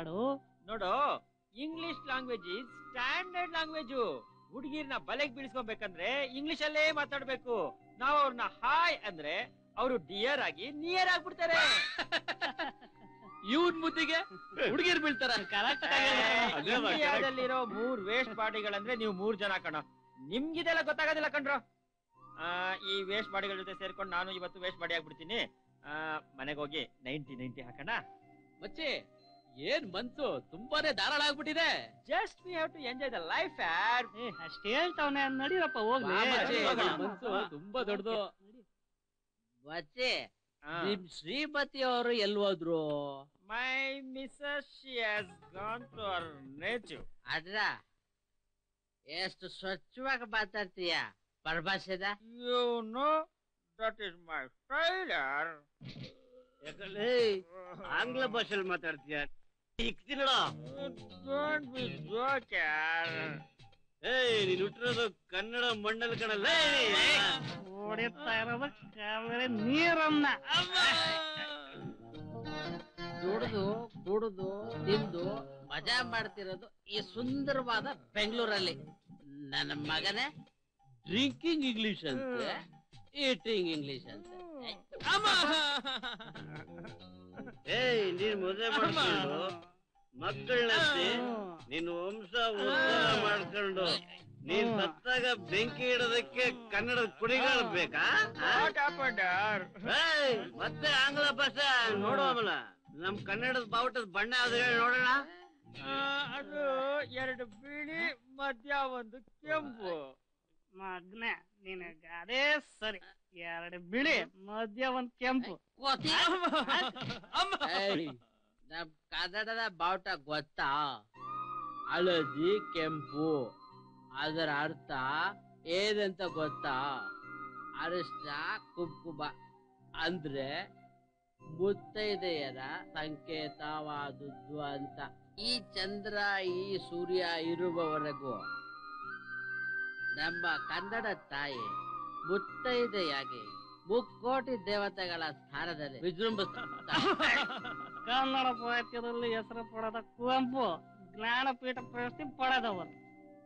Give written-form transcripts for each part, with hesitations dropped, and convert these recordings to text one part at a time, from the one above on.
ಮಾತಾಡು. ನೋಡು, English language is standard language. ಹುಡುಗಿರ್ನ ಬಲೆಗ್ ಬೀಳ್ಸ್ಕೊಬೇಕಂದ್ರೆ ಇಂಗ್ಲಿಷ್ ಅಲ್ಲೇ ಮಾತಾಡ್ಬೇಕು. ನಾವು ಅವ್ರನ್ನ ಹಾಯ್ ಅಂದ್ರೆ ಅವರು ಡಿಯರ್ ಆಗಿ ನಿಯರ್ ಆಗ್ಬಿಡ್ತಾರೆ. ಇವನ್ ಮುದ್ದಿಗೆ ಹುಡುಗಿರ್ ಬೀಳ್ತಾರ. ಇಂಡಿಯಾದಲ್ಲಿರೋ 3 ವೇಸ್ಟ್ ಬಾಡಿಗಳಂದ್ರೆ ನೀವು 3 ಜನ ಕಣೋ. ನಿಮ್ಗಿದೆಲ್ಲ ಗೊತ್ತಾಗೋದಿಲ್ಲ ಕಣ್ರೋ. ಈ ವೇಸ್ಟ್ ಬಾಡಿಗಳ ಜೊತೆ ಸೇರ್ಕೊಂಡು ನಾನು ಇವತ್ತು ವೇಸ್ಟ್ ಬಾಡಿ ಆಗ್ಬಿಡ್ತೀನಿ. ಮನೆಗೆ ಹೋಗಿ 90 ಹಾಕೋಣ. ಮಚ್ಚಿ ಏನ್ ಮನ್ಸು ತುಂಬಾನೇ ಧಾರಾಳ ಆಗ್ಬಿಟ್ಟಿದೆ. Just we have to enjoy the life ಯಾರ್. ಅಷ್ಟೇ ಹೇಳ್ತಾವನೆ, ನಡೀರಪ್ಪ ಹೋಗ್ಲಿ. ಮನ್ಸು ತುಂಬಾ ದೊಡ್ಡದು. ಬಚ್ಚೆ ನಿಮ್ ಶ್ರೀಮತಿ ಅವರು ಎಲ್ ಹೋದ್ರು? My missus she has gone to her native. ಅದ್ರ ಎಷ್ಟು ಸ್ವಚ್ಛವಾಗಿ ಮಾತಾಡ್ತೀಯ ಪರಭಾಷೆದ. You know that is my style ಯಾರ್. ಆಂಗ್ಲ ಭಾಷೆಯಲ್ಲಿ ಮಾತಾಡ್ತೀಯ? ಡೋಂಟ್ ಬಿ ಜೋಕ್ ಯಾರ್. ನೀನ್ ಹುಟ್ಟಿರೋದು ಕನ್ನಡ ಮಣ್ಣಲ್ಲಿ ಕಣಲ್ಲ. ಹೊಡಿತಾ ಇರೋದು ಕಾವೇರಿ ನೀರನ್ನ. ದುಡ್ದು ಕುಡ್ದು ತಿಂದು ಮಜಾ ಮಾಡ್ತಿರೋದು ಈ ಸುಂದರವಾದ ಬೆಂಗಳೂರಲ್ಲಿ. ನನ್ನ ಮಗನೇ ಡ್ರಿಂಕಿಂಗ್ ಇಂಗ್ಲಿಷ್ ಅಂತೆ, ಈಟಿಂಗ್ ಇಂಗ್ಲಿಷ್ ಅಂತೆ. ನೀನ್ ಮದುವೆ ಮಾಡ್ಕೊಂಡು ಮಕ್ಕಳನ್ನಂತೆ ನಿನ್ ವಂಶ ಉದ್ಧಾರ ಮಾಡ್ಕೊಂಡು ನೀನ್ ಸತ್ತಾಗ ಬೆಂಕಿ ಇಡೋದಕ್ಕೆ ಕನ್ನಡದ ಕುಡಿಗಳು ಬೇಕಾ? ಮತ್ತೆ ಆಂಗ್ಲ ಭಾಷೆ ನೋಡುವಲ್ಲ. ನಮ್ ಕನ್ನಡದ ಬಾವುಟದ ಬಣ್ಣ ಯಾವ್ದು ನೋಡೋಣ. ಅದು 2 ಬಿಳಿ ಮಧ್ಯ 1 ಕೆಂಪು. ಮಗ್ನೆ ನಿನಗ ಅದೇ ಸರಿ. 2 ಬಿಳಿ ಮಧ್ಯ 1 ಕೆಂಪು. ನಮ್ ಕನ್ನಡದ ಬಾವುಟ ಗೊತ್ತಾ? ಹಳದಿ ಕೆಂಪು. ಅದರ ಅರ್ಥ ಏದಂತ ಗೊತ್ತಾ? ಅರಿಶಿನ ಕುಂಕುಮ ಅಂದ್ರೆ ಮುತ್ತೈದೆಯರ ಸಂಕೇತವಾದದ್ದು ಅಂತ. ಈ ಚಂದ್ರ ಈ ಸೂರ್ಯ ಇರುವವರೆಗೂ ನಮ್ಮ ಕನ್ನಡ ತಾಯಿ ಮುತ್ತೈದೆಯಾಗಿ 3 ದೇವತೆಗಳ ಸ್ಥಾನದಲ್ಲಿ ವಿಜೃಂಭಿಸ್ತಾರೆ. ಕನ್ನಡ ಸಾಹಿತ್ಯದಲ್ಲಿ ಹೆಸರು ಪಡೆದ ಕುವೆಂಪು ಜ್ಞಾನಪೀಠ ಪ್ರಶಸ್ತಿ ಪಡೆದವರು.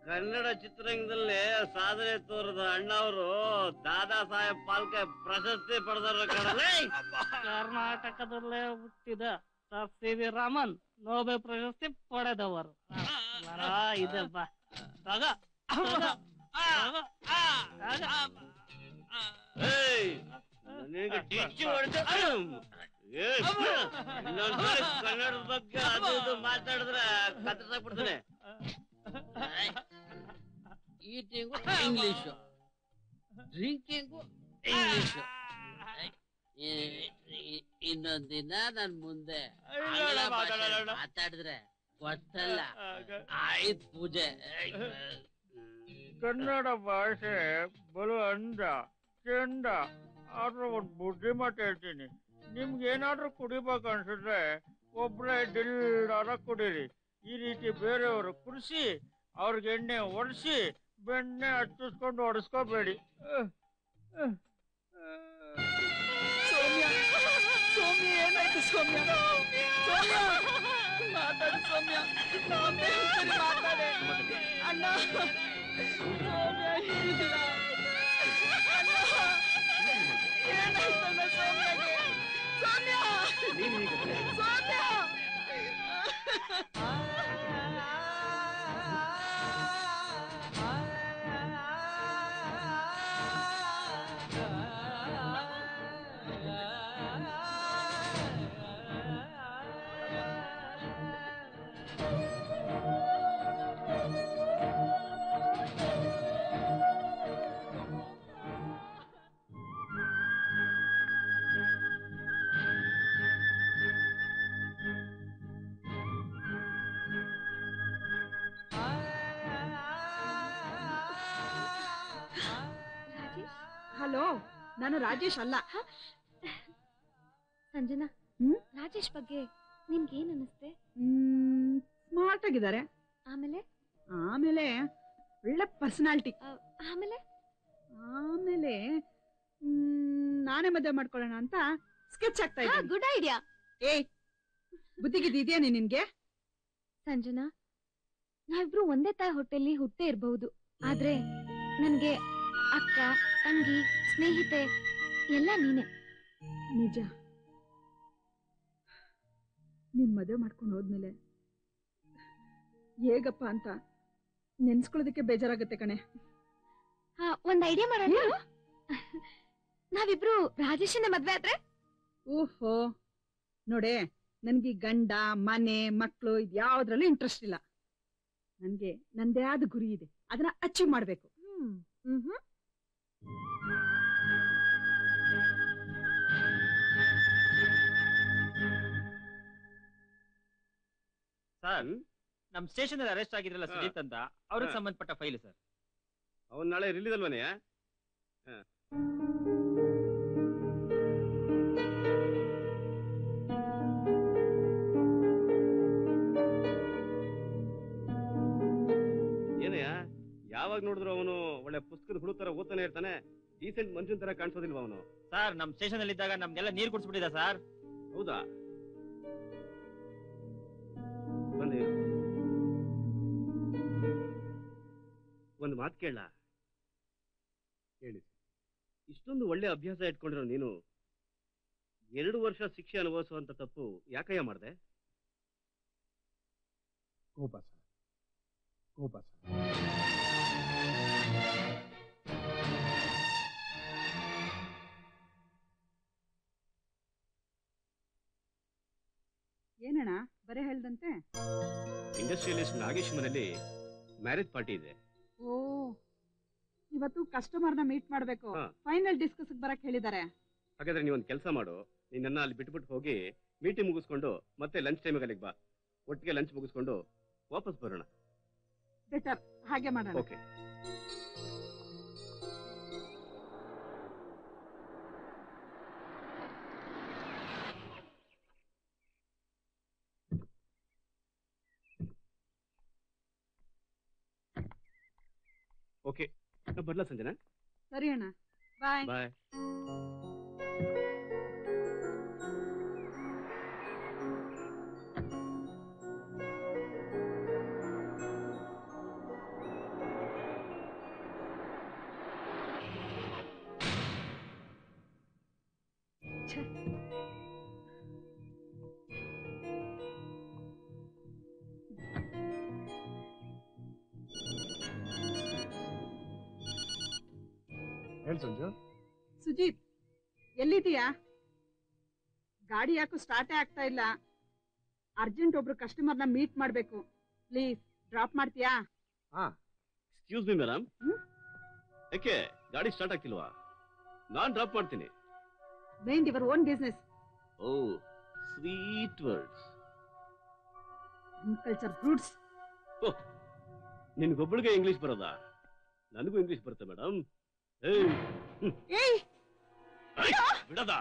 ಕನ್ನಡ ಚಿತ್ರರಂಗದಲ್ಲಿ ಸಾಧನೆ ತೋರದ ಅಣ್ಣವರು ದಾದಾ ಸಾಹೇಬ್ ಫಾಲ್ಕೆ ಪ್ರಶಸ್ತಿ ಪಡೆದವರು ಕಣಲೇ. ಕರ್ನಾಟಕದಲ್ಲೇ ಹುಟ್ಟಿದ sir C V Raman Nobel ಪ್ರಶಸ್ತಿ ಪಡೆದವರು. ಇದೆ ಬಾ ಕನ್ನಡದ ಬಗ್ಗೆ ಅದು ಮಾತಾಡಿದ್ರೆ ಕತ್ತರಿಸಾಕ್ಬಿಡ್ತಾನೆ. Eating English, drinking English. ಇನ್ನೊಂದಿನ ನನ್ ಮುಂದೆ ಮಾತಾಡಿದ್ರೆ ಗೊತ್ತಲ್ಲ ಆಯ್ತು ಪೂಜೆ. ಕನ್ನಡ ಭಾಷೆ ಬಲು ಅಂದ ಚಂದ. ಆದ್ರೂ ಒಂದು ಬುದ್ಧಿ ಮಾತು ಹೇಳ್ತೀನಿ. ನಿಮ್ಗೆ ಏನಾದ್ರೂ ಕುಡಿಬೇಕು ಅನ್ಸಿದ್ರೆ ಒಬ್ರೇ ಡಿಲ್ಲಾರ ಕುಡೀರಿ. ಈ ರೀತಿ ಬೇರೆಯವರು ಕುಡಿಸಿ ಅವ್ರಿಗೆ ಎಣ್ಣೆ ಒರೆಸಿ ಬೆಣ್ಣೆ ಹಚ್ಚಿಸ್ಕೊಂಡು ಹೊಡೆಸ್ಕೋಬೇಡಿ. ಸೌಮ್ಯ ಸೌಮ್ಯ ಏನಾಯ್ತು? ಸೌಮ್ಯ ಸೌಮ್ಯ ಮಾತಾಡಿ. ಸೌಮ್ಯ ಮಾತಾಡೆ ಅಣ್ಣ. ಸೌಮ್ಯ ಇಲ್ಲ ಅಣ್ಣ. ಏನಾಯ್ತಣ್ಣ ಸೌಮ್ಯಗೆ? ಸೌಮ್ಯ ಸೌಮ್ಯ. ಹಲೋ, ನಾನು ರಾಜೇಶ್ ಅಲ್ಲ. ಸಂಜನಾ, ರಾಜೇಶ್ ಬಗ್ಗೆ ನಿನ್ಗೇನ್ ಅನಿಸ್ತೆ? ಸ್ಮಾರ್ಟ್ ಆಗಿದ್ದಾರೆ. ಆಮೇಲೆ ಆಮೇಲೆ ಒಳ್ಳೆ ಪರ್ಸನಾಲಿಟಿ. ಆಮೇಲೆ ಆಮೇಲೆ ನಾನೇ ಮದುವೆ ಮಾಡ್ಕೊಳ್ಳೋಣ ಅಂತ ಸ್ಕೆಚ್ ಆಗ್ತಾ ಇದ್ದೀನಿ. Good idea. ಏಯ್, ಬುದ್ಧಿಗಿದ್ಯಾ ನಿನ್ಗೆ? ಸಂಜನಾ, ನಾವಿಬ್ರು ಒಂದೇ ತಾಯಿ ಹೊಟ್ಟೆಲಿ ಹುಟ್ಟೇ ಇರಬಹುದು, ಆದ್ರೆ ನನ್ಗೆ ಅಕ್ಕ, ತಂಗಿ, ಸ್ನೇಹಿತೆ ಎಲ್ಲ ನೀನೆ. ನಿಜ. ನೀನ್ ಮದುವೆ ಮಾಡ್ಕೊಂಡು ಹೋದ್ಮೇಲೆ ಹೇಗಪ್ಪ ಅಂತ ನೆನ್ಸ್ಕೊಳ್ಳೋದಕ್ಕೆ ಬೇಜಾರಾಗುತ್ತೆ ಕಣೆ. ಒಂದ್ ಐಡಿಯಾ ಮಾಡೋಣ. ನಾವಿಬ್ರು ರಾಜೇಶನ ಮದ್ವೆ ಆದ್ರೆ? ಓಹೋ, ನೋಡೆ, ನನ್ಗೆ ಗಂಡ, ಮನೆ, ಮಕ್ಕಳು ಇದ್ಯಾವ್ದ್ರಲ್ಲೂ ಇಂಟ್ರೆಸ್ಟ್ ಇಲ್ಲ. ನನ್ಗೆ ನಂದೇ ಆದ ಗುರಿ ಇದೆ, ಅದನ್ನ ಅಚೀವ್ ಮಾಡ್ಬೇಕು. ಸರ್, ನಮ್ ಸ್ಟೇಷನ್ ಅಲ್ಲಿ ಅರೆಸ್ಟ್ ಆಗಿದ್ರಲ್ಲ ಸುದೀಪ್ ಅಂತ, ಅವ್ರಿಗೆ ಸಂಬಂಧಪಟ್ಟ ಫೈಲ್ ಸರ್. ಅವನ್ ನಾಳೆ ರಿಲೀಸ್ ಅಲ್ವನೆಯ? ಏನಯ್ಯ, ಯಾವಾಗ ನೋಡಿದ್ರು ಅವನು ಒಳ್ಳೆ ಪುಸ್ತಕದ ಹುಡುಗ ತರ ಓದ್ತಾನೆ ಇರ್ತಾನೆ, ಡೀಸೆಂಟ್ ಮನುಷ್ಯನ್ ತರ ಕಾಣಿಸೋದಿಲ್ವಾ ಅವನು? ಸರ್, ನಮ್ ಸ್ಟೇಷನ್ ಅಲ್ಲಿ ಇದ್ದಾಗ ನಮ್ಗೆಲ್ಲ ನೀರ್ ಕುಡಿಸ್ಬಿಟ್ಟಿದ ಸರ್. ಹೌದಾ? ಬನ್ನಿ, ಒಂದು ಮಾತು ಕೇಳ. ಹೇಳಿ. ಇಷ್ಟೊಂದು ಒಳ್ಳೆ ಅಭ್ಯಾಸ ಇಟ್ಕೊಂಡಿರೋ ನೀನು 2 ವರ್ಷ ಶಿಕ್ಷೆ ಅನುಭವಿಸುವಂತ ತಪ್ಪು ಯಾಕಯ್ಯ ಮಾಡಿದೆ? ಕೋಪ ಸರ್, ಕೋಪ ಸರ್. ಏನಣ್ಣ ಬರೇ ಹೇಳ್ದಂತೆ? ಇಂಡಸ್ಟ್ರಿಯಲಿಸ್ಟ್ ನಾಗೇಶ್ ಮನೇಲಿ ಮ್ಯಾರೇಜ್ ಪಾರ್ಟಿ ಇದೆ. ಓ, ಇವತ್ತು ಕಸ್ಟಮರ್ನ ಮೀಟ್ ಮಾಡ್ಬೇಕು, ಹಾ. ಫೈನಲ್ ಡಿಸ್ಕಸ್ ಬರಕ್ ಹೇಳಿದ್ದಾರೆ. ಹಾಗಾದ್ರೆ ನೀವೊಂದು ಕೆಲಸ ಮಾಡು, ನಿನ್ನ ಅಲ್ಲಿ ಬಿಟ್ಬಿಟ್ಟು ಹೋಗಿ ಮೀಟಿಂಗ್ ಮುಗಿಸ್ಕೊಂಡು ಮತ್ತೆ ಲಂಚ್ ಟೈಮಿಗೆ ಅಲ್ಲಿಗೆ ಬಾ. ಒಟ್ಟಿಗೆ ಲಂಚ್ ಮುಗಿಸ್ಕೊಂಡು ವಾಪಸ್ ಬರೋಣ. ಬೆಟರ್, ಹಾಗೆ ಮಾಡೋಣ. ಓಕೆ. ಓಕೆ, ಬರ್ಲಾ ಸಂಜನಾ? ಸರಿ ಅಣ್ಣ, ಬಾಯ್. ಬಾಯ್. ಹೇಳಿ ಸಂಜು. ಸುಜೀತ್, ಎಲ್ಲಿದೀಯಾ? ಗಾಡಿ ಯಾಕೋ ಸ್ಟಾರ್ಟೇ ಆಗ್ತಾ ಇಲ್ಲ. ಅರ್ಜೆಂಟ್ ಒಬ್ರು ಕಸ್ಟಮರ್ನ ಮೀಟ್ ಮಾಡ್ಬೇಕು. ಪ್ಲೀಸ್ ಡ್ರಾಪ್ ಮಾಡ್ತೀಯಾ? ಎಕ್ಸ್ಕ್ಯೂಸ್ ಮಿ ಮೇಡಮ್, ಯಾಕೆ ಗಾಡಿ ಸ್ಟಾರ್ಟ್ ಆಗ್ತಿಲ್ವಾ? ನಾನ್ ಡ್ರಾಪ್ ಮಾಡ್ತೀನಿ. Mind your own business. Oh, sweet words. Culture fruits. ನಿನ್ಗೊಬ್ಬಳಿಗೆ ಇಂಗ್ಲಿಷ್ ಬರೋದಾ? ನನಗೂ ಇಂಗ್ಲಿಷ್ ಬರುತ್ತೆ ಮೇಡಮ್. ಏಯ್, ಬಿಡದಾ?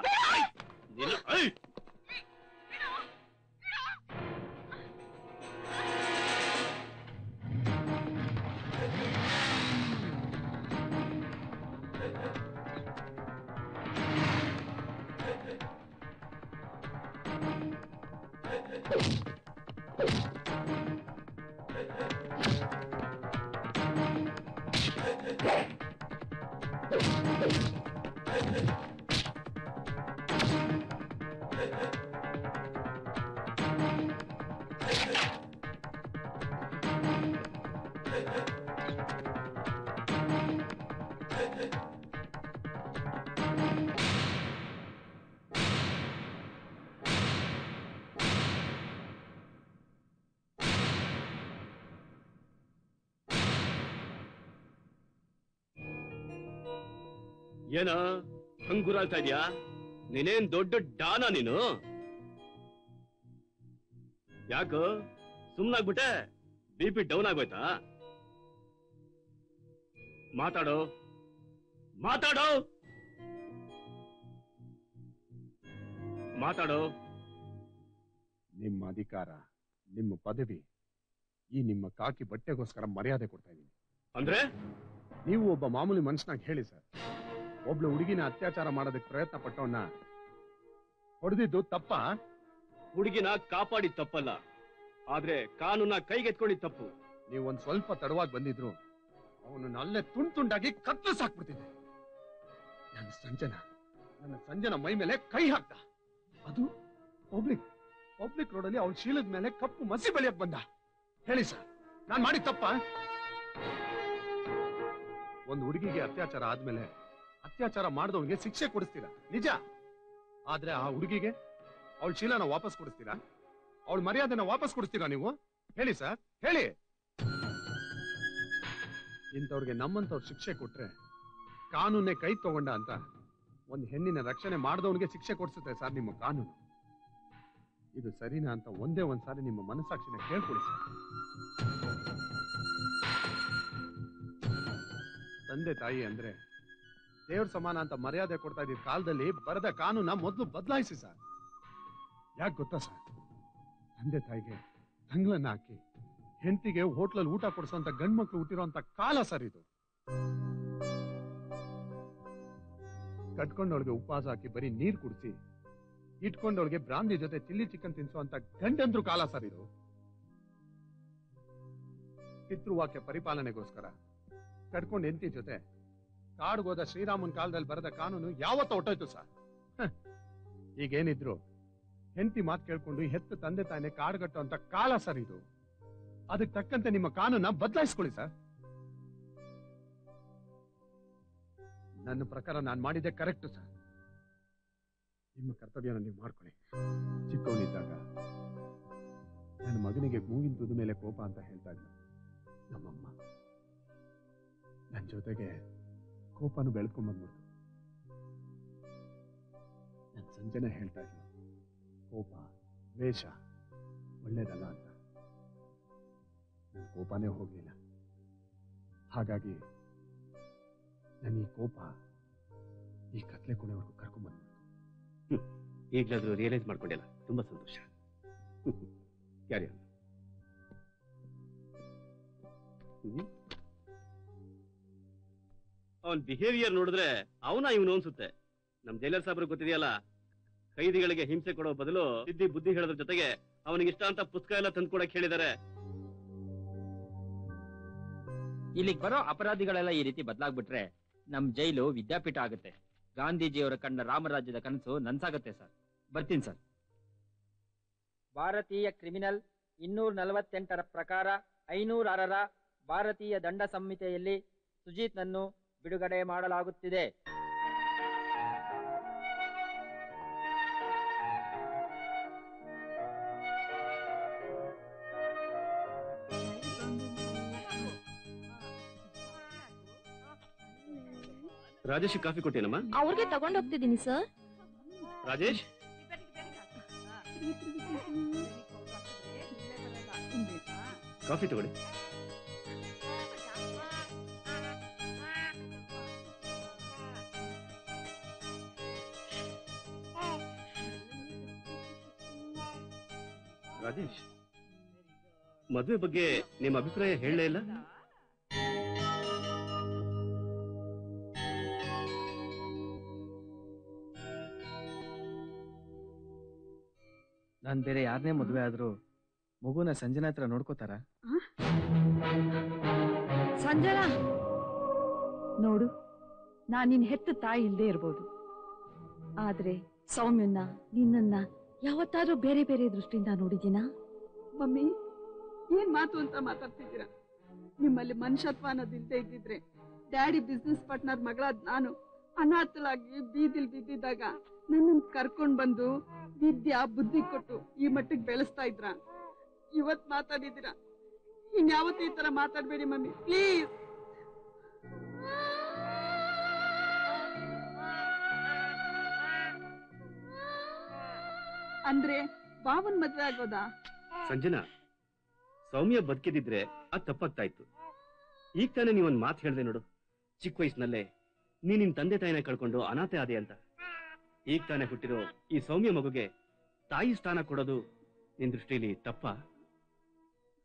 ಏನ ಹಂಗುರಾಳ್ತಾ ಇದ್ಯಾ? ನೀನೇನ್ ದೊಡ್ಡ ಡಾನ ನೀನು? ಯಾಕ ಸುಮ್ನಾಗ್ಬಿಟ್ಟೆ? BP down ಆಗೋಯ್ತಾ? ಮಾತಾಡೋ, ಮಾತಾಡೋ, ಮಾತಾಡೋ. ನಿಮ್ಮ ಅಧಿಕಾರ, ನಿಮ್ಮ ಪದವಿ, ಈ ನಿಮ್ಮ ಕಾಕಿ ಬಟ್ಟೆಗೋಸ್ಕರ ಮರ್ಯಾದೆ ಕೊಡ್ತಾ ಇದ್ದೀನಿ. ಅಂದ್ರೆ ನೀವು ಒಬ್ಬ ಮಾಮೂಲಿ ಮನುಷ್ಯನಾಗಿ ಹೇಳಿ ಸರ್, ಒಬ್ಳು ಹುಡುಗಿನ ಅತ್ಯಾಚಾರ ಮಾಡೋದಕ್ಕೆ ಪ್ರಯತ್ನ ಪಟ್ಟವನ್ನ ಹೊಡೆದಿದ್ದು ತಪ್ಪಾ? ಹುಡುಗಿನ ಕಾಪಾಡಿ ತಪ್ಪಲ್ಲ, ಆದ್ರೆ ಕಾನೂನ ಕೈಗೆತ್ಕೊಳ್ಳಿ ತಪ್ಪು. ನೀವು ಒಂದ್ ಸ್ವಲ್ಪ ತಡವಾಗಿ ಬಂದಿದ್ರು ಅವನನ್ನ ಅಲ್ಲೇ ತುಂಡಾಗಿ ಕತ್ತರಿಸಾಕ್ಬಿಡ್ತಿದ್ದೆ. ನನ್ನ ಸಂಜನ ಮೈ ಮೇಲೆ ಕೈ ಹಾಕ್ದ. ಅದು ಪಬ್ಲಿಕ್ ರೋಡಲ್ಲಿ ಅವಳ ಶೀಲದ ಮೇಲೆ ಕಪ್ಪು ಮಸಿ ಬೆಳೆಯಕ್ ಬಂದ. ಹೇಳಿ ಸರ್, ನಾನ್ ಮಾಡಿದ ತಪ್ಪ? ಒಂದು ಹುಡುಗಿಗೆ ಅತ್ಯಾಚಾರ ಆದ್ಮೇಲೆ ಅತ್ಯಾಚಾರ ಮಾಡಿದವನಿಗೆ ಶಿಕ್ಷೆ ಕೊಡಿಸ್ತೀರಾ ನಿಜ. ಆದ್ರೆ ಆ ಹುಡುಗಿಗೆ ಅವಳ ಶೀಲನ ವಾಪಸ್ ಕೊಡಿಸ್ತೀರಾ? ಅವಳ ಮರ್ಯಾದೆನ ವಾಪಸ್ ಕೊಡಿಸ್ತೀರಾ ನೀವು? ಹೇಳಿ ಸರ್, ಹೇಳಿ. ಇಂಥವ್ರಿಗೆ ನಮ್ಮಂತವ್ರ ಶಿಕ್ಷೆ ಕೊಟ್ರೆ ಕಾನೂನೇ ಕೈ ತಗೊಂಡ ಅಂತ ಒಂದು ಹೆಣ್ಣಿನ ರಕ್ಷಣೆ ಮಾಡಿದವನಿಗೆ ಶಿಕ್ಷೆ ಕೊಡಿಸುತ್ತೆ ಸರ್ ನಿಮ್ಮ ಕಾನೂನು. ಇದು ಸರಿನಾ ಅಂತ ಒಂದೇ ಒಂದ್ಸಾರಿ ನಿಮ್ಮ ಮನಸ್ಸಾಕ್ಷಿನ ಕೇಳ್ಕೊಡಿ ಸರ್. ತಂದೆ ತಾಯಿ ಅಂದ್ರೆ ದೇವ್ರ ಸಮಾನ ಅಂತ ಮರ್ಯಾದೆ ಕೊಡ್ತಾ ಇದ್ದ ಕಾಲದಲ್ಲಿ ಬರೆದ ಕಾನೂನ ಮೊದಲು ಬದಲಾಯಿಸಿ ಸರ್. ಯಾಕೆ ಗೊತ್ತಾ ಸರ್, ತಂದೆ ತಾಯಿಗೆ ತಂಗ್ಲನ್ನ ಹಾಕಿ ಹೆಂಡತಿಗೆ ಹೋಟ್ಲಲ್ಲಿ ಊಟ ಕೊಡಿಸೋಂತ ಗಂಡ್ ಮಕ್ಳು ಹುಟ್ಟಿರೋಂತ ಕಾಲ ಸರ್ ಇದು. ಕಟ್ಕೊಂಡವಳಿಗೆ ಉಪವಾಸ ಹಾಕಿ ಬರೀ ನೀರ್ ಕುಡಿಸಿ ಇಟ್ಕೊಂಡವಳಿಗೆ ಬ್ರಾಂದಿ ಜೊತೆ ಚಿಲ್ಲಿ ಚಿಕನ್ ತಿನ್ಸುವಂತ ಗಂಡಂದ್ರು ಕಾಲ ಸರ್ ಇದು. ಪಿತೃವಾಕ್ಯ ಪರಿಪಾಲನೆಗೋಸ್ಕರ ಕಟ್ಕೊಂಡ್ ಹೆಂಡತಿ ಜೊತೆ ಕಾಡ್ಗೋದ ಶ್ರೀರಾಮನ್ ಕಾಲದಲ್ಲಿ ಬರೆದ ಕಾನೂನು ಯಾವತ್ತ ಹೊಟ್ಟೋಯ್ತು ಸರ್. ಈಗೇನಿದ್ರು ಹೆಂಡತಿ ಮಾತು ಕೇಳ್ಕೊಂಡು ಹೆತ್ತ ತಂದೆ ತಾಯಿನೇ ಕಾಡ್ಗಟ್ಟೋ ಅಂತ ಕಾಲ ಸರ್ ಇದು. ಅದಕ್ಕೆ ತಕ್ಕಂತೆ ನಿಮ್ಮ ಕಾನೂನ ಬದಲಾಯಿಸ್ಕೊಳ್ಳಿ ಸರ್. ನನ್ನ ಪ್ರಕಾರ ನಾನು ಮಾಡಿದ್ದೆ ಕರೆಕ್ಟ್ ಸರ್. ನಿಮ್ಮ ಕರ್ತವ್ಯನ ನೀವು ಮಾಡ್ಕೊಳ್ಳಿ. ಚಿಕ್ಕವನಿದ್ದಾಗ ನನ್ನ ಮಗನಿಗೆ ಮೂಗಿನ ತುದ ಮೇಲೆ ಕೋಪ ಅಂತ ಹೇಳ್ತಾ ಇದ್ಲು ನಮ್ಮಮ್ಮ. ನನ್ನ ಜೊತೆಗೆ ಕೋಪನು ಬೆಳೆದ್ಕೊಂಡ್ಬಂದ್ಬಿಡ್ತು. ನನ್ನ ಸಂಜೆನೆ ಹೇಳ್ತಾ ಇದ್ಲು ಕೋಪ ದ್ವೇಷ ಒಳ್ಳೇದಲ್ಲ ಅಂತ. ನನ್ನ ಕೋಪನೇ ಹೋಗ್ಲಿಲ್ಲ. ಹಾಗಾಗಿ ನನ್ನ ಈ ಕೋಪ ಈ ಕತ್ಲೆ ಕೊನೆವರೆಗೂ ಕರ್ಕೊಂಡ್ಬಂದ್ಬಿಡ್ತು. ಈಗಲಾದ್ರೂ ರಿಯಲೈಸ್ ಮಾಡ್ಕೊಂಡಿಲ್ಲ, ತುಂಬಾ ಸಂತೋಷ. ಯಾರ್ಯ ಅವನ್ ಬಿಹೇವಿಯರ್ ನೋಡಿದ್ರೆ ಅವನ ಇವನು ಅನ್ಸುತ್ತೆ. ನಮ್ ಜೈಲರ್ ಸಾಬ್ರಿಗೆ ಗೊತ್ತಿದೆಯಲ್ಲ, ಕೈದಿಗಳಿಗೆ ಹಿಂಸೆ ಕೊಡೋ ಬದಲು ಬುದ್ಧಿ ಹೇಳೋದ್ರ ಜೊತೆಗೆ ಅವನಿಗೆ ಇಷ್ಟ ಅಂತ ಪುಸ್ತಕ ಎಲ್ಲ ತಂದ್ಕೊಡಕ್ ಹೇಳಿದ್ದಾರೆ. ಇಲ್ಲಿಗೆ ಬರೋ ಅಪರಾಧಿಗಳೆಲ್ಲ ಈ ರೀತಿ ಬದಲಾಗ್ಬಿಟ್ರೆ ನಮ್ ಜೈಲು ವಿದ್ಯಾಪೀಠ ಆಗುತ್ತೆ. ಗಾಂಧೀಜಿಯವರ ಕಂಡ ರಾಮರಾಜ್ಯದ ಕನಸು ನನ್ಸಾಗತ್ತೆ ಸರ್. ಬರ್ತೀನಿ ಸರ್. ಭಾರತೀಯ ಕ್ರಿಮಿನಲ್ 248ರ ಪ್ರಕಾರ 506ರ ಭಾರತೀಯ ದಂಡ ಸಂಹಿತೆಯಲ್ಲಿ ಸುಜೀತ್ನನ್ನು ಬಿಡುಗಡೆ ಮಾಡಲಾಗುತ್ತಿದೆ. ರಾಜೇಶ್ ಕಾಫಿ ಕೊಟ್ಟೇನಮ್ಮ? ಅವ್ರಿಗೆ ತಗೊಂಡ್ ಹೋಗ್ತಿದ್ದೀನಿ ಸರ್. ರಾಜೇಶ್, ಕಾಫಿ ತಗೊಳ್ಳಿ. ರಾಜೇಶ್, ಮದುವೆ ಬಗ್ಗೆ ನಿಮ್ಮ ಅಭಿಪ್ರಾಯ ಹೇಳಲೇ ಇಲ್ಲ? ನಾನ್ ಬೇರೆ ಯಾರನ್ನೇ ಮದುವೆ ಆದ್ರೂ ಮಗುನ ಸಂಜನಾ ಹತ್ರ ನೋಡ್ಕೋತಾರ? ಸಂಜನಾ ನೋಡು, ನಾನ್ ನಿನ್ ಹೆತ್ತ ತಾಯಿ ಇಲ್ದೇ ಇರ್ಬೋದು, ಆದ್ರೆ ಸೌಮ್ಯನ್ನ ನಿನ್ನನ್ನ ಯಾವತ್ತಾದ್ರೂ ಬೇರೆ ಬೇರೆ ದೃಷ್ಟಿಯಿಂದ ನೋಡಿದೀನಾ? ಮಮ್ಮಿ, ಏನ್ ಮಾತು ಅಂತ ಮಾತಾಡ್ತಿದ್ದೀರಾ? ನಿಮ್ಮಲ್ಲಿ ಮನುಷ್ಯತ್ವ ಅನ್ನೋದಿಲ್ದೇ ಇದ್ದಿದ್ರೆ ಡ್ಯಾಡಿ ಬಿಸ್ನೆಸ್ ಪಾರ್ಟ್ನರ್ ಮಗಳಾದ ನಾನು ಅನಾಥಲಾಗಿ ಬೀದಿಲ್ ಬಿದ್ದಿದ್ದಾಗ ನನ್ನನ್ನು ಕರ್ಕೊಂಡ್ ಬಂದು ವಿದ್ಯಾ ಬುದ್ಧಿ ಕೊಟ್ಟು ಈ ಮಟ್ಟಿಗೆ ಬೆಳೆಸ್ತಾ ಇದ್ರ. ಇವತ್ ಮಾತಾಡಿದ್ದೀರಾ, ಇನ್ಯಾವತ್ತೂ ಈ ತರ ಮಾತಾಡ್ಬೇಡಿ ಮಮ್ಮಿ, ಪ್ಲೀಸ್. ಅಂದ್ರೆ ಬಾವನ್ ಮದ್ವೆ ಆಗೋದಾ? ಸಂಜನಾ, ಸೌಮ್ಯ ಬದುಕಿದಿದ್ರೆ ಅದ್ ತಪ್ಪಾಗ್ತಾ ಇತ್ತು. ಈಗ ತಾನೇ ನೀವೊಂದ್ ಮಾತು ಹೇಳ್ದೆ ನೋಡು, ಚಿಕ್ಕ ವಯಸ್ಸಿನಲ್ಲೇ ನೀನ್ ನಿನ್ ತಂದೆ ತಾಯಿನ ಕಳ್ಕೊಂಡು ಅನಾಥೆ ಆದೆ ಅಂತ. ಈಗ ತಾನೇ ಹುಟ್ಟಿರೋ ಈ ಸೌಮ್ಯ ಮಗುಗೆ ತಾಯಿ ಸ್ಥಾನ ಕೊಡೋದು ನಿನ್ ದೃಷ್ಟಿಲಿ ತಪ್ಪಾ?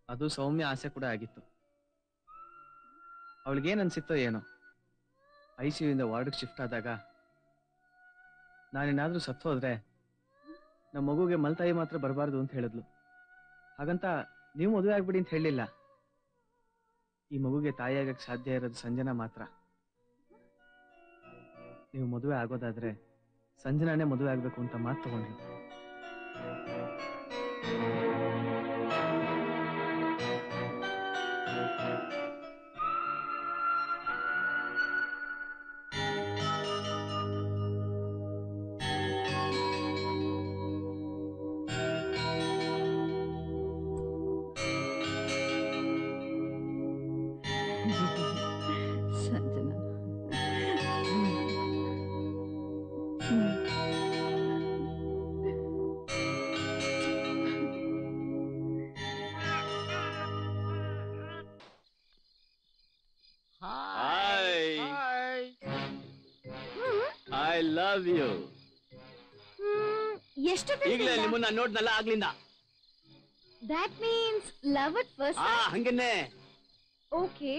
ಅದು ಸೌಮ್ಯ ಆಸೆ ಕೂಡ ಆಗಿತ್ತು. ಅವಳಿಗೇನ್ ಅನ್ಸಿತ್ತೋ ಏನೋ, ICU ಇಂದ ವಾರ್ಡ್ಗೆ ಶಿಫ್ಟ್ ಆದಾಗ ನಾನೇನಾದ್ರೂ ಸತ್ತು ಹೋದ್ರೆ ನಮ್ಮ ಮಗುಗೆ ಮಲ್ತಾಯಿ ಮಾತ್ರ ಬರಬಾರ್ದು ಅಂತ ಹೇಳಿದ್ಲು. ಹಾಗಂತ ನೀವು ಮದುವೆ ಆಗ್ಬಿಡಿ ಅಂತ ಹೇಳಿಲ್ಲ. ಈ ಮಗುಗೆ ತಾಯಿಯಾಗಕ್ಕೆ ಸಾಧ್ಯ ಇರೋದು ಸಂಜನಾ ಮಾತ್ರ. ನೀವು ಮದುವೆ ಆಗೋದಾದ್ರೆ ಸಂಜನಾನೇ ಮದುವೆ ಆಗ್ಬೇಕು ಅಂತ ಮಾತು ತಗೊಂಡ್ರು. ಸಂಜನಾ. I love you. ಎಷ್ಟು ಈಗಲೇ ನಿಮ್ಮನ್ನ ನೋಡ್ನಲ್ಲ ಆಗ್ಲಿಂದ. That means love at first. ಹಂಗೇನೆ. ಓಕೆ,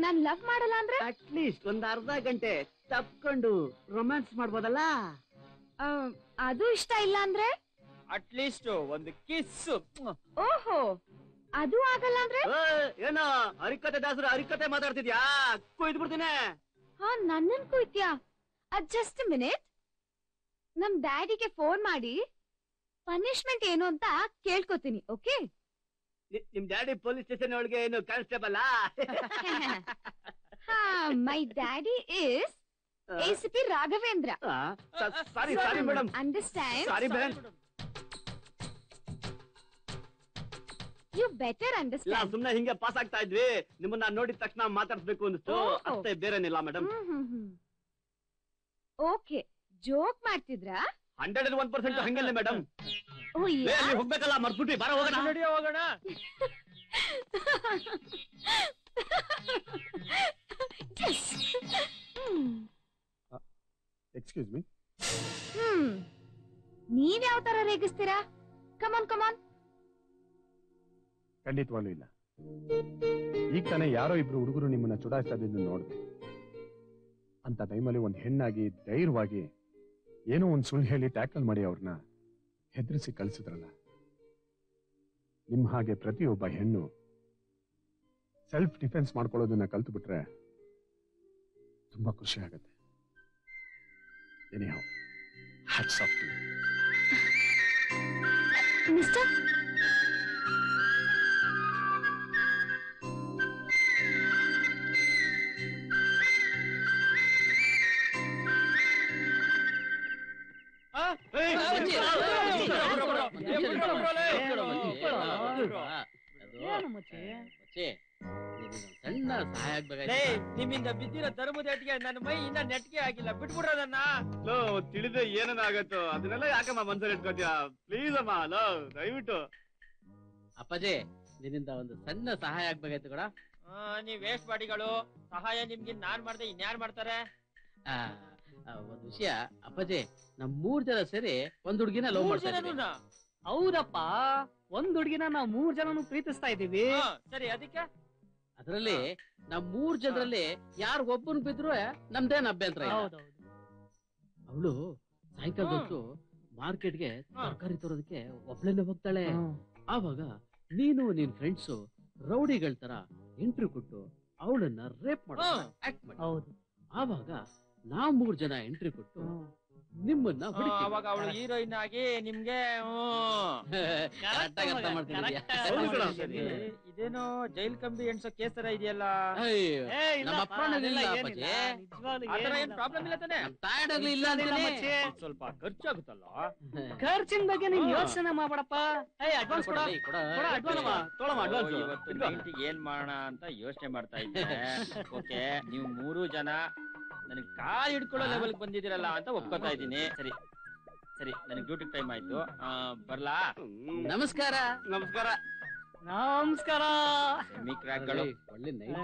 ನಾನ್ ಲವ್ ಮಾಡಲ್ಲ ಅಂದ್ರೆ ಅಟ್ಲೀಸ್ಟ್ ಒಂದ್ ಅರ್ಧ ಗಂಟೆ ತಪ್ಕೊಂಡು ರೊಮ್ಯಾನ್ಸ್ ಮಾಡ್ಬೋದಲ್ಲ? ಅದು ಇಷ್ಟ ಇಲ್ಲ ಅಂದ್ರೆ ಅಟ್ಲೀಸ್ಟ್ ಒಂದು ಕಿಸ್. ಓಹೋ, ಅದು ಆಗಲ್ಲ ಅಂದ್ರೆ ಏನೋ ಹರಿಕತೆ ದಾಸರು ಹರಿಕತೆ ಮಾತಾಡ್ತಿದ್ಯಾ? ಕೊಯ್ದು ಬಿಡ್ತೀನಿ. ಹಾ, ನನ್ನನ್ ಕುಯ್ತ್ಯಾ? ಜಸ್ಟ್ ಮಿನಿಟ್, ನಮ್ ಡ್ಯಾಡಿಗೆ ಫೋನ್ ಮಾಡಿ ಪನಿಷ್ಮೆಂಟ್ ಏನು ಅಂತ ಕೇಳ್ಕೊತೀನಿ. ಓಕೆ? ನಿಮ್ ಡ್ಯಾಡಿ ಪೊಲೀಸ್ ಸ್ಟೇಷನ್ ಒಳಗೆ ಏನು constable? My daddy is ACP Raghavendra. Sorry sorry madam. Understand? Sorry madam. You better understand. ಸುಮ್ನೆ ಹಿಂಗೆ ಪಾಸ್ ಆಗ್ತಾ ಇದ್ವಿ, ನಿಮ್ಮನ್ನ ನೋಡಿದ ತಕ್ಷಣ ಮಾತಾಡ್ಸ್ಬೇಕು ಅನಿಸ್ತು ಅಷ್ಟೇ, ಬೇರೆನಿಲ್ಲ ಮೇಡಮ್. ಓಕೆ, ಜೋಕ್ ಮಾಡ್ತಿದ್ರಾ? 101% ಹಂಗಲ್ಲ ಮೇಡಮ್. ಓ ಯಾ, ಹೋಗ್ಬೇಕಲ್ಲ, ಮರ್ಬಿಟ್ಟಿ ಬಾರ ಹೋಗೋಣ. ಹೋಗೋಣ. Excuse me. ನೀವ್ ಯಾವ ತರ ರೇಗಿಸ್ತೀರಾ? ಕಮಾನ್ ಕಮಾನ್. ಖಂಡಿತವಾಗ್ಲೂ ಇಲ್ಲ. ಈಗ ತಾನೇ ಯಾರೋ ಇಬ್ರು ಹುಡುಗರು ನಿಮ್ಮನ್ನ ಚುಡಾಯಿಸ್ತಾ ಇದ್ದು ನೋಡಿದೆ. ಅಂತ ಟೈಮಲ್ಲಿ ಒಂದು ಹೆಣ್ಣಾಗಿ ಧೈರ್ಯವಾಗಿ ಏನೋ ಒಂದು ಸುಳ್ಳು ಹೇಳಿ ಟ್ಯಾಕಲ್ ಮಾಡಿ ಅವ್ರನ್ನ ಹೆದರಿಸಿ ಕಳಿಸಿದ್ರಲ್ಲ. ನಿಮ್ಮ ಹಾಗೆ ಪ್ರತಿಯೊಬ್ಬ ಹೆಣ್ಣು ಸೆಲ್ಫ್ ಡಿಫೆನ್ಸ್ ಮಾಡ್ಕೊಳ್ಳೋದನ್ನ ಕಲ್ತು ಬಿಟ್ರೆ ತುಂಬಾ ಖುಷಿ ಆಗುತ್ತೆ. Anyhow, hats off to you. Mister, ಸಣ್ಣ ಸಹಾಯ ಆಗ್ಬೇಕಾಯ್ತು. ನಿಮ್ಮಿಂದ ಬಿದ್ದಿರೋ ಧರ್ಮದೇಟಿಗೆ ನನ್ನ ಮೈ ಇನ್ನ ನೆಟ್ಗೆ ಆಗಿಲ್ಲ, ಬಿಟ್ಬಿಡ್ರ ನನ್ನ. ತಿಳಿದ್ರೆ ಏನನ್ನಾಗತ್ತೋ ಅದನ್ನೆಲ್ಲ ಯಾಕಮ್ಮ ಮನ್ಸಲ್ಲಿ ಇಟ್ಕೋತೀಯ? ಪ್ಲೀಸ್ ಅಮ್ಮ, ದಯವಿಟ್ಟು. ಅಪ್ಪಾಜಿ, ನಿನ್ನಿಂದ ಒಂದು ಸಣ್ಣ ಸಹಾಯ ಆಗ್ಬೇಕಾಯ್ತು ಕೂಡ. ನೀವ್ ವೇಸ್ಟ್ ಬಾಡಿಗಳು. ಸಹಾಯ ನಿಮ್ಗೆ ನಾನ್ ಮಾಡ್ದೆ ಇನ್ಯಾರು ಮಾಡ್ತಾರೆ? ಒಂದ್ ವಿಷಯ ಅಪ್ಪಾಜಿ, ನಮ್ 3 ಜನ ಸೇರಿ ಒಂದ್ ಹುಡುಗಿನ ಲವ್ ಮಾಡ್ತಾ ಇದ್ದೀವಿ. ಹೌದಪ್ಪ, ಒಂದ್ ಹುಡುಗಿನ ನಾವು 3 ಜನನು ಪ್ರೀತಿಸ್ತಾ ಇದ್ದೀವಿ. ಸರಿ, ಅದಕ್ಕೆ ಅದ್ರಲ್ಲಿ ನಮ್ 3 ಜನರಲ್ಲಿ ಯಾರು ಒಬ್ಬನ್ ಬಿದ್ರು ನಮ್ದೇನ್ ಅಭ್ಯಂತರ ಇಲ್ಲ. ಅವಳು ಸಾಯಂಕಾಲ ಹೊತ್ತು ಮಾರ್ಕೆಟ್ಗೆ ತರಕಾರಿ ತರೋದಕ್ಕೆ ಒಬ್ಳೇನೆ ಹೋಗ್ತಾಳೆ. ಆವಾಗ ನೀನು ನಿನ್ ಫ್ರೆಂಡ್ಸ್ ರೌಡಿಗಳ ತರ ಎಂಟ್ರಿ ಕೊಟ್ಟು ಅವಳನ್ನ ರೇಪ್ ಮಾಡೋ ಆಕ್ಟ್ ಮಾಡಿ. ಆವಾಗ ನಾವ್ 3 ಜನ ಎಂಟ್ರಿ ಕೊಟ್ಟು ನಿಮ್ಮನ್ನ ಅವಾಗ ಅವಳು ಹೀರೋಯಿನ್ ಆಗಿ ನಿಮ್ಗೆ ಕರೆಕ್ಟಾಗಿ ಅರ್ಥ ಮಾಡ್ತಿದ್ದೀಯ. ಇದೇನೋ ಜೈಲ್ ಕಂಬಿ ಎಣ್ಸೋ ಕೇಸ್ ತರ ಇದೆಯಲ್ಲ. ನಮ್ಮ ಅಪ್ಪನಿಲ್ಲ ಅಪ್ಪಾಜಿ, ಆತರ ಏನ್ ಪ್ರಾಬ್ಲಮ್ ಇಲ್ಲ ತಾನೆ? ತಾಯಡಾಗ್ಲಿ ಇಲ್ಲ ಅಂತೀನಿ. ಸ್ವಲ್ಪ ಖರ್ಚಾಗುತ್ತಲ್ಲ. ಖರ್ಚಿನ ಬಗ್ಗೆ ನೀನ್ ಯೋಚನೆ ಮಾಡ್ಬೇಡಪ್ಪ. ಅಡ್ವಾನ್ಸ್ ಕೊಡ, ಇವತ್ತು ನೈಟಿಗೆ ಏನ್ ಮಾಡೋಣ ಅಂತ ಯೋಚನೆ ಮಾಡ್ತಾ ಇದ್ದೆ. ಓಕೆ, ನೀವು 3 ಜನ ನನಗೆ ಕಾಲ್ ಹಿಡ್ಕೊಳ್ಳೋ ಲೆವೆಲ್ ಬಂದಿದ್ದೀರಲ್ಲ ಅಂತ ಒಪ್ಕೋತಾ ಇದ್ದೀನಿ. ಸರಿ ಸರಿ, ನನಗೆ ಡ್ಯೂಟಿ ಟೈಮ್ ಆಯ್ತು, ಬರ್ಲಾ? ನಮಸ್ಕಾರ. ನಮಸ್ಕಾರ. ನಮಸ್ಕಾರ. ಸೆಮಿ ಕ್ರ್ಯಾಕ್ಗಳು. ಒಳ್ಳೆ ನೈಟ್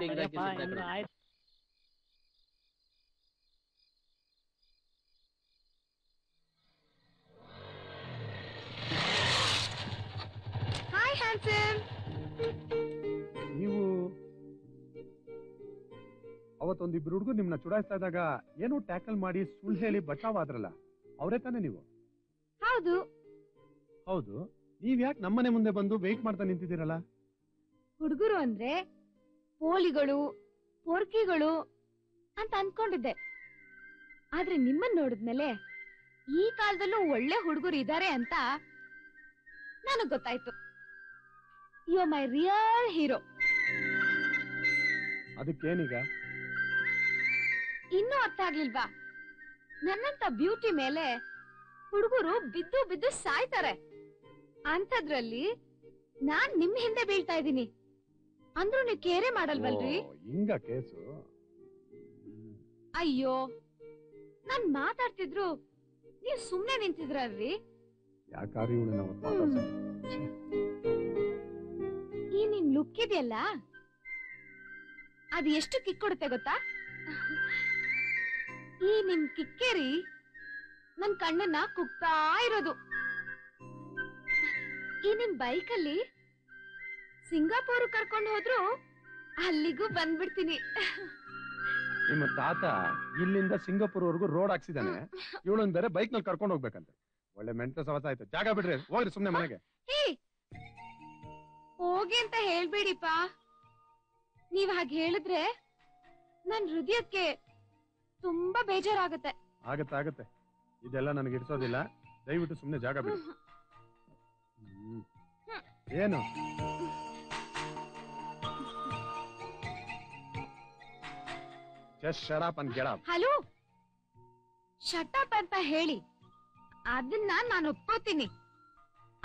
ಹಾಯ್ ಹ್ಯಾಂಡ್ಸಮ್. ನೀವು ಅವತ್ತೊಂದಿಬ್ರು ಹುಡುಗರು ನಿಮ್ನ ಚುಡಾಯಿಸ್ತಾ ಇದ್ದಾಗ ಏನೋ ಟ್ಯಾಕಲ್ ಮಾಡಿ ಸುಳ್ಳು ಹೇಳಿ ಬಚಾವಾದ್ರಲ್ಲ, ಅವರೇ ತಾನೇ ನೀವು? ಹೌದು. ಹೌದು. ನೀವ್ ಯಾಕೆ ನಮ್ಮನೆ ಮುಂದೆ ಬಂದು ವೆಯ್ಟ್ ಮಾಡ್ತಾ ನಿಂತಿದ್ದೀರಲ್ಲ? ಹುಡುಗರು ಅಂದ್ರೆ ಪೋಲಿಗಳು ಪೊರ್ಕಿಗಳು ಅಂತ ಅನ್ಕೊಂಡಿದ್ದೆ. ಆದ್ರೆ ನಿಮ್ಮನ್ ನೋಡಿದ್ಮೇಲೆ ಈ ಕಾಲದಲ್ಲೂ ಒಳ್ಳೆ ಹುಡುಗರು ಇದಾರೆ ಅಂತ ನನಗ್ ಗೊತ್ತಾಯ್ತು. You are my real hero. ಅದಕ್ಕೇನೀಗ? ಇನ್ನೂ ಅರ್ಥ ಆಗ್ಲಿಲ್ವಾ? ನನ್ನಂತ ಬ್ಯೂಟಿ ಮೇಲೆ ಹುಡುಗರು ಬಿದ್ದು ಬಿದ್ದು ಸಾಯ್ತಾರೆ. ಅಂಥದ್ರಲ್ಲಿ ನಾನ್ ನಿಮ್ ಹಿಂದೆ ಬೀಳ್ತಾ ಇದ್ದೀನಿ ಅಂದ್ರೂ ನೀವು ಕೇರೆ ಮಾಡಲ್ವಲ್ರಿ? ಹಿಂಗ ಕೇಸು? ಅಯ್ಯೋ, ನಾನ್ ಮಾತಾಡ್ತಿದ್ರು ನೀವ್ ಸುಮ್ನೆ ನಿಂತಿದ್ರಲ್ರಿ. ಯಾಕಾರಿ ಈ ನಿಮ್ ಲುಕ್ ಇದೆಯಲ್ಲ, ಅದು ಎಷ್ಟು ಕಿಕ್ ಕೊಡುತ್ತೆ ಗೊತ್ತಾ? ಈ ನಿಮ್ ಕಿಕ್ಕೇರಿ ನನ್ ಕಣ್ಣನ್ನ ಕುಗ್ತಾ ಇರೋದು. ಈ ನಿಮ್ ಬೈಕಲ್ಲಿ ಸಿಂಗಾಪುರ್ ಕರ್ಕೊಂಡು ಹೋದ್ರು ಅಲ್ಲಿಗೂ ಬಂದ್ಬಿಡ್ತೀನಿ. ನಿಮ್ಮ ತಾತ ಇಲ್ಲಿಂದ ಸಿಂಗಾಪುರ್ ವರೆಗೂ ರೋಡ್ ಹಾಕ್ಸಿದಾನೆ, ಇವಳನ್ ಬೇರೆ ಬೈಕ್ ನಲ್ಲಿ ಕರ್ಕೊಂಡು ಹೋಗ್ಬೇಕಂತೆ. ಒಳ್ಳೆ ಮೆಂಟಲ್ ಸವಸ ಆಯ್ತು. ಜಾಗ ಬಿಡ್ರಿ, ಹೋಗ್ರಿ ಸುಮ್ನೆ ಮನೆಗೆ. ಹೋಗಿ ಅಂತ ಹೇಳ್ಬೇಡಿಪ್ಪ. ನೀವ್ ಹಾಗೆ ಹೇಳಿದ್ರೆ ನನ್ ಹೃದಯಕ್ಕೆ ತುಂಬಾ ಬೇಜಾರಾಗತ್ತೆ. ಆಗತ್ತೆ, ಇದೆಲ್ಲ ನನಗೆ ಇಡ್ಸೋದಿಲ್ಲ. ದಯವಿಟ್ಟು ಸುಮ್ನೆ ಜಾಗ ಬಿಡಿ. ಏನು just shut up and get out. Hello, shut up ಅಂತ ಹೇಳಿ ಅದನ್ನ ನಾನು ಒಪ್ಕೋತೀನಿ.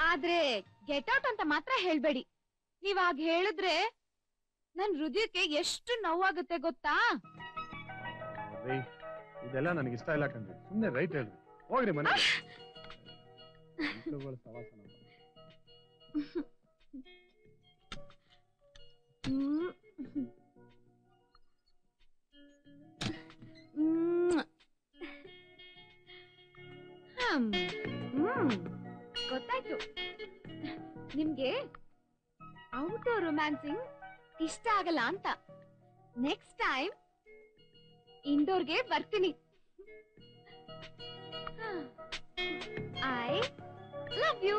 ಆದ್ರೆ ಗೆಟ್ ಔಟ್ ಅಂತ ಮಾತ್ರ ಹೇಳ್ಬೇಡಿ. ನೀವ್ ಹಾಗೆ ಹೇಳಿದ್ರೆ ನನ್ ಹೃದಯಕ್ಕೆ ಎಷ್ಟು ನೋವಾಗುತ್ತೆ ಗೊತ್ತಾ? ಇದೆಲ್ಲ ನನಗೆ ಇಷ್ಟ ಇಲ್ಲ ಕಂಡ್ರಿ. ಸುಮ್ನೆ ರೈಟ್ ಹೇಳ್ರಿ, ಹೋಗ್ರಿ ಮನೆಗೆ. ಗೊತ್ತಾಯ್ತು, ನಿಮ್ಗೆ ಔಟ್ಡೋರ್ ರೊಮ್ಯಾನ್ಸಿಂಗ್ ಇಷ್ಟ ಆಗಲ್ಲ ಅಂತ. ನೆಕ್ಸ್ಟ್ ಟೈಮ್ ಇಂಡೋರ್ಗೆ ಬರ್ತೀನಿ. I love you.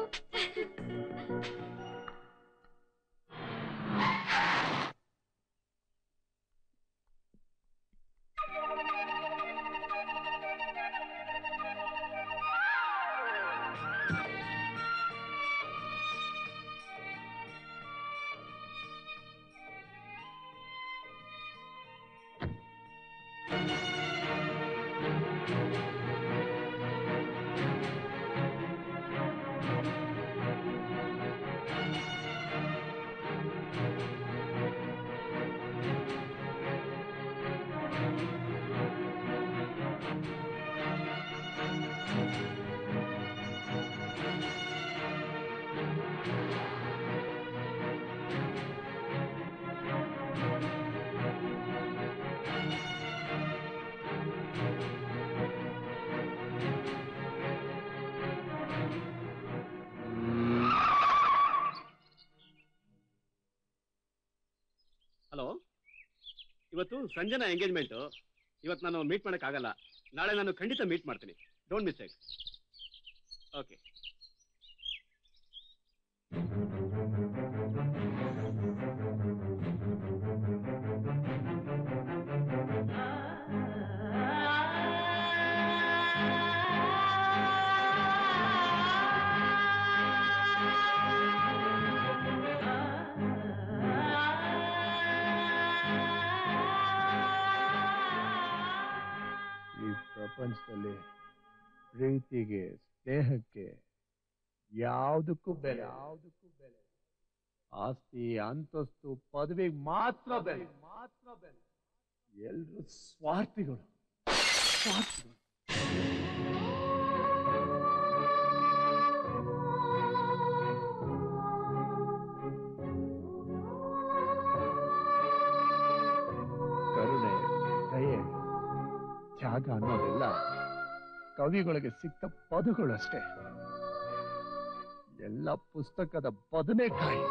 ಹಲೋ, ಇವತ್ತು ಸಂಜನಾ ಎಂಗೇಜ್ಮೆಂಟ್. ಇವತ್ತು ನಾನು ಮೀಟ್ ಮಾಡಕ್ ಆಗಲ್ಲ. ನಾಳೆ ನಾನು ಖಂಡಿತ ಮೀಟ್ ಮಾಡ್ತೀನಿ. Don't mistake. ಓಕೆ. ಪ್ರಪಂಚದಲ್ಲಿ ಪ್ರೀತಿಗೆ, ಸ್ನೇಹಕ್ಕೆ ಯಾವುದಕ್ಕೂ ಬೆಲೆ. ಆಸ್ತಿ, ಅಂತಸ್ತು, ಪದವಿಗೆ ಮಾತ್ರ ಬೆಲೆ. ಎಲ್ರು ಸ್ವಾರ್ಥಿಗಳು. ಕರುಣೆ, ದಯೆ, ತ್ಯಾಗ ಅನ್ನೋದೆಲ್ಲ ಕವಿಗಳಿಗೆ ಸಿಕ್ಕ ಪದಗಳಷ್ಟೇ. ಎಲ್ಲ ಪುಸ್ತಕದ ಬದನೆಕಾಯಿ.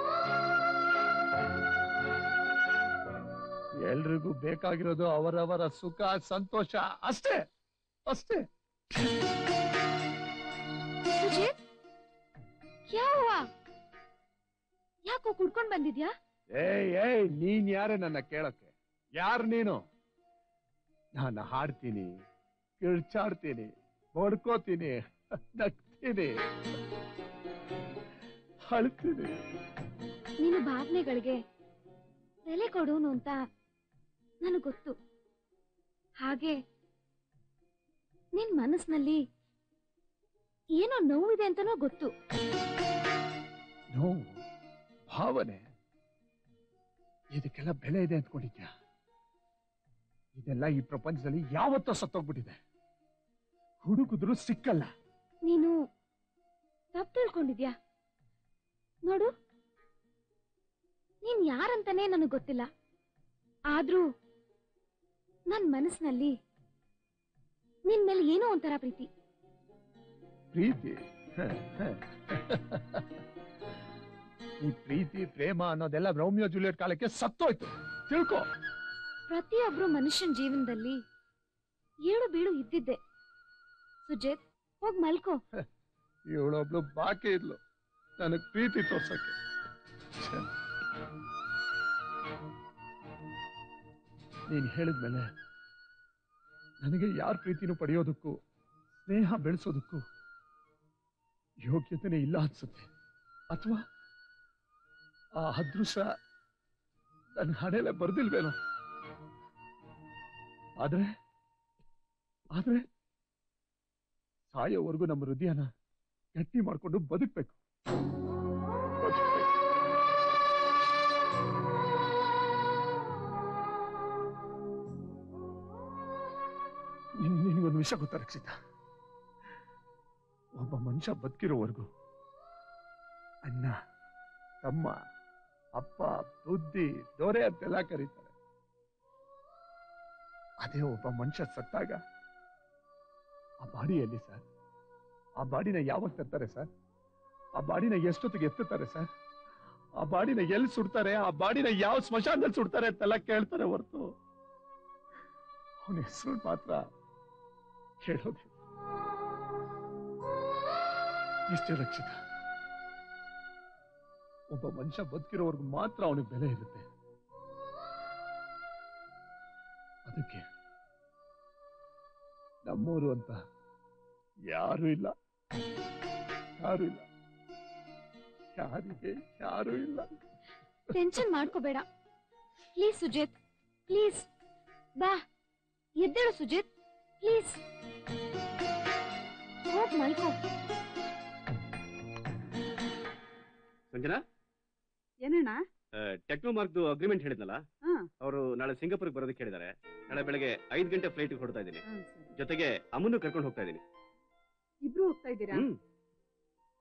ಎಲ್ರಿಗೂ ಬೇಕಾಗಿರೋದು ಅವರವರ ಸುಖ, ಸಂತೋಷ ಅಷ್ಟೇ ಅಷ್ಟೇ. क्या हुआ? ಯಾಕೋ ಕುಡ್ಕೊಂಡ್ ಬಂದಿದ್ಯಾ? ಏಯ್ ನೀನ್ ಯಾರೇ ನನ್ನ ಕೇಳಕ್ಕೆ? ಯಾರು ನೀನು? ನಾನು ಹಾಡ್ತೀನಿ, ಕಿರ್ಚಾಡ್ತೀನಿ, ಬಡ್ಕೋತೀನಿ, ನಗ್ತೀನಿ, ಅಳ್ತೀನಿ. ನೀನು ಭಾವನೆಗಳಿಗೆ ಬೆಲೆ ಕೊಡೋನು ಅಂತ ನನಗ್ ಗೊತ್ತು. ಹಾಗೆ ನಿನ್ ಮನಸ್ಸಿನಲ್ಲಿ ಏನೋ ನೋವಿದೆ ಅಂತನೋ ಗೊತ್ತು. ನೋವು, ಭಾವನೆ, ಇದಕ್ಕೆಲ್ಲ ಬೆಲೆ ಇದೆ ಅಂದ್ಕೊಂಡಿದ್ಯಾ? ಇದೆಲ್ಲ ಈ ಪ್ರಪಂಚದಲ್ಲಿ ಯಾವತ್ತೋ ಸತ್ತೋಗ್ಬಿಟ್ಟಿದೆ. ಹುಡುಕಿದ್ರು ಸಿಕ್ಕಲ್ಲ. ನೀನು ತಪ್ಪು ತಿಳ್ಕೊಂಡಿದ್ಯಾ? ನೋಡು, ನೀನ್ ಯಾರಂತಾನೆ ನನಗ್ ಗೊತ್ತಿಲ್ಲ. ಆದ್ರೂ ನನ್ ಮನಸ್ಸಿನಲ್ಲಿ ನಿನ್ ಮೇಲೆ ಏನೋ ಒಂಥರ ಪ್ರೀತಿ. ಪ್ರೀತಿ? ಈ ಪ್ರೀತಿ ಪ್ರೇಮ ಅನ್ನೋದೆಲ್ಲ ರೋಮಿಯೋ ಜೂಲಿಯಟ್ ಕಾಲಕ್ಕೆ ಸತ್ತೋಯ್ತು, ತಿಳ್ಕೊ. ಪ್ರತಿಯೊಬ್ರು ಮನುಷ್ಯನ ಜೀವನದಲ್ಲಿ ಏಳು ಬೀಳು ಇದ್ದಿದ್ದೆ. ಸುಜಿತ್, ಹೋಗ್ ಮಲ್ಕೋ. ಇವಳೊಬ್ಳು ಬಾಕಿ ಇದ್ಲು ನನಗ್ ಪ್ರೀತಿ ತೋರ್ಸಕ್ಕೆ. ನೀನ್ ಹೇಳಿದ್ಮೇಲೆ ನನಗೆ ಯಾರ ಪ್ರೀತಿನೂ ಪಡೆಯೋದಕ್ಕೂ ಸ್ನೇಹ ಬೆಳೆಸೋದಕ್ಕೂ ಯೋಗ್ಯತೆನೇ ಇಲ್ಲ ಅನ್ಸುತ್ತೆ. ಅಥವಾ ಆ ಅದೃಷ್ಟ ನನ್ನ ಹಣೆಲೆ ಬರ್ದಿಲ್ವೇನೋ. ಆದ್ರೆ ಸಾಯೋವರೆಗೂ ನಮ್ಮ ಹೃದಯನ ಗಟ್ಟಿ ಮಾಡ್ಕೊಂಡು ಬದುಕ್ಬೇಕು. ನಿನಗೊಂದು ವಿಷಯ ಗೊತ್ತಾ ರಕ್ಷಿತಾ? ಒಬ್ಬ ಮನುಷ್ಯ ಬದುಕಿರೋವರೆಗೂ ಅಣ್ಣ, ತಮ್ಮ, ಅಪ್ಪ, ಬುದ್ಧಿ, ದೊರೆ ಅಂತೆಲ್ಲ ಕರೀತಾರೆ. ಅದೇ ಒಬ್ಬ ಮನುಷ್ಯ ಸತ್ತಾಗ ಆ ಬಾಡಿ ಎಲ್ಲಿ ಸರ್? ಆ ಬಾಡಿನ ಯಾವಾಗ ತರ್ತಾರೆ ಸರ್? ಆ ಬಾಡಿನ ಎಷ್ಟೊತ್ತಿಗೆ ಎತ್ತುತ್ತಾರೆ ಸರ್? ಆ ಬಾಡಿನ ಎಲ್ಲಿ ಸುಡ್ತಾರೆ? ಆ ಬಾಡಿನ ಯಾವ ಸ್ಮಶಾನದಲ್ಲಿ ಸುಡ್ತಾರೆ ಅಂತೆಲ್ಲ ಕೇಳ್ತಾರೆ ಹೊರತು ಅವನ ಹೆಸರು ಮಾತ್ರ ಕೇಳೋದು. ಇಷ್ಟೇ ರಕ್ಷಿತ, ಒಬ್ಬ ಮನುಷ್ಯ ಬದುಕಿರೋವರೆಗೂ ಮಾತ್ರ ಅವನಿಗೆ ಬೆಲೆ ಇರುತ್ತೆ. ಅದಕ್ಕೆ ನಮ್ಮೂರು ಅಂತ ಯಾರು ಇಲ್ಲ, ಯಾರು ಇಲ್ಲ, ಯಾರಿಗೆ ಯಾರು ಇಲ್ಲ. ಟೆನ್ಷನ್ ಮಾಡ್ಕೋಬೇಡ ಪ್ಲೀಸ್ ಸುಜಿತ್, ಪ್ಲೀಸ್. ಬಾ, ಎದ್ದೇಳು ಸುಜಿತ್, ಪ್ಲೀಸ್. ಹೋಗ್ ಮಲ್ಕೋ. ಸಂಜನಾ, ಏನಣ್ಣ? ಟೆಕ್ನೋ ಮಾರ್ಕ್ದು ಅಗ್ರಿಮೆಂಟ್ ಹೇಳಿದ್ನಲ್ಲ, ಅವರು ನಾಳೆ ಸಿಂಗಾಪುರ್ಗೆ ಬರೋದಕ್ಕೆ ಹೇಳಿದ್ದಾರೆ. ನಾಳೆ ಬೆಳಗ್ಗೆ 5 ಗಂಟೆ ಫ್ಲೈಟ್ ಹೊರಡ್ತಾ ಇದ್ದೀನಿ. ಜೊತೆಗೆ ಅಮ್ಮನ್ನು ಕರ್ಕೊಂಡು ಹೋಗ್ತಾ ಇದ್ದೀನಿ. ಇಬ್ರು ಹೋಗ್ತಾ ಇದ್ದೀರಾ?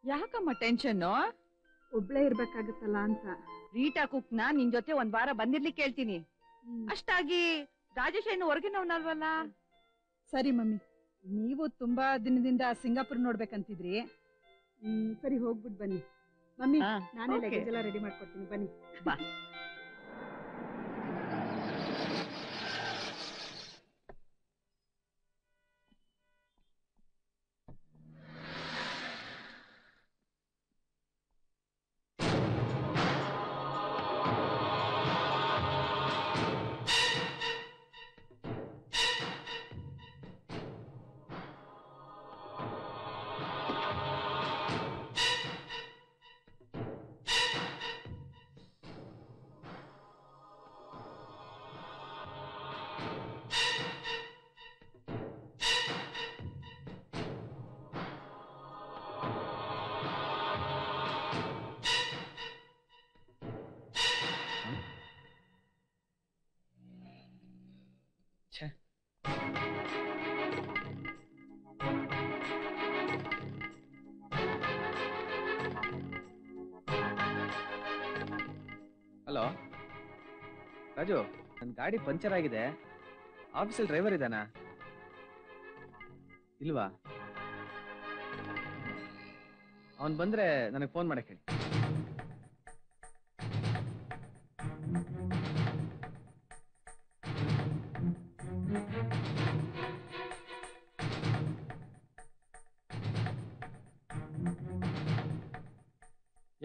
ಯಾಕಮ್ಮ ಟೆನ್ಷನ್? ಒಬ್ಳೇ ಇರ್ಬೇಕಾಗತ್ತಲ್ಲ ಅಂತ. ರೀಟಾ ಕುಕ್ನ ನಿನ್ ಜೊತೆ ಒಂದ್ ವಾರ ಬಂದಿರ್ಲಿಕ್ಕೆ ಹೇಳ್ತೀನಿ. ಅಷ್ಟಾಗಿ ರಾಜೇಶ್ ಏನು ಹೊರಗಿನವನಲ್ವಲ್ಲ? ಸರಿ ಮಮ್ಮಿ, ನೀವು ತುಂಬಾ ದಿನದಿಂದ ಸಿಂಗಾಪುರ್ ನೋಡ್ಬೇಕಂತಿದ್ರಿ. ಸರಿ, ಹೋಗ್ಬಿಟ್ ಬನ್ನಿ ಮಮ್ಮಿ. ನಾನೇ ಲಗೇಜ್ ಎಲ್ಲ ರೆಡಿ ಮಾಡ್ಕೊಡ್ತೀನಿ, ಬನ್ನಿ. ಬಾ. ಹಲೋ ರಾಜು, ನನ್ನ ಗಾಡಿ ಪಂಚರ್ ಆಗಿದೆ. ಆಫೀಸಲ್ಲಿ ಡ್ರೈವರ್ ಇದ್ದಾನಾ? ಇಲ್ವಾ? ಅವನ್ ಬಂದ್ರೆ ನನಗೆ ಫೋನ್ ಮಾಡಕ್ಕೆ ಹೇಳಿ.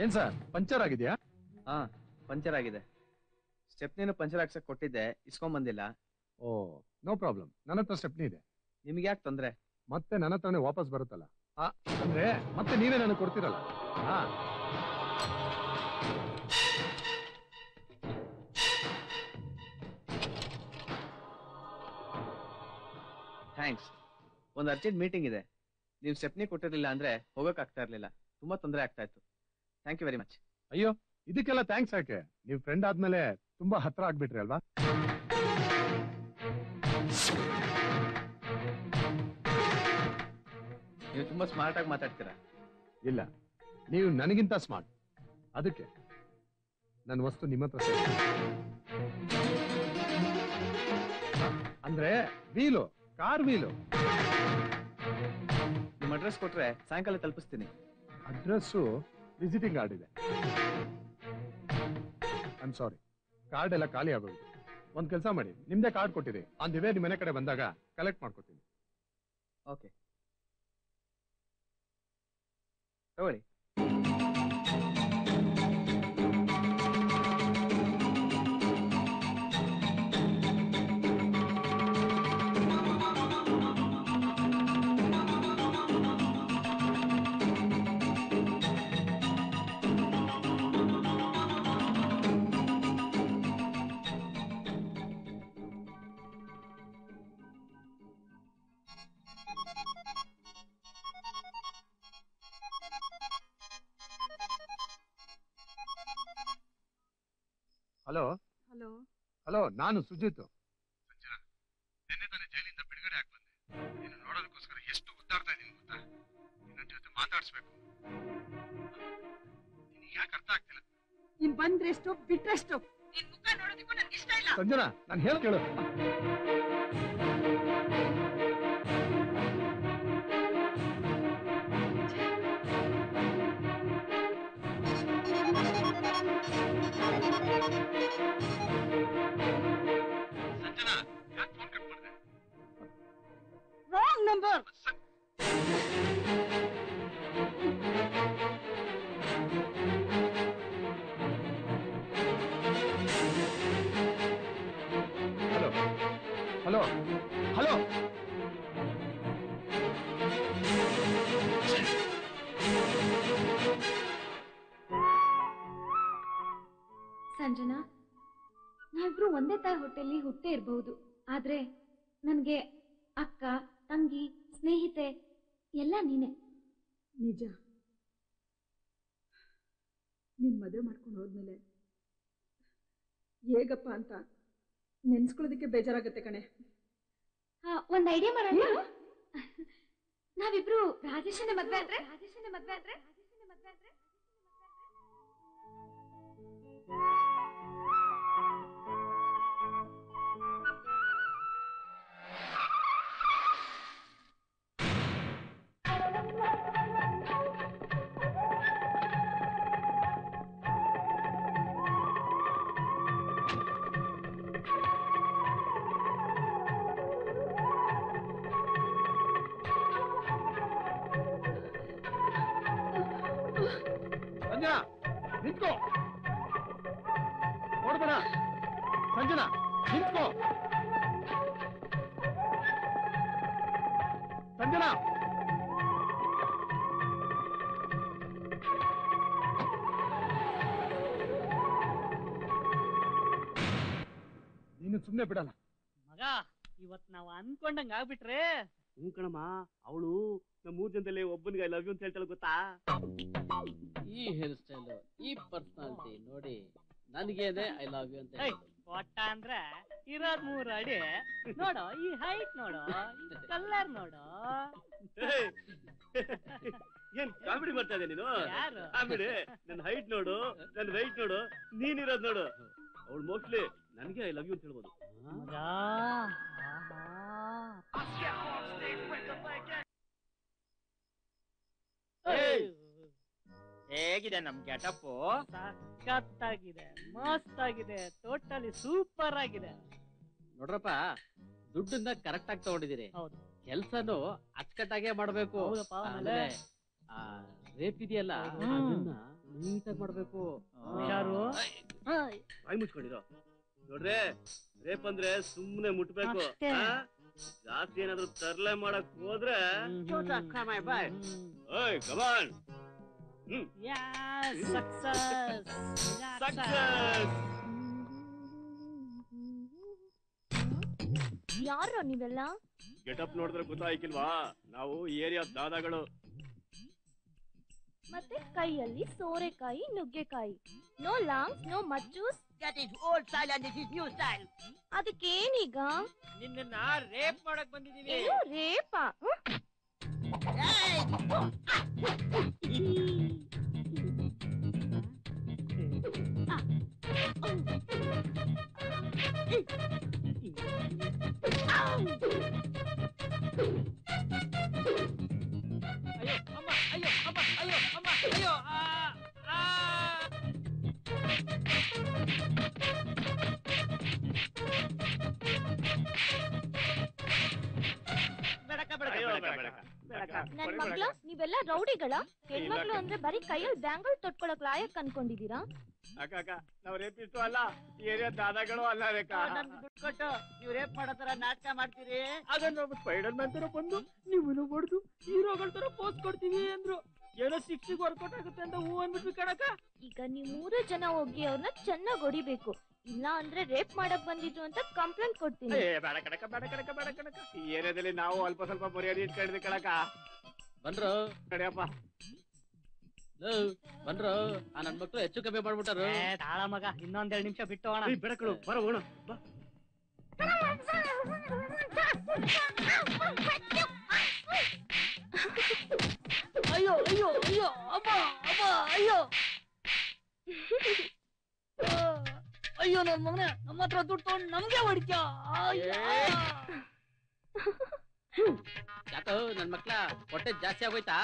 ಏನ್ ಸರ್, ಪಂಚರ್ ಆಗಿದ್ಯಾ? ಹಾ ಪಂಚರ್ ಆಗಿದೆ. ಸ್ಟೆಪ್ನಿನ ಪಂಚರ್ ಹಾಕ್ಸಕ್ ಕೊಟ್ಟಿದ್ದೆ, ಇಸ್ಕೊಂಡ್ ಬಂದಿಲ್ಲ. ಓ ನೋ ಪ್ರಾಬ್ಲಮ್, ನನ್ನ ಹತ್ರ ಸ್ಟೆಪ್ನಿ ಇದೆ. ನಿಮ್ಗೆ ಯಾಕೆ ತೊಂದ್ರೆ? ಮತ್ತೆ ನನ್ನ ಹತ್ರನೇ ವಾಪಸ್ ಬರುತ್ತಲ್ಲ. ಅಂದ್ರೆ ಮತ್ತೆ ನೀವೇ ನನಗೆ ಕೊಡ್ತೀರಲ್ಲ. ಹಾ ಥ್ಯಾಂಕ್ಸ್. ಒಂದು ಅರ್ಜೆಂಟ್ ಮೀಟಿಂಗ್ ಇದೆ. ನೀವು ಸ್ಟೆಪ್ನಿ ಕೊಟ್ಟಿರಲಿಲ್ಲ ಅಂದ್ರೆ ಹೋಗಕ್ ಆಗ್ತಾ ಇರ್ಲಿಲ್ಲ. ತುಂಬಾ ತೊಂದರೆ ಆಗ್ತಾ ಇತ್ತು. Thank you very much. ಅಯ್ಯೋ ಇದಕ್ಕೆಲ್ಲ ಥ್ಯಾಂಕ್ಸ್ ಯಾಕೆ? ನೀವು ಫ್ರೆಂಡ್ ಆದ್ಮೇಲೆ ತುಂಬಾ ಹತ್ರ ಆಗ್ಬಿಟ್ರಿ ಅಲ್ವಾ? ನೀವು ತುಂಬಾ ಸ್ಮಾರ್ಟ್ ಆಗಿ ಮಾತಾಡ್ತೀರಾ. ಇಲ್ಲ, ನೀವು ನನಗಿಂತ ಸ್ಮಾರ್ಟ್. ಅದಕ್ಕೆ ನನ್ನ ವಸ್ತು ನಿಮ್ಮ ಹತ್ರ ಅಂದ್ರೆ ವೀಲು, ಕಾರ್ ವೀಲು. ನಿಮ್ಮ ಅಡ್ರೆಸ್ ಕೊಟ್ರೆ ಸಾಯಂಕಾಲ ತಲುಪಿಸ್ತೀನಿ. ಅಡ್ರೆಸ್ಸು ವಿಸಿಟಿಂಗ್ ಕಾರ್ಡ್ ಇದೆ. ಐ ಆಮ್ ಸಾರಿ, ಕಾರ್ಡ್ ಎಲ್ಲ ಖಾಲಿ ಆಗೋಗಿದೆ. ಒಂದ್ ಕೆಲಸ ಮಾಡಿ, ನಿಮ್ದೇ ಕಾರ್ಡ್ ಕೊಟ್ಟಿರಿ. ಆನ್ ದಿ ವೇ ನಿಮ್ಮ ಮನೆ ಕಡೆ ಬಂದಾಗ ಕಲೆಕ್ಟ್ ಮಾಡ್ಕೊತೀನಿ. ಓಕೆ ತಗೊಳ್ಳಿ. ಹಲೋ ಹಲೋ ಹಲೋ, ನಾನು ಸುಜಿತ್. ನಿನ್ನೆ ತಾನೇ ಜೈಲಿಂದ ಬಿಡುಗಡೆ ಆಗಿ ಬಂದೆ. ನೀನು ನೋಡೋದಕ್ಕೋಸ್ಕರ ಎಷ್ಟು ಉದ್ದಾಡ್ತಾ ಇದ್ದೀನಿ ಗೊತ್ತಾ? ನಿನ್ನ ಜೊತೆ ಮಾತಾಡಿಸ್ಬೇಕು. ನಿನಗೆ ಯಾಕೆ ಅರ್ಥ ಆಗ್ತಿಲ್ಲ? ನೀನ್ ಬಂದ್ರೆಷ್ಟು ಬಿಟ್ರೆಷ್ಟು, ನಿನ್ ಮುಖ ನೋಡೋದಕ್ಕೂ ನನ್ಗೆ ಇಷ್ಟ ಇಲ್ಲ. ಸಂಜನಾ, ನಾನು ಹೇಳಿ ಕೇಳು. ಸಂಜನಾ, ಯಾಕೆ ಫೋನ್ ಕಟ್ ಮಾಡಿದೆ? Wrong number. Hello hello hello. Sanjana, ನಾವಿಬ್ರು ಒಂದೇ ತಾಯಿ ಹೊಟ್ಟೆಲಿ ಹುಟ್ಟೇ ಇರಬಹುದು, ಆದ್ರೆ ನನ್ಗೆ ಅಕ್ಕ, ತಂಗಿ, ಸ್ನೇಹಿತೆ ಎಲ್ಲ ನೀನೆ. ನಿಜ. ನಿನ್ ಮದುವೆ ಮಾಡ್ಕೊಂಡು ಹೋದ್ಮೇಲೆ ಹೇಗಪ್ಪ ಅಂತ ನೆನ್ಸ್ಕೊಳ್ಳೋದಕ್ಕೆ ಬೇಜಾರಾಗತ್ತೆ ಕಣೆ. ಒಂದ್ ಐಡಿಯಾ ಮಾಡೋಣ. ನಾವಿಬ್ರು ರಾಜೇಶನ ಮದ್ವೆ ಆದ್ರೆ ಸಂಜನಾ ನಿಂತ್ಕೋ, ನೋಡ್ಬೇಡ. ಸಂಜನಾ ನಿಂತ್ಕೋ. ಸಂಜನಾ, ನೀನು ಸುಮ್ನೆ ಬಿಡಲ್ಲ. ಮಗ, ಇವತ್ ನಾವ್ ಅನ್ಕೊಂಡಂಗ ಆಗ್ಬಿಟ್ರೆ. ಹ್ಞೂ ಕಣಮ್ಮ, ಅವಳು ನಮ್ಮ 3 ಜನದಲ್ಲಿ ಒಬ್ಬನಿಗೆ ಐ ಲವ್ ಯು ಅಂತ ಹೇಳ್ತಾಳೆ ಗೊತ್ತಾ? ಈ ಹೇರ್ ಸ್ಟೈಲ್, ಈ ಪರ್ಸನಾಲಿಟಿ ನೋಡಿ ನನಗೇನೆ ಐ ಲವ್ ಯು ಅಂತ ಹೇಳಿ. ಕೊಟ್ಟ ಅಂದ್ರೆ ಇರೋದ್ 3 ಅಡಿ. ನೋಡು ಈ ಹೈಟ್, ನೋಡು ಈ ಕಲರ್, ನೋಡು. ಏನ್ ಕಾಮಿಡಿ ಬರ್ತಾ ಇದೆ ನೀನು? ಯಾರು? ಕಾಮಿಡಿ? ನನ್ನ ಹೈಟ್ ನೋಡು, ನನ್ನ ವೆಯ್ಟ್ ನೋಡು, ನೀನಿರೋದ್ ನೋಡು. ಅವಳು ಮೋಸ್ಟ್ಲಿ ನನಗೆ ಐ ಲವ್ ಯು ಅಂತ ಹೇಳ್ಬೋದು. ಮಗ, ಹೇಗಿದೆ ನಮ್ ಗೆಟಪ್? ಸಖತ್ತಾಗಿದೆ, ಮಸ್ತ್ ಆಗಿದೆ, ಟೋಟಲಿ ಸೂಪರ್ ಆಗಿದೆ. ನೋಡ್ರಪ್ಪ, ದುಡ್ಡನ್ನ ಕರೆಕ್ಟ್ ಆಗಿ ತಗೊಂಡಿದ್ದೀರಿ. ಹೌದು, ಕೆಲ್ಸನು ಅಚ್ಚುಕಟ್ಟಾಗೆ ಮಾಡ್ಬೇಕು. ಹೌದಪ್ಪ. ಆಮೇಲೆ ರೇಪ್ ಇದೆಯಲ್ಲ, ಅದನ್ನ ನೀಟಾಗಿ ಮಾಡ್ಬೇಕು. ಹುಷಾರು. ಬಾಯಿ ಮುಚ್ಕೊಂಡಿರೋ. ನೋಡ್ರೆ ರೇಪ್ ಅಂದ್ರೆ ಸುಮ್ನೆ ಮುಟ್ಬೇಕು. ಅಷ್ಟೇ. ಜಾಸ್ತಿ ಏನಾದ್ರು ತರ್ಲೆ ಮಾಡಕ್ ಹೋದ್ರೆ ಬಾಯ್ ಓಯ್ ಕಮಾನ್. ಸಕ್ಸಸ್. ಯಾರು ನೀವೆಲ್ಲ? ಗೆಟಪ್ ನೋಡಿದ್ರೆ ಗೊತ್ತಾಯ್ಕಿಲ್ವಾ? ನಾವು ಈ ಏರಿಯಾ ದಾದಾಗಳು. ಮತ್ತೆ ಕೈಯಲ್ಲಿ ಸೋರೆಕಾಯಿ ನುಗ್ಗೆಕಾಯಿ. ನೋ ಲಾಂಗ್ಸ್, ನೋ ಮಚ್ಚೂಸ್. That is old style and this is new style. ಅದಕ್ಕೇನೀಗ? ನಿನ್ನ ರೇಪ್ ಮಾಡಕ್ ಬಂದಿದೀವಿ. ಏನು ರೇಪಾ? ಅಯ್ಯೋ ಅಮ್ಮ, ಅಯ್ಯೋ ಅಮ್ಮ, ಅಯ್ಯೋ ಅಮ್ಮ, ಅಯ್ಯೋ ನನ್ ಮಗ್ಳು, ನೀವೆಲ್ಲ ರೌಡಿಗಳ? ಹೆಣ್ಮಕ್ಳು ಅಂದ್ರೆ ಬರೀ ಕೈಯಲ್ಲಿ ಬ್ಯಾಂಗಲ್ ತೊಟ್ಕೊಳಕ್ ಲಾಯಕ್ ಅನ್ಕೊಂಡಿದೀರಾ? ಅಕ್ಕ ಅಕ್ಕ ನಾವ್ ರೇಪಿಸ್ತು ಅಲ್ಲ, ಈ ಏರಿಯಾ ದಾದಾಗಳು ಅಲ್ಲ ರೇಖಾ. ನಮ್ಗೆ ದುಡ್ಡು ಕೊಟ್ಟು ನೀವು ರೇಪ್ ಮಾಡೋ ತರ ನಾಟಕ ಮಾಡ್ತೀರಿ. ಆಗ ನಾವು ಸ್ಪೈಡರ್ ಮ್ಯಾನ್ ತರ ಬಂದು ನೀವನು ಹೊಡೆದು ಹೀರೋಗಳ ತರ ಪೋಸ್ ಕೊಡ್ತೀವಿ ಅಂದ್ರು. ಏನೋ ಸಿಕ್ಸಿಗೆ ವರ್ಕೌಟ್ ಆಗುತ್ತೆ ಅಂತ ಹೂ ಅಂದ್ಬಿಟ್ವಿ ಕಣಕ. ಈಗ ನೀವು 3 ಜನ ಹೋಗಿ ಅವ್ರನ್ನ ಚೆನ್ನಾಗ್ ಹೊಡಿಬೇಕು. ಇಲ್ಲ ಅಂದ್ರೆ ರೇಪ್ ಮಾಡಕ್ ಬಂದಿದ್ರು ಅಂತ ಕಂಪ್ಲೇಂಟ್ ಕೊಡ್ತೀನಿ. ಬೇಡ ಕಣಕ, ಬೇಡ ಕಣಕ, ಬೇಡ ಕಣಕ. ಈ ಏರಿಯಾದಲ್ಲಿ ನಾವು ಅಲ್ಪ ಸ್ವಲ್ಪ ಮರ್ಯಾದೆ ಇಟ್ಕೊಂಡಿದ್ವಿ ಕಣಕ. ಬನ್ರೋ ಕಡಿಯಪ್ಪ ಬನ್ರೋ. ಆ ನನ್ ಮಕ್ಳು ಹೆಚ್ಚು ಕಮ್ಮಿ ಮಾಡ್ಬಿಟ್ಟಾರು. ತಾಳ ಮಗ, ಇನ್ನೊಂದೆರಡು ನಿಮಿಷ ಬಿಟ್ಟು ಹೋಗೋಣ. ಬೆಳಕಳು ಬರ ಹೋಗೋಣ ಬಾ. ಅಯ್ಯೋ ಅಯ್ಯೋ ಅಯ್ಯೋ ಅಮ್ಮ ಅಮ್ಮ ಅಯ್ಯೋ ಅಯ್ಯೋ ನನ್ ಮಗನೇ, ನಮ್ಮ ಹತ್ರ ದುಡ್ಡು ತಗೊಂಡು ನಮ್ಗೆ ಹೊಡಿತ್ಯಾ? ಯಾಕೋ ನನ್ ಮಕ್ಳ ಹೊಟ್ಟೆ ಜಾಸ್ತಿ ಆಗೋಯ್ತಾ?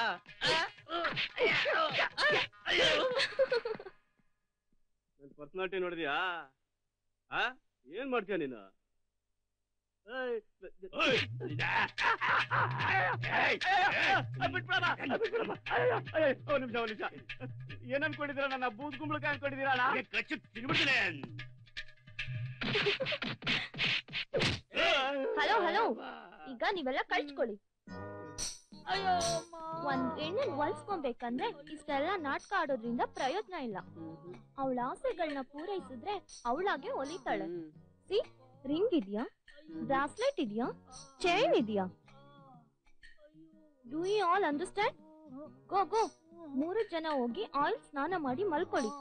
ನನ್ ಪರ್ಸನಾಲಿಟಿ ನೋಡಿದ್ಯಾ? ಏನ್ ಮಾಡ್ತೀಯ ನೀನು? ನಿಮಿಷ ಏನ್ ಅನ್ಕೊಂಡಿದ್ದೀರಾ? ನನ್ನ ಬೂದ್ ಕುಂಬಳಕಾಯಿ ಅನ್ಕೊಂಡಿದ್ದೀರಾ? ಕಚ್ಚು ತಿನ್ಬಿಡ್ತೀನಿ. ಹಲೋ ಹಲೋ, ಈಗ ನೀವೆಲ್ಲ ಕಳ್ಸ್ಕೊಳ್ಳಿ. ಒಂದ್ ಹೆಣ್ಣನ್ ಹೊಲ್ಸ್ಕೊಬೇಕಂದ್ರೆ ಇಷ್ಟೆಲ್ಲ ನಾಟಕ ಆಡೋದ್ರಿಂದ ಪ್ರಯೋಜನ ಇಲ್ಲ. ಅವಳ ಆಸೆಗಳನ್ನ ಪೂರೈಸಿದ್ರೆ ಅವಳಾಗೆ ಹೊಲಿತಾಳೆ. ಸಿ, ರಿಂಗ್ ಇದ್ಯಾ, ಬ್ರಾಸ್ಲೆಟ್ ಇದೆಯಾ, ಚೈನ್ ಇದೆಯಾ? Do you all understand? Go go, 3 ಜನ ಹೋಗಿ ಆಯಿಲ್ ಸ್ನಾನ ಮಾಡಿ ಮಲ್ಕೊಳ್ಳಿ.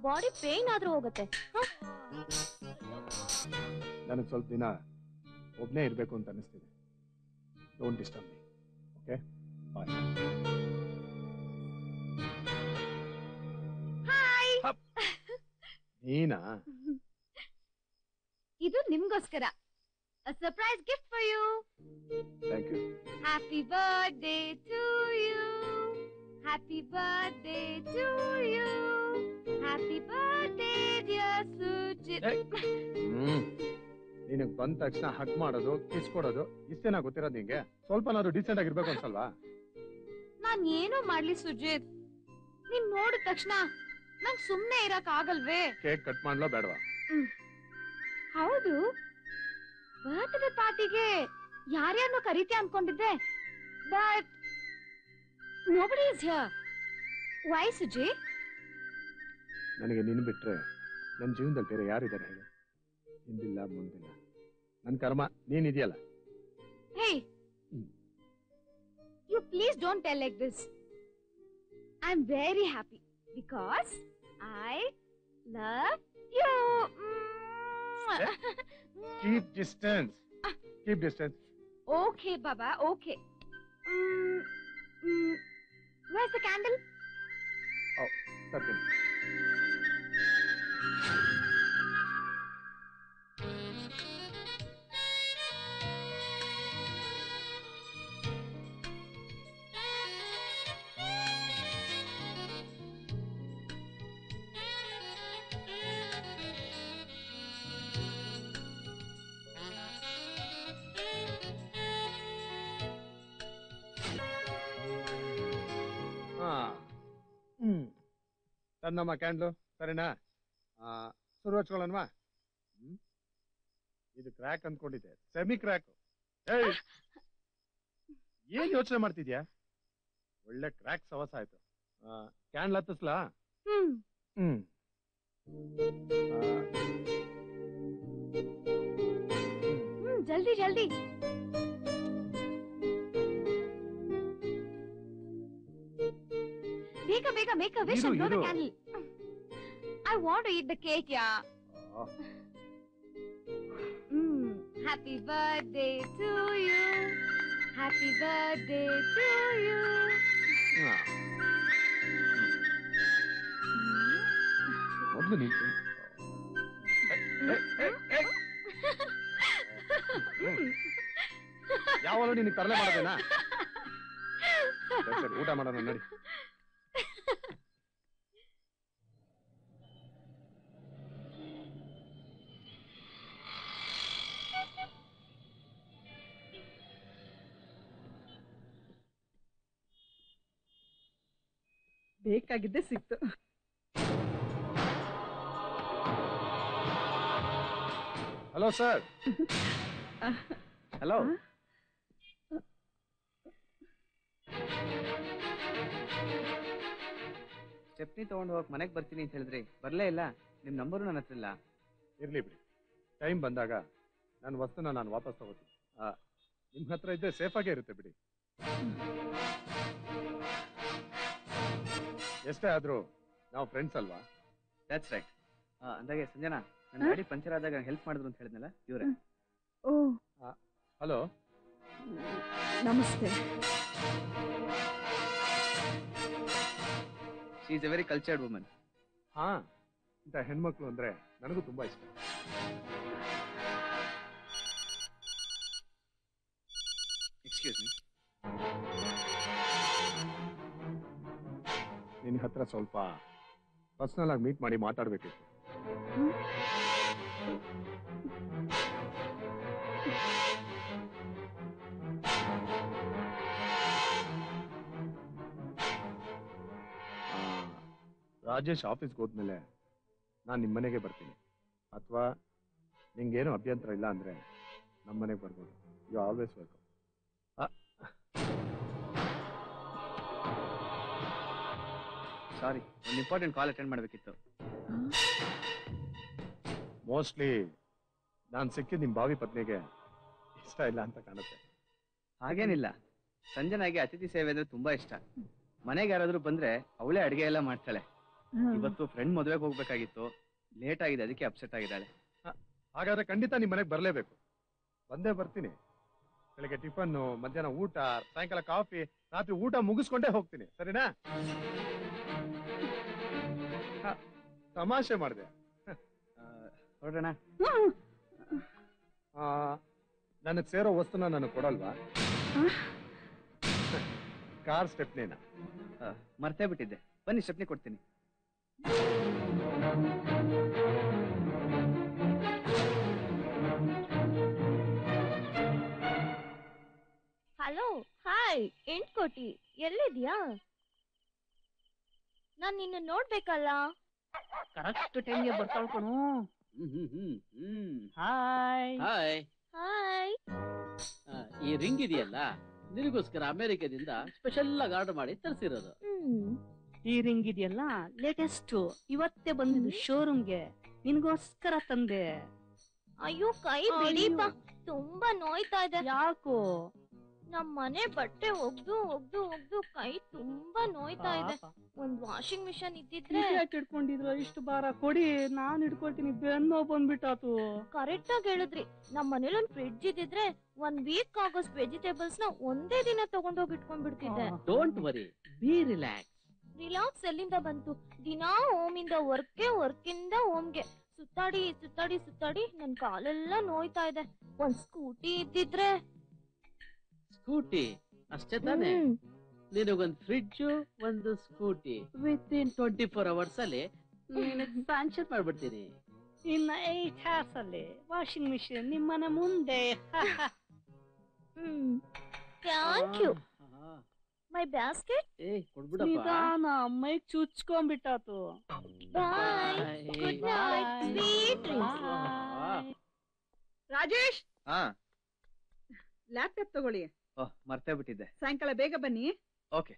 ಬಾಡಿ ಪೇನ್ ಆದ್ರೂ ಹೋಗುತ್ತೆ. ನನಗೆ ಸ್ವಲ್ಪ ದಿನ ಒಬ್ನೇ ಇರ್ಬೇಕು ಅಂತ ಅನಿಸ್ತಿದೆ. Don't disturb me. Okay bye. Hi. ನೀನಾ? ಇದು ನಿಮ್ಗೋಸ್ಕರ. A surprise gift for you. Thank you. Happy birthday to you. Happy birthday to you. Happy birthday dear Sujit. ನಿನಗೆ ಬಂದ ತಕ್ಷಣ ಹಗ್ ಮಾಡೋದು, ಕಿಸ್ ಕೊಡೋದು ಇಷ್ಟೇನಾ ಗೊತ್ತಿರೋದು ನಿಂಗೆ? ಸ್ವಲ್ಪನಾದ್ರು ಡೀಸೆಂಟ್ ಆಗಿರ್ಬೇಕು ಅನ್ಸಲ್ವಾ? ನಾನ್ ಏನೋ ಮಾಡ್ಲಿ ಸುಜಿತ್, ನೀನ್ ನೋಡಿದ ತಕ್ಷಣ ನಂಗ್ ಸುಮ್ನೆ ಇರಕ್ ಆಗಲ್ವೇ? ಕೇಕ್ ಕಟ್ ಮಾಡ್ಲೋ ಬೇಡವಾ? ಹೌದು, ಬರ್ತ್ಡೇ ಪಾರ್ಟಿಗೆ ಯಾರ್ಯಾರನ್ನೋ ಕರೀತಿ ಅನ್ಕೊಂಡಿದ್ದೆ. But nobody is here. Why Sujit? ನನಗೆ ನಿನ್ ಬಿಟ್ರೆ ನನ್ನ ಜೀವನದಲ್ಲಿ ಬೇರೆ ಯಾರಿದ್ದಾರೆ ಹೇಳು? ಹಿಂದಿಲ್ಲ ಮುಂದಿಲ್ಲ. ನನ್ನ ಕರ್ಮ ನೀನಿದೆಯಲ್ಲ. Hey, you please don't tell like this. I'm very happy because I love you. Keep distance. Keep distance. Okay, Baba. Okay. Where's the candle? Oh, that's it. ಬಂದಮ್ಮ ಕ್ಯಾಂಡ್ಲು ಸರಿನಾ ಶುರು ಹಚ್ಕೊಳ್ಳೋಣವಾ ಇದು ಕ್ರ್ಯಾಕ್ ಅಂದ್ಕೊಂಡಿದ್ದೆ ಸೆಮಿ ಕ್ರ್ಯಾಕ್ ಏನ್ ಯೋಚನೆ ಮಾಡ್ತಿದ್ಯಾ ಒಳ್ಳೆ crack ಸವಸ ಆಯ್ತು ಕ್ಯಾಂಡ್ಲ್ ಹತ್ತಿಸ್ಲಾ ಜಲ್ದಿ ಜಲ್ದಿ ಬೇಗ ಬೇಗ ಬೇಗ wish and blow the candle. I want to eat the cake, yeah. Happy birthday to you. Happy birthday to you. ಮೊದಲು ನೀನು ಯಾವಾಗ ನಿನಗೆ ತರಲೆ ಮಾಡೋದೇನಾ ಸರಿ ಊಟ ಮಾಡೋಣ ನಡಿ ಬೇಕಾಗಿದ್ದೆ ಸಿಕ್ತು ಹಲೋ ಸರ್ ಹಲೋ ಸ್ಟೆಪ್ನಿ ತಗೊಂಡು ಹೋಗಕ್ ಮನೆಗೆ ಬರ್ತೀನಿ ಅಂತ ಹೇಳಿದ್ರಿ ಬರ್ಲೇ ಇಲ್ಲ ನಿಮ್ ನಂಬರು ನನ್ನ ಹತ್ರ ಇಲ್ಲ ಇರ್ಲಿ ಬಿಡಿ ಟೈಮ್ ಬಂದಾಗ ನನ್ನ ವಸ್ತುನ ನಾನು ವಾಪಸ್ ತಗೋತೀನಿ ನಿಮ್ ಹತ್ರ ಇದ್ದೆ ಸೇಫ್ ಆಗೇ ಇರುತ್ತೆ ಬಿಡಿ ಎಷ್ಟೇ ಆದ್ರೂ ನಾವು ಫ್ರೆಂಡ್ಸ್ ಅಲ್ವಾ ದಟ್ಸ್ ರೈಟ್ ಅಂದಾಗೆ ಸಂಜನಾ ನನ್ನ ಗಾಡಿ ಪಂಚರ್ ಆದಾಗ ಹೆಲ್ಪ್ ಮಾಡಿದ್ರು ಅಂತ ಹೇಳಿದ್ನಲ್ಲ ಇವ್ರೆ ಓ ಹಲೋ ನಮಸ್ತೆ she is A very cultured woman ಹಾ ಇಂಥ ಹೆಣ್ಮಕ್ಳು ಅಂದ್ರೆ ನನಗೂ ತುಂಬಾ ಇಷ್ಟ ಎಕ್ಸ್ಕ್ಯೂಸ್ ಮೀ ನಿನ್ನ ಹತ್ರ ಸ್ವಲ್ಪ ಪರ್ಸನಲ್ ಆಗಿ ಮೀಟ್ ಮಾಡಿ ಮಾತಾಡ್ಬೇಕಿತ್ತು ರಾಜೇಶ್ ಆಫೀಸ್ಗೆ ಹೋದ್ಮೇಲೆ ನಾನು ನಿಮ್ಮ ಮನೆಗೆ ಬರ್ತೀನಿ ಅಥವಾ ನಿಂಗೇನು ಅಭ್ಯಂತರ ಇಲ್ಲ ಅಂದ್ರೆ ನಮ್ಮ ಮನೆಗೆ ಬರ್ಬೋದು ಯು ಆಲ್ವೇಸ್ ವೆಲ್ಕಮ್ ಸಾರಿ ಒಂದು ಇಂಪಾರ್ಟೆಂಟ್ ಕಾಲ್ ಅಟೆಂಡ್ ಮಾಡಬೇಕಿತ್ತು ಮೋಸ್ಟ್ಲಿ ನಾನು ಸಿಕ್ಕಿದ ನಿಮ್ಮ ಭಾವಿ ಪತ್ನಿಗೆ ಇಷ್ಟ ಇಲ್ಲ ಅಂತ ಕಾಣುತ್ತೆ ಹಾಗೇನಿಲ್ಲ ಸಂಜನಾಗೆ ಅತಿಥಿ ಸೇವೆ ಅಂದ್ರೆ ತುಂಬಾ ಇಷ್ಟ ಮನೆಗೆ ಯಾರಾದ್ರೂ ಬಂದ್ರೆ ಅವಳೇ ಅಡಿಗೆ ಎಲ್ಲ ಮಾಡ್ತಾಳೆ ಇವತ್ತು ಫ್ರೆಂಡ್ ಮದುವೆಗೆ ಹೋಗ್ಬೇಕಾಗಿತ್ತು ಲೇಟ್ ಆಗಿದೆ ಅದಕ್ಕೆ ಅಪ್ಸೆಟ್ ಆಗಿದ್ದಾಳೆ ಹಾಗಾದ್ರೆ ಖಂಡಿತ ನಿಮ್ಮ ಮನೆಗೆ ಬರಲೇಬೇಕು ಬಂದೇ ಬರ್ತೀನಿ ಬೆಳಗ್ಗೆ ಟಿಫನ್ನು ಮಧ್ಯಾಹ್ನ ಊಟ ಸಾಯಂಕಾಲ ಕಾಫಿ ರಾತ್ರಿ ಊಟ ಮುಗಿಸ್ಕೊಂಡೇ ಹೋಗ್ತೀನಿ ಸರಿನಾ ತಮಾಷೆ ಮಾಡಿದೆ ಹೊರಡೋಣ ನನಗೆ ಸೇರೋ ವಸ್ತುನ ನನಗೆ ಕೊಡಲ್ವಾ ಕಾರ್ ಸ್ಟೆಪ್ನೇನ ಮರ್ತೇ ಬಿಟ್ಟಿದ್ದೆ ಬನ್ನಿ ಸ್ಟೆಪ್ನಿ ಕೊಡ್ತೀನಿ ಹಲೋ ಹಾಯ್ ಕೋಟಿ ಎಲ್ಲಿದ್ಯಾ ನಾನ್ ನಿನ್ನ ನೋಡ್ಬೇಕಲ್ಲ ಕರೆಕ್ಟ್ ಟೈಮ್ಗೆ ಬರ್ತಾಳ್ ಕಣು ಹಾಯ್ ಹಾಯ್ ಹಾಯ್ ಈ ರಿಂಗ್ ಇದೆಯಲ್ಲ ನಿನಗೋಸ್ಕರ ಅಮೆರಿಕದಿಂದ ಸ್ಪೆಷಲ್ ಆಗಿ ಆರ್ಡರ್ ಮಾಡಿ ತರಿಸಿರೋದು ಈ ರಿಂಗ್ ಇದೆಯಲ್ಲ ಲೇಟೆಸ್ಟ್ ಇವತ್ತೇ ಬಂದಿದ್ದು ಶೋರೂಮ್ಗೆ ನಿನ್ಗೋಸ್ಕರ ತಂದೆ ಅಯ್ಯೋ ಕೈ ಬಿಡಿಪ್ಪ ತುಂಬಾ ನೋಯ್ತಾ ಇದೆ ಯಾಕೋ ನಮ್ ಮನೆ ಬಟ್ಟೆ ಒಗ್ದು ಒಗ್ದು ಒಗ್ದು ಕೈ ತುಂಬಾ ನೋಯ್ತಾ ಇದೆ ಒಂದ್ ವಾಷಿಂಗ್ ಮಿಷಿನ್ ಇದ್ದಿದ್ರೆ ಯಾಕೆ ಇಟ್ಕೊಂಡಿದ್ರ ಇಷ್ಟು ಭಾರ ಕೊಡಿ ನಾನ್ ಇಟ್ಕೊಳ್ತೀನಿ ಬೆನ್ನೋ ಬಂದ್ಬಿಟ್ಟಾತು ಕರೆಕ್ಟ್ ಆಗಿ ಹೇಳಿದ್ರಿ ನಮ್ ಮನೇಲಿ ಒಂದ್ ಫ್ರಿಡ್ಜ್ ಇದ್ದಿದ್ರೆ 1 ವೀಕ್ ಆಗೋಸ್ಟ್ ವೆಜಿಟೇಬಲ್ಸ್ ನ ಒಂದೇ ದಿನ ತಗೊಂಡೋಗಿ ಇಟ್ಕೊಂಡ್ಬಿಡ್ತಿದ್ದೆ don't worry be relax relax ಎಲ್ಲಿಂದ ಬಂತು ದಿನಾ ಹೋಮಿಂದ ವರ್ಕಿಂದ ಹೋಮ್ಗೆ ಸುತ್ತಾಡಿ ಸುತ್ತಾಡಿ ಸುತ್ತಾಡಿ ನನ್ ಕಾಲೆಲ್ಲ ನೋಯ್ತಾ ಇದೆ ಒಂದ್ ಸ್ಕೂಟಿ ಇದ್ದಿದ್ರೆ ಸ್ಕೂಟಿ ಅಷ್ಟೇ ತಾನೆ ನಿನಗೊಂದು ಫ್ರಿಡ್ಜ್ ಒಂದು ಸ್ಕೂಟಿ ವಿತ್ ಇನ್ 24 ಅವರ್ಸ್ ಅಲ್ಲಿ ಸ್ಯಾನ್ಕ್ಷನ್ ಮಾಡ್ಬಿಡ್ತೀನಿ ಇನ್ನ 8 hours ಅಲ್ಲಿ ವಾಷಿಂಗ್ ಮಿಷಿನ್ ನಿಮ್ಮನೆ ಮುಂದೆ ಥ್ಯಾಂಕ್ ಯು ಮೈ ಬ್ಯಾಸ್ಕೆಟ್ ಕೊಡ್ಬಿಡಪ್ಪ. ನಿಧಾನ ಮೈಕ್ ಚುಚ್ಕೊಂಡ್ಬಿಟ್ಟಾತು. Bye good night sweet dreams. Rajesh ಹಾ ಲ್ಯಾಪ್ಟಾಪ್ ತಗೊಳ್ಳಿ. ಓಹ್ ಮರ್ತೇ ಬಿಟ್ಟಿದ್ದೆ. ಸಾಯಂಕಾಲ ಬೇಗ ಬನ್ನಿ. ಓಕೆ.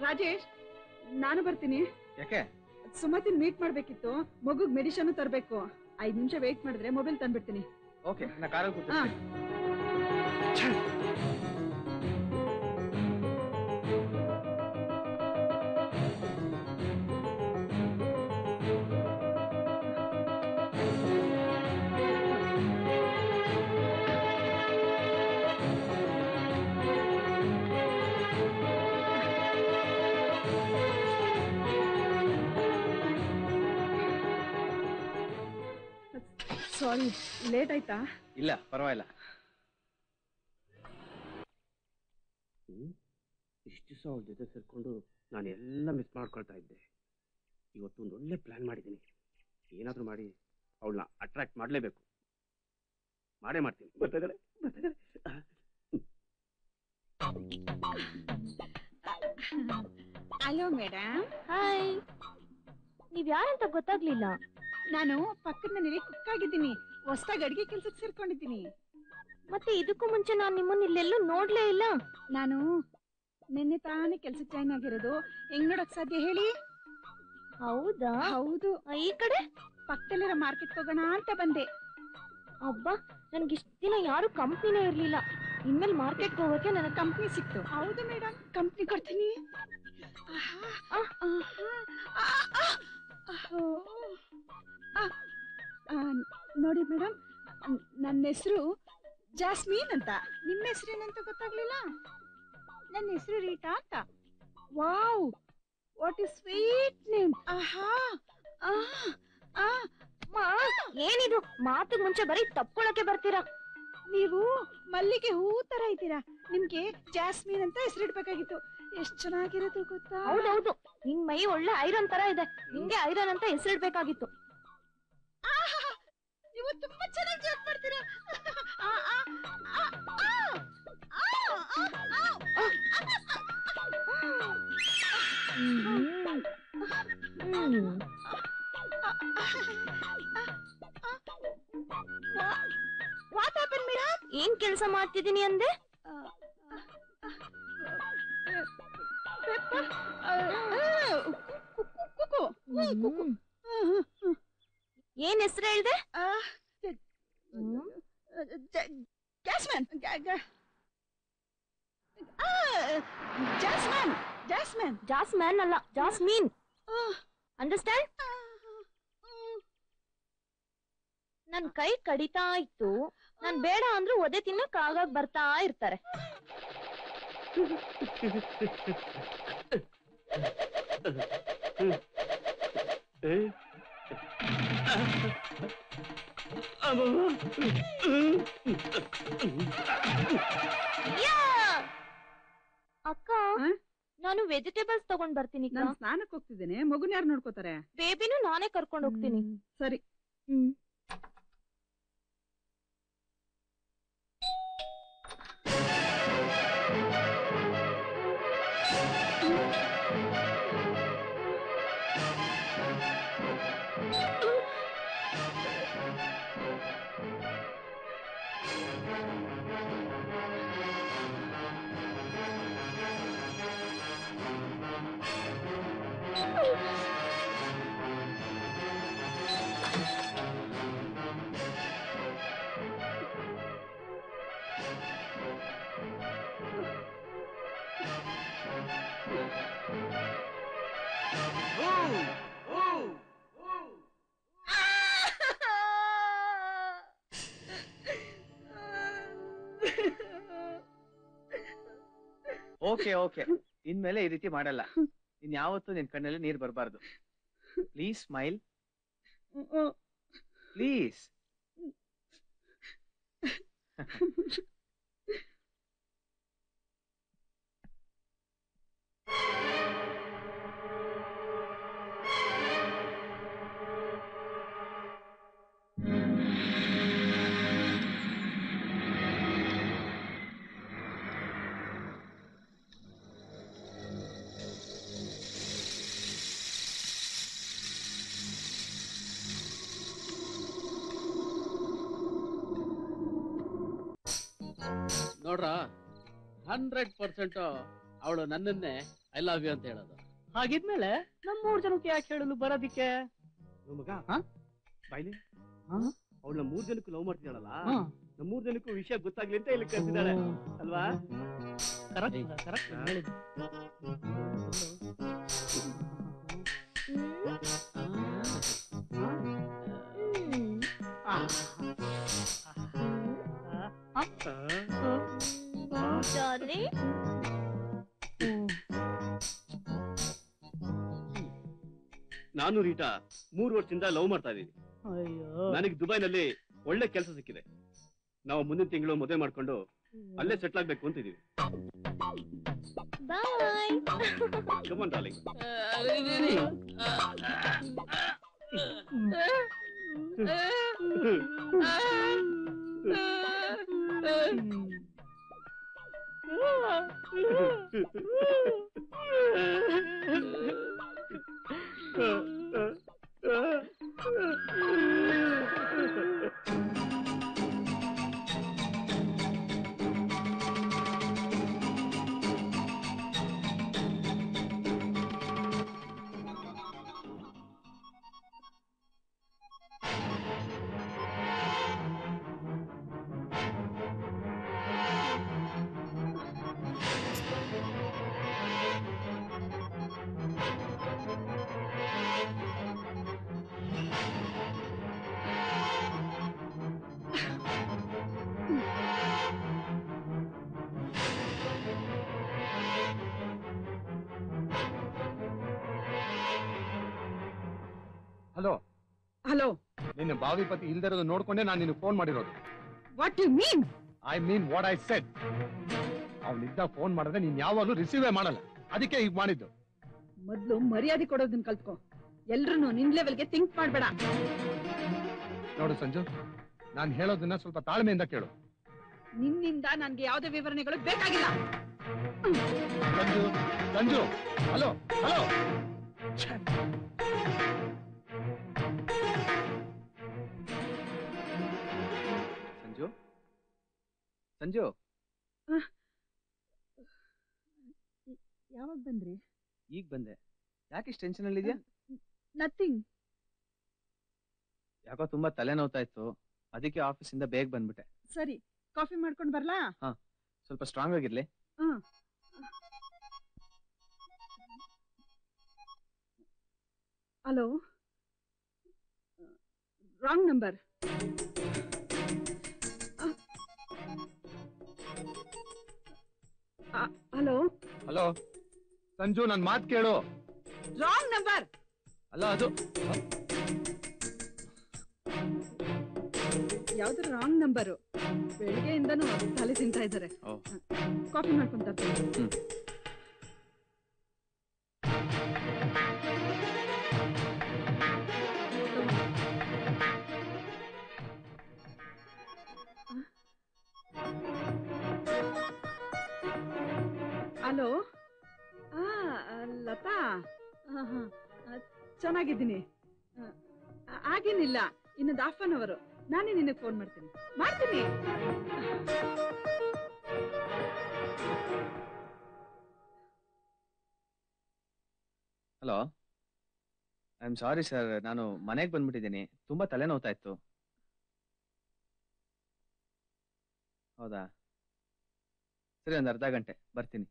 ರಾಜೇಶ್ ನಾನು ಬರ್ತೀನಿ. ಯಾಕೆ? ಸುಮತಿನ್ ಮೀಟ್ ಮಾಡ್ಬೇಕಿತ್ತು. ಮಗುಗ್ ಮೆಡಿಷನ್ ತರ್ಬೇಕು. 5 ನಿಮಿಷ ವೇಟ್ ಮಾಡಿದ್ರೆ ಮೊಬೈಲ್ ತಂದ್ಬಿಡ್ತೀನಿ. ಓಕೆ, ನಾ ಕಾರಲ್ಲಿ ಕೂತ್ತೀನಿ. ಸಾರಿ, ಲೇಟ್ ಆಯ್ತಾ? ಇಲ್ಲ ಪರವಾಗಿಲ್ಲ. ಇಷ್ಟು ದಿವಸ ಅವಳ ಜೊತೆ ಸೇರ್ಕೊಂಡು ನಾನು ಎಲ್ಲ ಮಿಸ್ ಮಾಡ್ಕೊಳ್ತಾ ಇದ್ದೆ. ಇವತ್ತು ಒಂದು ಒಳ್ಳೆ ಪ್ಲಾನ್ ಮಾಡಿದ್ದೀನಿ. ಏನಾದರೂ ಮಾಡಿ ಅವಳನ್ನ ಅಟ್ರಾಕ್ಟ್ ಮಾಡಲೇಬೇಕು. ಮಾಡೇ ಮಾಡ್ತೀನಿ. ಬರ್ತಿದ್ದಾರೆ. Hello madam. ಹಾಯ್. ನೀವ್ ಯಾರಂತ ಗೊತ್ತಾಗ್ಲಿಲ್ಲ. ನಾನು ಪಕ್ಕದ ಮನೇಲಿ ಕುಕ್ ಆಗಿದ್ದೀನಿ. ಹೊಸದಾಗಿ ಅಡಿಗೆ ಕೆಲ್ಸಕ್ಕೆ ಸೇರ್ಕೊಂಡಿದ್ದೀನಿ. ಮತ್ತೆ ಇದಕ್ಕೂ ಮುಂಚೆ ನಾನು ನಿಮ್ಮನ್ನ ಇಲ್ಲೆಲ್ಲೂ ನೋಡ್ಲೇ ಇಲ್ಲ. ನಾನು ನಿನ್ನೆ ತಾನೇ ಕೆಲ್ಸಕ್ಕೆ ಜಾಯ್ನ್ ಆಗಿರೋದು. ಹೆಂಗ್ ನೋಡಕ್ ಸಾಧ್ಯ ಹೇಳಿ? ಹೌದಾ? ಹೌದು. ಈ ಕಡೆ ಪಕ್ಕದಲ್ಲಿರೋ ಮಾರ್ಕೆಟ್ ಹೋಗೋಣ ಅಂತ ಬಂದೆ. ಅಬ್ಬಾ, ನನ್ಗೆ ಇಷ್ಟ ದಿನ ಯಾರು ಕಂಪ್ನಿನೇ ಇರ್ಲಿಲ್ಲ. ಇನ್ಮೇಲೆ ಮಾರ್ಕೆಟ್ ಹೋಗೋಕೆ ನನಗೆ ಕಂಪ್ನಿ ಸಿಕ್ತು. ಹೌದು ಮೇಡಮ್, ಕಂಪ್ನಿ ಕೊಡ್ತೀನಿ. ನೋಡಿ ಮೇಡಮ್, ನನ್ನ ಹೆಸರು ಜಾಸ್ಮಿನ್ ಅಂತ. ನಿಮ್ಮ ಹೆಸರೇನಂತ ಗೊತ್ತಾಗ್ಲಿಲ್ಲ? ನನ್ನ ಹೆಸರು ರೀಟಾ ಅಂತ. Wow, what is sweet name. ಏನಿದು ಮಾತು ಮುಂಚೆ ಬರೀ ತಪ್ಕೊಳಕ್ಕೆ ಬರ್ತೀರಾ? ನೀವು ಮಲ್ಲಿಗೆ ಹೂ ತರ ಇದ್ದೀರಾ. ನಿಮ್ಗೆ ಜಾಸ್ಮಿನ್ ಅಂತ ಹೆಸರಿಡ್ಬೇಕಾಗಿತ್ತು. ಎಷ್ಟ್ ಚೆನ್ನಾಗಿರೋದು ಗೊತ್ತಾ? ಹೌದೌದು, ನಿನ್ ಮೈ ಒಳ್ಳೆ ಐರನ್ ತರ ಇದೆ. ನಿಂಗೆ ಐರನ್ ಅಂತ ಹೆಸರಿಡ್ಬೇಕಾಗಿತ್ತು. ನೀವು ತುಂಬಾ ಚೆನ್ನಾಗಿ ಜೋಕ್ ಮಾಡ್ತೀರಾ. What happen madam? ಏನ್ ಕೆಲಸ ಮಾಡ್ತಿದೀನಿ ಅಂದೆ? ಏನ್ ಹೆಸರು ಹೇಳ್ದೆ? ಜಾಸ್ಮಿನ್. ಜಾಸ್ಮಿನ್. ಜಾಸ್ಮಿನ್. ಜಾಸ್ಮಿನ್ ಅಲ್ಲ, ಜಾಸ್ಮಿನ್. ಅಂಡರ್ಸ್ಟ್ಯಾಂಡ್? ನನ್ ಕೈ ಕಡಿತಾ ಇತ್ತು. ನಾನ್ ಬೇಡ ಅಂದ್ರೂ ಒದೆ ತಿನ್ನಕ್ ಆಗಾಗ ಬರ್ತಾ ಇರ್ತಾರೆ. ಅಕ್ಕ, ನಾನು ವೆಜಿಟೇಬಲ್ಸ್ ತಗೊಂಡ್ ಬರ್ತೀನಿ. ನಾನು ಸ್ನಾನಕ್ಕೆ ಹೋಗ್ತಿದ್ದೇನೆ. ಮಗುನ ಯಾರು ನೋಡ್ಕೋತಾರೆ? ಬೇಬಿನೂ ನಾನೇ ಕರ್ಕೊಂಡು ಹೋಗ್ತೀನಿ. ಸರಿ. ಓಕೆ ಓಕೆ, ಇನ್ಮೇಲೆ ಈ ರೀತಿ ಮಾಡಲ್ಲ. ಇನ್ ಯಾವತ್ತೂ ನಿನ್ ಕಣ್ಣಲ್ಲಿ ನೀರ್ ಬರಬಾರ್ದು. Please smile, please. ನೋಡ್ರ 100% ಅವಳು ನನ್ನನ್ನೇ ಐ ಲವ್ ಯು ಅಂತ ಹೇಳೋದು. ಹಾಗಿದ್ಮೇಲೆ ನಮ್ 3 ಜನಕ್ಕೆ ಯಾಕೆ ಹೇಳಲು ಬರೋದಿಕ್ಕೆ? ಮಗ ಬಾಯ್ಲಿ ಅವಳ 3 ಜನಕ್ಕೂ ಲವ್ ಮಾಡ್ತಿದ್ದಾಳಲ್ಲ, ನಮ್ 3 ಜನಕ್ಕೂ ವಿಷಯ ಗೊತ್ತಾಗ್ಲಿ ಅಂತ ಇಲ್ಲಿ ಕರ್ತಿದ್ದಾಳೆ ಅಲ್ವಾ? ಕರೆಕ್ಟ್ ಹೇಳಿದ್ದು. ನಾನು ರೀಟಾ 3 ವರ್ಷದಿಂದ ಲವ್ ಮಾಡ್ತಾ ಇದೀವಿ. ನನಗೆ ದುಬೈನಲ್ಲಿ ಒಳ್ಳೆ ಕೆಲಸ ಸಿಕ್ಕಿದೆ. ನಾವು ಮುಂದಿನ ತಿಂಗಳು ಮದುವೆ ಮಾಡ್ಕೊಂಡು ಅಲ್ಲೇ ಸೆಟ್ಲ್ ಆಗ್ಬೇಕು ಅಂತಿದೀವಿ. Come on, darling. Hello hello, ನಿನ್ನ ಬಾವಿ ಪತಿ ಇಲ್ದಿರೋದು ನೋಡ್ಕೊಂಡೆ ನಾನು ನಿನಗೆ ಫೋನ್ ಮಾಡಿರೋದು. What you mean? I mean what I said. ಅವನಿದ್ದ ಫೋನ್ ಮಾಡಿದ್ರೆ ನೀನ್ ಯಾವಾಗಲೂ ರಿಸೀವೇ ಮಾಡಲ್ಲ, ಅದಕ್ಕೆ ಈಗ ಮಾಡಿದ್ದು. ಮೊದ್ಲು ಮರ್ಯಾದೆ ಕೊಡೋದನ್ನ ಕಲ್ತ್ಕೊ. ಎಲ್ರು ನಿನ್ ಲೆವೆಲ್ಗೆ ಥಿಂಕ್ ಮಾಡ್ಬೇಡ. ನೋಡು ಸಂಜು, ನಾನು ಹೇಳೋದನ್ನ ಸ್ವಲ್ಪ ತಾಳ್ಮೆಯಿಂದ ಕೇಳು. ನಿನ್ನಿಂದ ನನ್ಗೆ ಯಾವುದೇ ವಿವರಣೆಗಳು ಬೇಕಾಗಿಲ್ಲ. Sanju Sanju, hello hello. ಸಂಜು ಸಂಜು, ಯಾವಾಗ ಬಂದ್ರಿ? ಈಗ ಬಂದೆ. ಯಾಕೆ ಇಷ್ಟು ಟೆನ್ಷನ್ ಅಲ್ಲಿ ಇದೆಯಾ? ನಥಿಂಗ್. ಯಾಕೋ ತುಂಬಾ ತಲೆ ನೋವ್ತಾ ಇತ್ತು, ಅದಕ್ಕೆ ಆಫೀಸಿಂದ ಬೇಗ ಬಂದ್ಬಿಟ್ಟೆ. ಸರಿ, ಕಾಫಿ ಮಾಡ್ಕೊಂಡು ಬರ್ಲಾ? ಹಾ, ಸ್ವಲ್ಪ ಸ್ಟ್ರಾಂಗ್ ಆಗಿರ್ಲಿ. Hello, wrong number. Hello hello Sanju, ನನ್ ಮಾತು ಕೇಳು. Wrong number. ಅಲ್ಲ, ಅದು ಯಾವ್ದು ರಾಂಗ್ ನಂಬರು? ಬೆಳಿಗ್ಗೆಯಿಂದನೂ ತಲೆ ತಿಂತಾ ಇದ್ದಾರೆ. ಕಾಫಿ ಮಾಡ್ಕೊಂತ ಇರ್ತೀನಿ. ಹಲೋ, ಲತಾ. ಚೆನ್ನಾಗಿದ್ದೀನಿ. ಆಗೇನಿಲ್ಲ, ಇನ್ನೊಂದು ಹಾಫ್ ಅನ್ ಅವರ್ ನಾನೇ ನಿನಗೆ ಫೋನ್ ಮಾಡ್ತೀನಿ. Hello, I am sorry sir, ನಾನು ಮನೆಗೆ ಬಂದ್ಬಿಟ್ಟಿದ್ದೀನಿ. ತುಂಬಾ ತಲೆ ನೋವ್ತಾ ಇತ್ತು. ಹೌದಾ, ಸರಿ, ಒಂದು ಅರ್ಧ ಗಂಟೆ ಬರ್ತೀನಿ.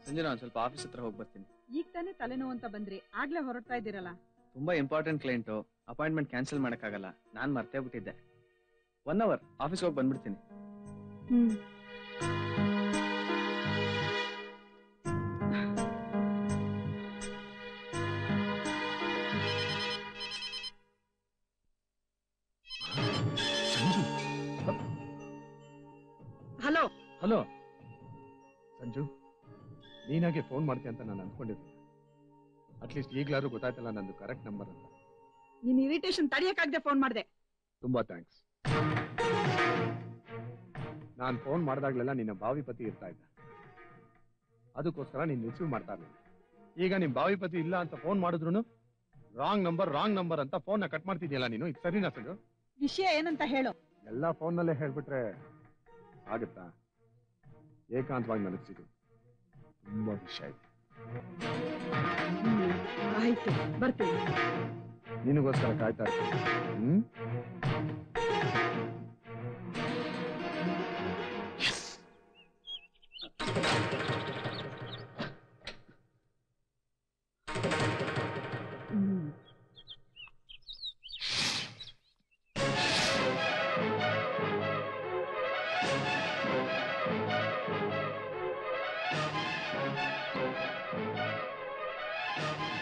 ಸಂಜೆ ನಾನು ಸ್ವಲ್ಪ ಆಫೀಸ್ ಹತ್ರ ಹೋಗಿ ಬರ್ತೀನಿ. ಈಗ ತಾನೇ ತಲೆನೋವು ಅಂತ ಬಂದ್ರಿ, ಆಗ್ಲೇ ಹೊರಡ್ತಾ ಇದ್ದೀರಲ್ಲ. ತುಂಬಾ ಇಂಪಾರ್ಟೆಂಟ್ ಕ್ಲೈಂಟು, ಅಪಾಯಿಂಟ್ಮೆಂಟ್ ಕ್ಯಾನ್ಸಲ್ ಮಾಡಕ್ಕಾಗಲ್ಲ. ನಾನ್ ಮರ್ತೇ ಬಿಟ್ಟಿದ್ದೆ. 1 ಅವರ್ ಆಫೀಸ್ ಹೋಗಿ ಬಂದ್ಬಿಡ್ತೀನಿ. ಹಲೋ ಹಲೋ ಸಂಜು, ನೀನಾಗೆ ಫೋನ್ ಮಾಡ್ತೀಯ ಅಂತ ನಾನು ಅನ್ಕೊಂಡಿರ್ತೀನಿ. ಅಟ್ಲೀಸ್ಟ್ ಈಗ್ಲಾದ್ರೂ ಗೊತ್ತಾಯ್ತಲ್ಲ ನಂದು ಕರೆಕ್ಟ್ ನಂಬರ್ ಅಂತ. ನಿನ್ ಇರಿಟೇಷನ್ ತಡಿಯಕ್ಕಾಗದೆ ಫೋನ್ ಮಾಡಿದೆ. ತುಂಬಾ ಥ್ಯಾಂಕ್ಸ್. ನಾನು ಫೋನ್ ಮಾಡಿದಾಗ್ಲೆಲ್ಲ ನಿನ್ನ ಬಾವಿ ಪತಿ ಇರ್ತಾ ಇದ್ದ, ಅದಕ್ಕೋಸ್ಕರ ನೀನ್ ರಿಸೀವ್ ಮಾಡ್ತಾ ಇರ್ಲಿಲ್ಲ. ಈಗ ನಿಮ್ ಬಾವಿ ಪತಿ ಇಲ್ಲ ಅಂತ ಫೋನ್ ಮಾಡಿದ್ರು ರಾಂಗ್ ನಂಬರ್ ಅಂತ ಫೋನ್ ಕಟ್ ಮಾಡ್ತಿದ್ಯಲ್ಲ ನೀನು. ಇದು ಸರಿನಾ ಸಂಜು? ವಿಷಯ ಏನಂತ ಹೇಳು. ಎಲ್ಲಾ ಫೋನ್ ನಲ್ಲೇ ಹೇಳ್ಬಿಟ್ರೆ ಆಗತ್ತಾ? ಏಕಾಂತವಾಗಿ ನನಗೆ ಸಿಗು, ತುಂಬಾ ವಿಷಯ ಇದೆ. ಆಯ್ತು, ಬರ್ತೀನಿ. ನಿನಗೋಸ್ಕರ ಕಾಯ್ತಾ ಇರ್ತೀನಿ.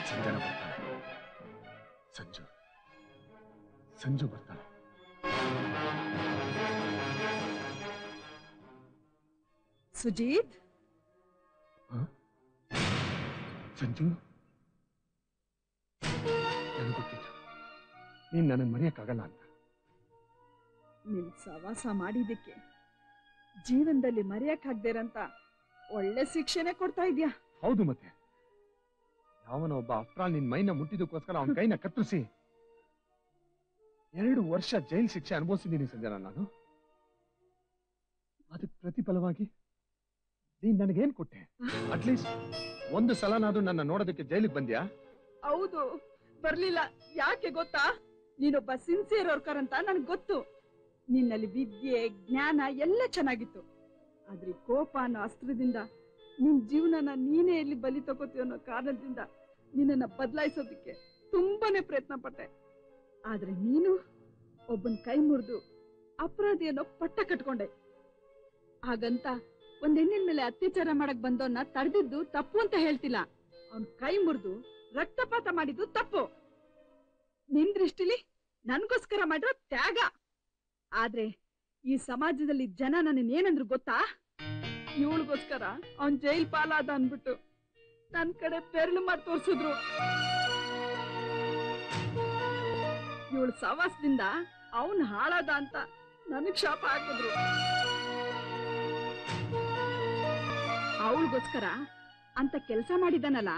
ಸಂಜನ ಬರ್ತಾಳೆ. ಸಂಜು ಬರ್ತಾಳೆ. ಸುಜೀತ್, ಸಂಜು, ನನಗೆ ಗೊತ್ತಿತ್ತು ನೀನ್ ನನ್ನ ಮರೆಯಕ್ಕಾಗಲ್ಲ ಅಂತ. ನಿನ್ ಸವಾಸ ಮಾಡಿದ್ದಕ್ಕೆ ಜೀವನದಲ್ಲಿ ಮರೆಯಕ್ಕಾಗ್ದೇರಂತ ಒಳ್ಳೆ ಶಿಕ್ಷೆನೆ ಕೊಡ್ತಾ ಇದ್ಯಾ. ಹೌದು, ಮತ್ತೆ ಯಾವನ ಒಬ್ಬ ಅಫ್ಟ್ರಾಲ್ ನಿನ್ ಮೈನ ಮುಟ್ಟಿದಕ್ಕೋಸ್ಕರ ಅವನ ಕೈನ ಕತ್ತರಿಸಿ 2 ವರ್ಷ ಜೈಲ್ ಶಿಕ್ಷೆ ಅನುಭವಿಸಿದ್ದೀನಿ ಸಂಜನಾ. ನಾನು ಅದಕ್ಕೆ ಪ್ರತಿಫಲವಾಗಿ ನೀನ್ ನನಗೇನ್ ಕೊಟ್ಟೆ? ಅಟ್ಲೀಸ್ಟ್ ಒಂದು ಸಲನಾದ್ರೂ ನನ್ನ ನೋಡೋದಕ್ಕೆ ಜೈಲಿಗೆ ಬಂದ್ಯಾ? ಹೌದು, ಬರ್ಲಿಲ್ಲ. ಯಾಕೆ ಗೊತ್ತಾ? ನೀನೊಬ್ಬ ಸಿನ್ಸಿಯರ್ ವರ್ಕರ್ ಅಂತ ನನ್ಗೆ ಗೊತ್ತು. ನಿನ್ನಲ್ಲಿ ವಿದ್ಯೆ ಜ್ಞಾನ ಎಲ್ಲ ಚೆನ್ನಾಗಿತ್ತು. ಆದ್ರೆ ಕೋಪ ಅನ್ನೋ ಅಸ್ತ್ರದಿಂದ ನಿನ್ ಜೀವನನ ನೀನೇ ಎಲ್ಲಿ ಬಲಿ ತಗೋತೀಯ ಅನ್ನೋ ಕಾರಣದಿಂದ ನಿನ್ನನ್ನ ಬದಲಾಯಿಸೋದಕ್ಕೆ ತುಂಬಾನೇ ಪ್ರಯತ್ನ ಪಟ್ಟೆ. ಆದ್ರೆ ನೀನು ಒಬ್ಬನ್ ಕೈ ಮುರಿದು ಅಪರಾಧಿ ಅನ್ನೋ ಪಟ್ಟ ಕಟ್ಕೊಂಡೆ. ಹಾಗಂತ ಒಂದ್ ಹೆಣ್ಣಿನ ಮೇಲೆ ಅತ್ಯಾಚಾರ ಮಾಡಕ್ ಬಂದವನ್ನ ತಡೆದಿದ್ದು ತಪ್ಪು ಅಂತ ಹೇಳ್ತಿಲ್ಲ. ಅವನ್ ಕೈ ಮುರಿದು ರಕ್ತಪಾತ ಮಾಡಿದ್ದು ತಪ್ಪು. ನಿನ್ ದೃಷ್ಟಿಲಿ ನನ್ಗೋಸ್ಕರ ಮಾಡಿರೋ ತ್ಯಾಗ. ಆದ್ರೆ ಈ ಸಮಾಜದಲ್ಲಿ ಜನ ನನ್ನ ಏನಂದ್ರು ಗೊತ್ತಾ? ಇವಳಿಗೋಸ್ಕರ ಅವನ್ ಜೈಲ್ ಪಾಲಾದ ಅನ್ಬಿಟ್ಟು ನನ್ ಕಡೆ ಬೆರಳು ಮಾಡಿ ತೋರ್ಸಿದ್ರು. ಇವಳ ಸವಾಸದಿಂದ ಅವನ್ ಹಾಳಾದ ಅಂತ ನನಗ್ ಶಾಪ ಹಾಕಿದ್ರು. ಅವಳಿಗೋಸ್ಕರ ಅಂತ ಕೆಲಸ ಮಾಡಿದನಲ್ಲ,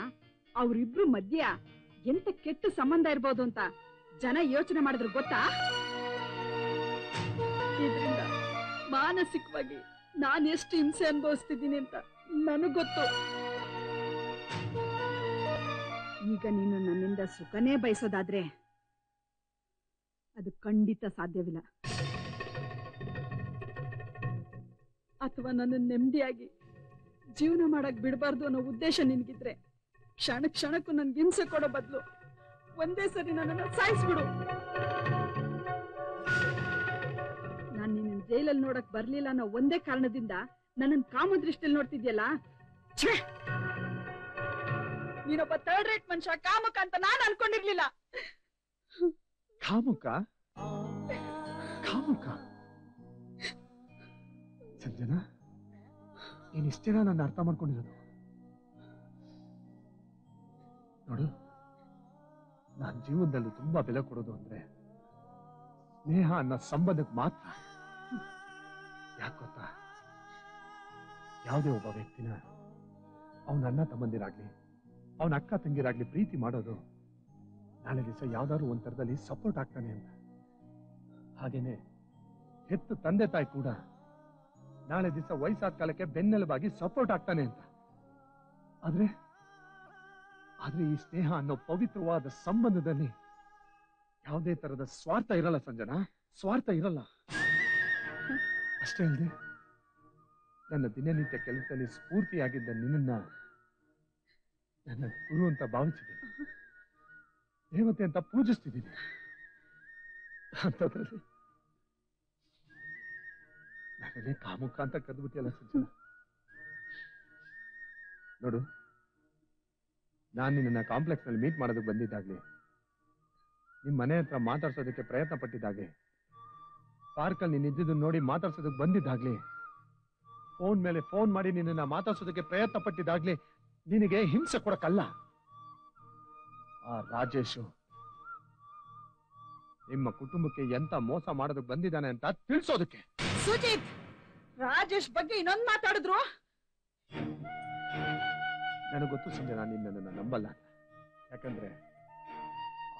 ಅವ್ರಿಬ್ರು ಮಧ್ಯ ಎಂತ ಕೆಟ್ಟ ಸಂಬಂಧ ಇರ್ಬೋದು ಅಂತ ಜನ ಯೋಚನೆ ಮಾಡಿದ್ರು ಗೊತ್ತಾ? ಇದರಿಂದ ಮಾನಸಿಕವಾಗಿ ನಾನು ಎಷ್ಟು ಹಿಂಸೆ ಅನುಭವಿಸ್ತಿದ್ದೀನಿ ಅಂತ ನನಗ್ ಗೊತ್ತು. ಈಗ ನೀನು ನನ್ನಿಂದ ಸುಖನೇ ಬಯಸೋದಾದ್ರೆ ಅದು ಖಂಡಿತ ಸಾಧ್ಯವಿಲ್ಲ. ಅಥವಾ ನನ್ನ ನೆಮ್ಮದಿಯಾಗಿ ಜೀವನ ಮಾಡಕ್ ಬಿಡಬಾರ್ದು ಅನ್ನೋ ಉದ್ದೇಶ ನಿನ್ಗಿದ್ರೆ ಕ್ಷಣ ಕ್ಷಣಕ್ಕೂ ನನ್ಗೆ ಹಿಂಸೆ ಕೊಡೋ ಬದಲು ಒಂದೇ ಸರಿ ನನ್ನನ್ನು ಸಾಯಿಸ್ಬಿಡು. ನಾನು ನಿನ್ನ ಜೈಲಲ್ಲಿ ನೋಡಕ್ ಬರ್ಲಿಲ್ಲ ಅನ್ನೋ ಒಂದೇ ಕಾರಣದಿಂದ ನನ್ನನ್ನು ಕಾಮ ದೃಷ್ಟಿಯಲ್ಲಿ ನೋಡ್ತಿದ್ಯಲ್ಲ. ನೀನೊಬ್ಬ ಥರ್ಡ್ ರೇಟ್ ಮನುಷ್ಯ, ಕಾಮುಕ ಅಂತ ನಾನು ಅನ್ಕೊಂಡಿರ್ಲಿಲ್ಲ. ಕಾಮುಕ? ಸಂಜನಾ, ನೀನ್ ಇಷ್ಟೇನಾ ನನ್ನ ಅರ್ಥ ಮಾಡ್ಕೊಂಡಿರೋದು? ನೋಡು, ನಾನ್ ಜೀವನದಲ್ಲಿ ತುಂಬಾ ಬೆಲೆ ಕೊಡೋದು ಅಂದ್ರೆ ಸ್ನೇಹ ಅನ್ನೋ ಸಂಬಂಧಕ್ಕೆ ಮಾತ್ರ. ಯಾಕೆ ಗೊತ್ತಾ? ಯಾವುದೇ ಒಬ್ಬ ವ್ಯಕ್ತಿನ ಅವನ ಅಣ್ಣ ತಮ್ಮಂದಿರಾಗ್ಲಿ ಅವನ ಅಕ್ಕ ತಂಗಿರಾಗ್ಲಿ ಪ್ರೀತಿ ಮಾಡೋದು ನಾಳೆ ದಿವಸ ಯಾವ್ದಾದ್ರು ಒಂದ್ ತರದಲ್ಲಿ ಸಪೋರ್ಟ್ ಆಗ್ತಾನೆ ಅಂತ. ಹಾಗೇನೆ ಹೆತ್ತು ತಂದೆ ತಾಯಿ ಕೂಡ ನಾಳೆ ದಿವಸ ವಯಸ್ಸಾದ ಕಾಲಕ್ಕೆ ಬೆನ್ನೆಲುಬಾಗಿ ಸಪೋರ್ಟ್ ಆಗ್ತಾನೆ ಅಂತ. ಆದ್ರೆ ಈ ಸ್ನೇಹ ಅನ್ನೋ ಪವಿತ್ರವಾದ ಸಂಬಂಧದಲ್ಲಿ ಯಾವುದೇ ತರದ ಸ್ವಾರ್ಥ ಇರಲ್ಲ ಸಂಜನಾ, ಸ್ವಾರ್ಥ ಇರಲ್ಲ. ಅಷ್ಟೇ ಅಲ್ಲದೆ ನನ್ನ ದಿನನಿತ್ಯ ಕೆಲಸದಲ್ಲಿ ಸ್ಫೂರ್ತಿಯಾಗಿದ್ದ ನಿನ್ನ ನನ್ನ ಗುರು ಅಂತ ಭಾವಿಸಿದ್ದೀನಿ, ದೇವತೆ ಅಂತ ಪೂಜಿಸ್ತಿದ್ದೀನಿ. ಅಂಥದ್ರಲ್ಲಿ ನನ್ನೇ ಕಾಮುಕ ಅಂತ ಕದ್ಬಿಟ್ಟಿಯಲ್ಲ ಸಂಜನಾ. ನೋಡು, ನಾನು ನಿನ್ನ ಕಾಂಪ್ಲೆಕ್ಸ್ ನಲ್ಲಿ ಮೀಟ್ ಮಾಡೋದಕ್ಕೆ ಬಂದಿದ್ದಾಗ್ಲಿ, ನಿಮ್ ಮನೆ ಹತ್ರ ಮಾತಾಡ್ಸೋದಕ್ಕೆ ಪ್ರಯತ್ನ ಪಟ್ಟಿದ್ದಾಗ್ಲಿ, ಪಾರ್ಕಲ್ಲಿ ನೀನ್ ಇದ್ದಿದ್ದನ್ನು ನೋಡಿ ಮಾತಾಡ್ಸೋದಕ್ಕೆ ಬಂದಿದ್ದಾಗ್ಲಿ, ಫೋನ್ ಮೇಲೆ ಫೋನ್ ಮಾಡಿ ನಿನ್ನ ಮಾತಾಡ್ಸೋದಕ್ಕೆ ಪ್ರಯತ್ನ ಪಟ್ಟಿದ್ದಾಗ್ಲಿ ನಿನಗೆ ಹಿಂಸೆ ಕೊಡಕ್ಕಲ್ಲ. ಆ ರಾಜೇಶು ನಿಮ್ಮ ಕುಟುಂಬಕ್ಕೆ ಎಂತ ಮೋಸ ಮಾಡೋದಕ್ಕೆ ಬಂದಿದ್ದಾನೆ ಅಂತ ತಿಳಿಸೋದಕ್ಕೆ. ಸುಜಿತ್, ರಾಜೇಶ್ ಬಗ್ಗೆ ಇನ್ನೊಂದು ಮಾತಾಡಿದ್ರು. ನನಗೆ ಗೊತ್ತು ಸಂಜನಾ, ನೀನ್ ನನ್ನನ್ನು ನಂಬಲ್ಲ. ಯಾಕಂದ್ರೆ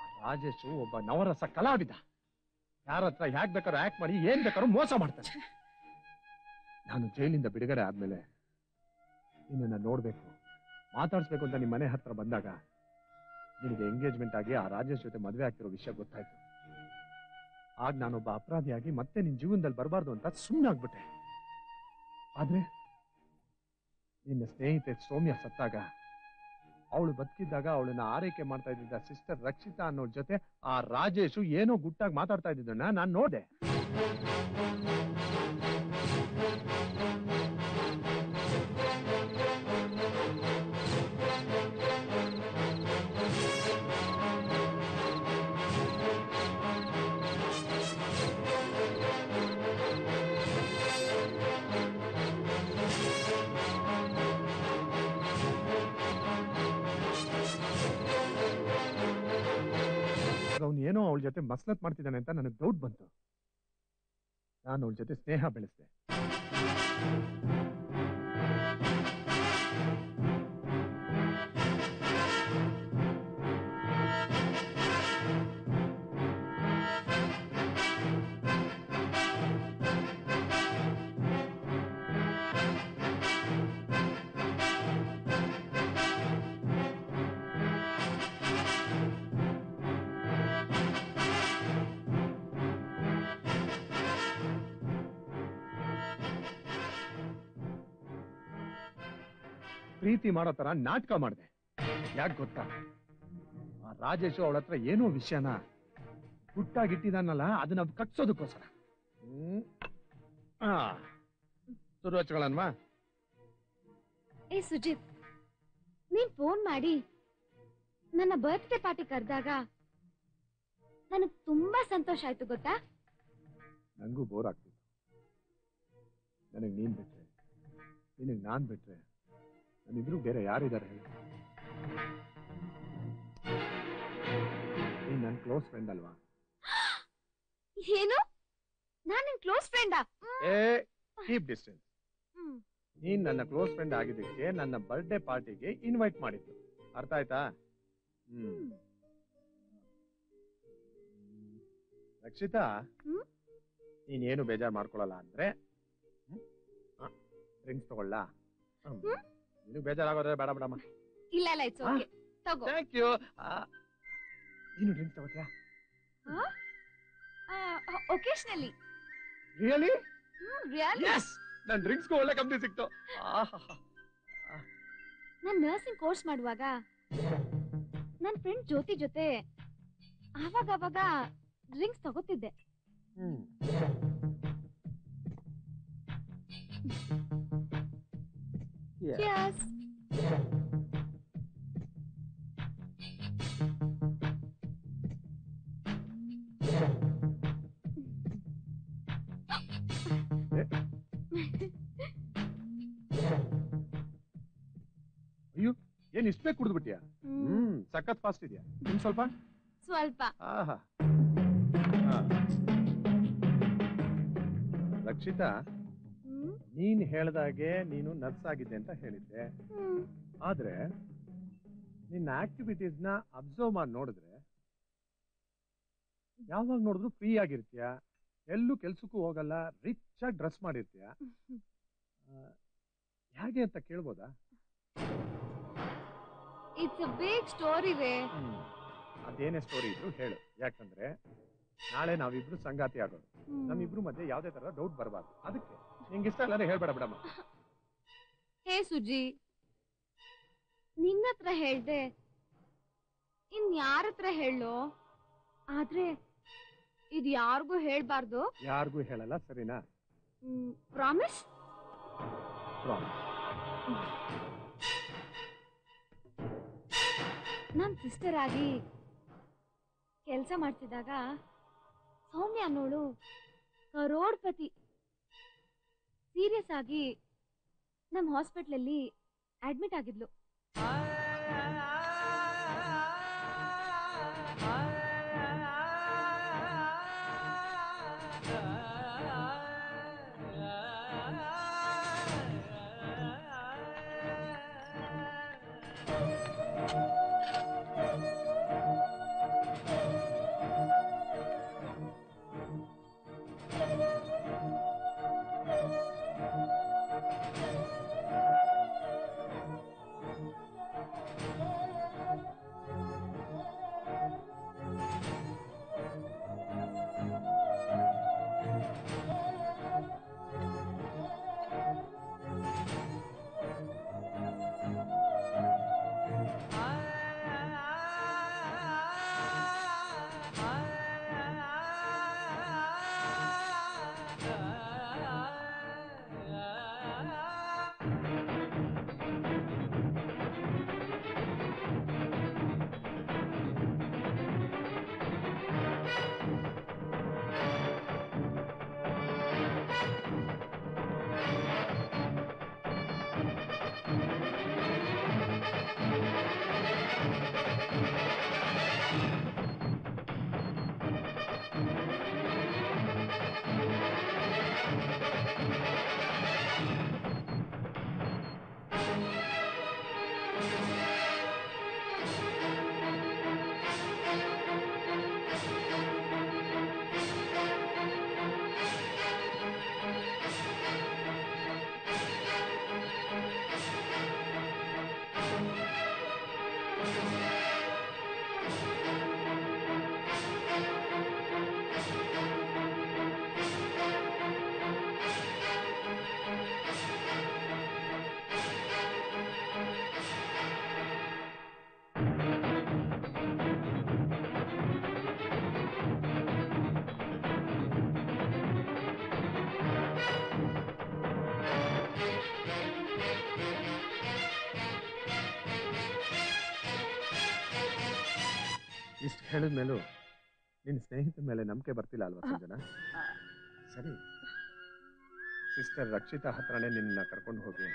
ಆ ರಾಜೇಶು ಒಬ್ಬ ನವರಸ ಕಲಾವಿದ. ಯಾರ ಹತ್ರ ಹ್ಯಾಕ್ ಬೇಕಾದ್ರೂ ಆಕ್ಟ್ ಮಾಡಿ ಏನ್ ಬೇಕಾದ್ರೂ ಮೋಸ ಮಾಡ್ತಾನೆ. ನಾನು ಜೈಲಿಂದ ಬಿಡುಗಡೆ ಆದ್ಮೇಲೆ ನಿನ್ನನ್ನು ನೋಡ್ಬೇಕು, ಮಾತಾಡ್ಸ್ಬೇಕು ಅಂತ ನಿಮ್ಮ ಮನೆ ಹತ್ರ ಬಂದಾಗ ನಿನಗೆ ಎಂಗೇಜ್ಮೆಂಟ್ ಆಗಿ ಆ ರಾಜೇಶ್ ಜೊತೆ ಮದುವೆ ಆಗ್ತಿರೋ ವಿಷಯ ಗೊತ್ತಾಯ್ತು. ಆಗ ನಾನೊಬ್ಬ ಅಪರಾಧಿಯಾಗಿ ಮತ್ತೆ ನಿನ್ನ ಜೀವನದಲ್ಲಿ ಬರಬಾರ್ದು ಅಂತ ಸುಮ್ಮನಾಗ್ಬಿಟ್ಟೆ. ಆದ್ರೆ ನಿನ್ನ ಸ್ನೇಹಿತೆ ಸೌಮ್ಯ ಸತ್ತಾಗ, ಅವಳು ಬದುಕಿದ್ದಾಗ ಅವಳನ್ನ ಆರೈಕೆ ಮಾಡ್ತಾ ಇದ್ದಿದ್ದ ಸಿಸ್ಟರ್ ರಕ್ಷಿತಾ ಅನ್ನೋ ಜೊತೆ ಆ ರಾಜೇಶು ಏನೋ ಗುಟ್ಟಾಗಿ ಮಾತಾಡ್ತಾ ಇದ್ದಿದ್ದನ್ನ ನಾನು ನೋಡ್ದೆ. ಅವನು ಏನೋ ಅವಳ ಜೊತೆ ಮಸ್ಲತ್ ಮಾಡ್ತಿದ್ದಾನೆ ಅಂತ ನನಗೆ ಡೌಟ್ ಬಂತು. ನಾನು ಅವಳ ಜೊತೆ ಸ್ನೇಹ ಬೆಳೆಸಿದೆ. ಪ್ರೀತಿ ಮಾಡೋ ತರ ನಾಟಕ ಮಾಡಿದೆ. ಯಾಕೆ ಗೊತ್ತಾ, ಆ ರಾಜೇಶು ಅವಳ ಹತ್ರ ಏನೋ ವಿಷಯನ ಗುಟ್ಟಾಗಿಟ್ಟಿದಾನಲ್ಲ, ಅದನ್ನ ಕಟ್ಸೋದಕ್ಕೋಸ್ಕರ. ಸುರೋಚಗಳನ್ವಾ? ಏ ಸುಜಿತ್, ನೀನ್ ಫೋನ್ ಮಾಡಿ ನನ್ನ ಬರ್ತ್ಡೇ ಪಾರ್ಟಿ ಕರೆದಾಗ ನನಗ್ ತುಂಬಾ ಸಂತೋಷ ಆಯ್ತು ಗೊತ್ತಾ. ನಂಗೂ ಬೋರ್ ಆಗ್ತಿತ್ತು. ನನಗ್ ನೀನ್ ಬಿಟ್ರೆ, ನಿನಗ್ ನಾನ್ ಬಿಟ್ರೆ ನನ್ನಿಬ್ರು ಬೇರೆ ಯಾರಿದ್ದಾರೆ ಹೇಳಿ? ನೀನ್ ನನ್ ಕ್ಲೋಸ್ ಫ್ರೆಂಡ್ ಅಲ್ವಾ? ಏನು? ನಾನ್ ನಿನ್ ಕ್ಲೋಸ್ ಫ್ರೆಂಡಾ? Keep distance. ನೀನ್ ನನ್ನ ಕ್ಲೋಸ್ ಫ್ರೆಂಡ್ ಆಗಿದ್ದಕ್ಕೆ ನನ್ನ ಬರ್ಡೇ ಪಾರ್ಟಿಗೆ ಇನ್ವೈಟ್ ಮಾಡಿದ್ದು, ಅರ್ಥ ಆಯ್ತಾ? ರಕ್ಷಿತಾ, ನೀನೇನು ಬೇಜಾರ್ ಮಾಡ್ಕೊಳಲ್ಲ ಅಂದ್ರೆ ಡ್ರಿಂಕ್ಸ್ ತಗೊಳ್ಳ? ನೀನು ಬೇಜಾರಾಗೋದ್ರೆ ಬೇಡ ಬಿಡಮ್ಮ. ಇಲ್ಲ ಇಲ್ಲ, ಇಟ್ಸ್ ಓಕೆ, ತಗೋ. Thank you. ನೀನು ಡ್ರಿಂಕ್ಸ್ ತಗೋತೀಯಾ? ಒಕೇಶನಲಿ. ರಿಯಲಿ? ರಿಯಲಿ? ಯಸ್, ನನ್ನ ಡ್ರಿಂಕ್ಸ್ ಗೂ ಒಳ್ಳೆ ಕಂಪನಿ ಸಿಕ್ತು. ನಾನು ನರ್ಸಿಂಗ್ ಕೋರ್ಸ್ ಮಾಡುವಾಗ ನನ್ನ ಫ್ರೆಂಡ್ ಜ್ಯೋತಿ ಜೊತೆ ಆವಾಗ ಡ್ರಿಂಕ್ಸ್ ತಗೋತಿದ್ದೆ. Cheers. ಅಯ್ಯೋ, ಏನ್ ಇಷ್ಟೇ ಕುಡಿದು ಬಿಟ್ಟಿಯಾ? ಸಖತ್ ಫಾಸ್ಟ್ ಇದೆಯಾ? ನಿಮ್ ಸ್ವಲ್ಪ ಸ್ವಲ್ಪ. ರಕ್ಷಿತಾ, ನೀನ್ ಹೇಳ್ದಾಗೆ ನೀನು ನರ್ಸ್ ಆಗಿದ್ದೆ ಅಂತ ಹೇಳಿದ್ದೆ. ಆದ್ರೆ ನಿನ್ನ ಆಕ್ಟಿವಿಟೀಸ್ ನ ಅಬ್ಸರ್ವ್ ಮಾಡಿ ನೋಡಿದ್ರೆ ಯಾವಾಗ ನೋಡಿದ್ರು ಫ್ರೀ ಆಗಿರ್ತೀಯ, ಎಲ್ಲೂ ಕೆಲ್ಸಕ್ಕೂ ಹೋಗಲ್ಲ, ರಿಚ್ ಆಗಿ ಡ್ರೆಸ್ ಮಾಡಿರ್ತೀಯ. ಹೇಗೆ ಅಂತ ಕೇಳ್ಬೋದಾ? It's a big story way. ಅದೇನೇ ಸ್ಟೋರಿ ಇದ್ರು ಹೇಳು, ಯಾಕಂದ್ರೆ ನಾಳೆ ನಾವಿಬ್ರು ಸಂಗಾತಿ ಆಗೋದು. ನಮ್ಮಿಬ್ರು ಮಧ್ಯೆ ಯಾವ್ದೇ ತರ ಡೌಟ್ ಬರಬಾರ್ದು. ಅದಕ್ಕೆ ನಿಂಗೆ ಇಷ್ಟ ಇಲ್ಲ ಹೇಳ್ಬೇಡ ಬಿಡಮ್ಮ. ಹೇ ಸುಜಿ, ನಿನ್ನತ್ರ ಹೇಳ್ದೆ ಇನ್ ಯಾರತ್ರ ಹೇಳೋ? ಆದ್ರೆ ಇದು ಯಾರಿಗೂ ಹೇಳ್ಬಾರ್ದು. ಯಾರಿಗೂ ಹೇಳಲ್ಲ, ಸರಿನಾ? ಪ್ರಾಮಿಸ್? ಪ್ರಾಮಿಸ್. ನನ್ ಸಿಸ್ಟರ್ ಆಗಿ ಕೆಲಸ ಮಾಡ್ತಿದ್ದಾಗ ಸೌಮ್ಯ ಅನ್ನೋಳು ಕರೋಡ್ಪತಿ ಸೀರಿಯಸ್ ಆಗಿ ನಮ್ಮ ಹಾಸ್ಪಿಟ್ಲಲ್ಲಿ ಅಡ್ಮಿಟ್ ಆಗಿದ್ಲು. ಹೇಳಿದ್ಮೇಲೂ ನಿನ್ನ ಸ್ನೇಹಿತರ ಮೇಲೆ ನಂಬಿಕೆ ಬರ್ತಿಲ್ಲ ಅಲ್ವಾ ಸಂಜನಾ? ಸರಿ, ಸಿಸ್ಟರ್ ರಕ್ಷಿತಾ ಹತ್ರನೇ ನಿನ್ನ ಕರ್ಕೊಂಡು ಹೋಗಿ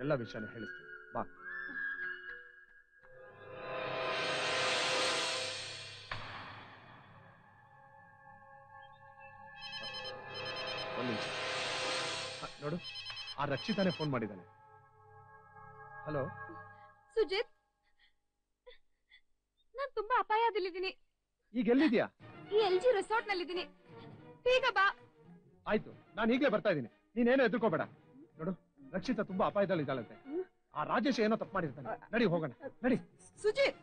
ಎಲ್ಲ ವಿಷಯನೂ ಹೇಳಿಸ್ತೀನಿ. ಬಾ. ಒಂದು ನಿಮಿಷ ನೋಡು, ಆ ರಕ್ಷಿತಾನೇ ಫೋನ್ ಮಾಡಿದ್ದಾನೆ. ಹಲೋ ಸುಜಿತ್, ನಾನ್ ತುಂಬಾ ಅಪಾಯದಲ್ಲಿದ್ದೀನಿ. ಈಗ ಎಲ್ಲಿದ್ಯಾ? ಈ LG ರೆಸಾರ್ಟ್ ನಲ್ಲಿದ್ದೀನಿ. ಬೇಗ ಬಾ. ಆಯ್ತು, ನಾನು ಈಗಲೇ ಬರ್ತಾ ಇದ್ದೀನಿ. ನೀನೇನೋ ಎದುರ್ಕೋಬೇಡ. ನೋಡು, ರಕ್ಷಿತಾ ತುಂಬಾ ಅಪಾಯದಲ್ಲಿ ಇದ್ದಾಳಂತೆ. ಆ ರಾಜೇಶ್ ಏನೋ ತಪ್ಪು ಮಾಡಿರ್ತಾನೆ. ನಡಿ ಹೋಗೋಣ, ನಡಿ. ಸುಜಿತ್,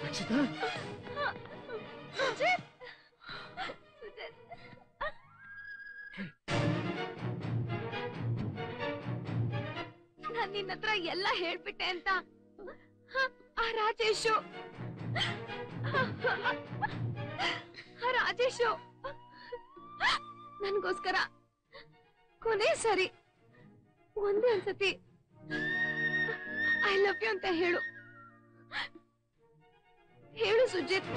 ರಕ್ಷಿತಾ, ಸುಜಿತ್, ಸುಜಿತ್, ನಾನ್ ನಿನ್ನ ಹತ್ರ ಎಲ್ಲ ಹೇಳ್ಬಿಟ್ಟೆ ಅಂತ ಆ ರಾಜೇಶು ನನ್ಗೋಸ್ಕರ ಕೊನೆ ಸರಿ ಒಂದೇ ಒಂದ್ಸತಿ ಐ ಲವ್ ಯು ಅಂತ ಹೇಳು. ಹೇಳು Sujit.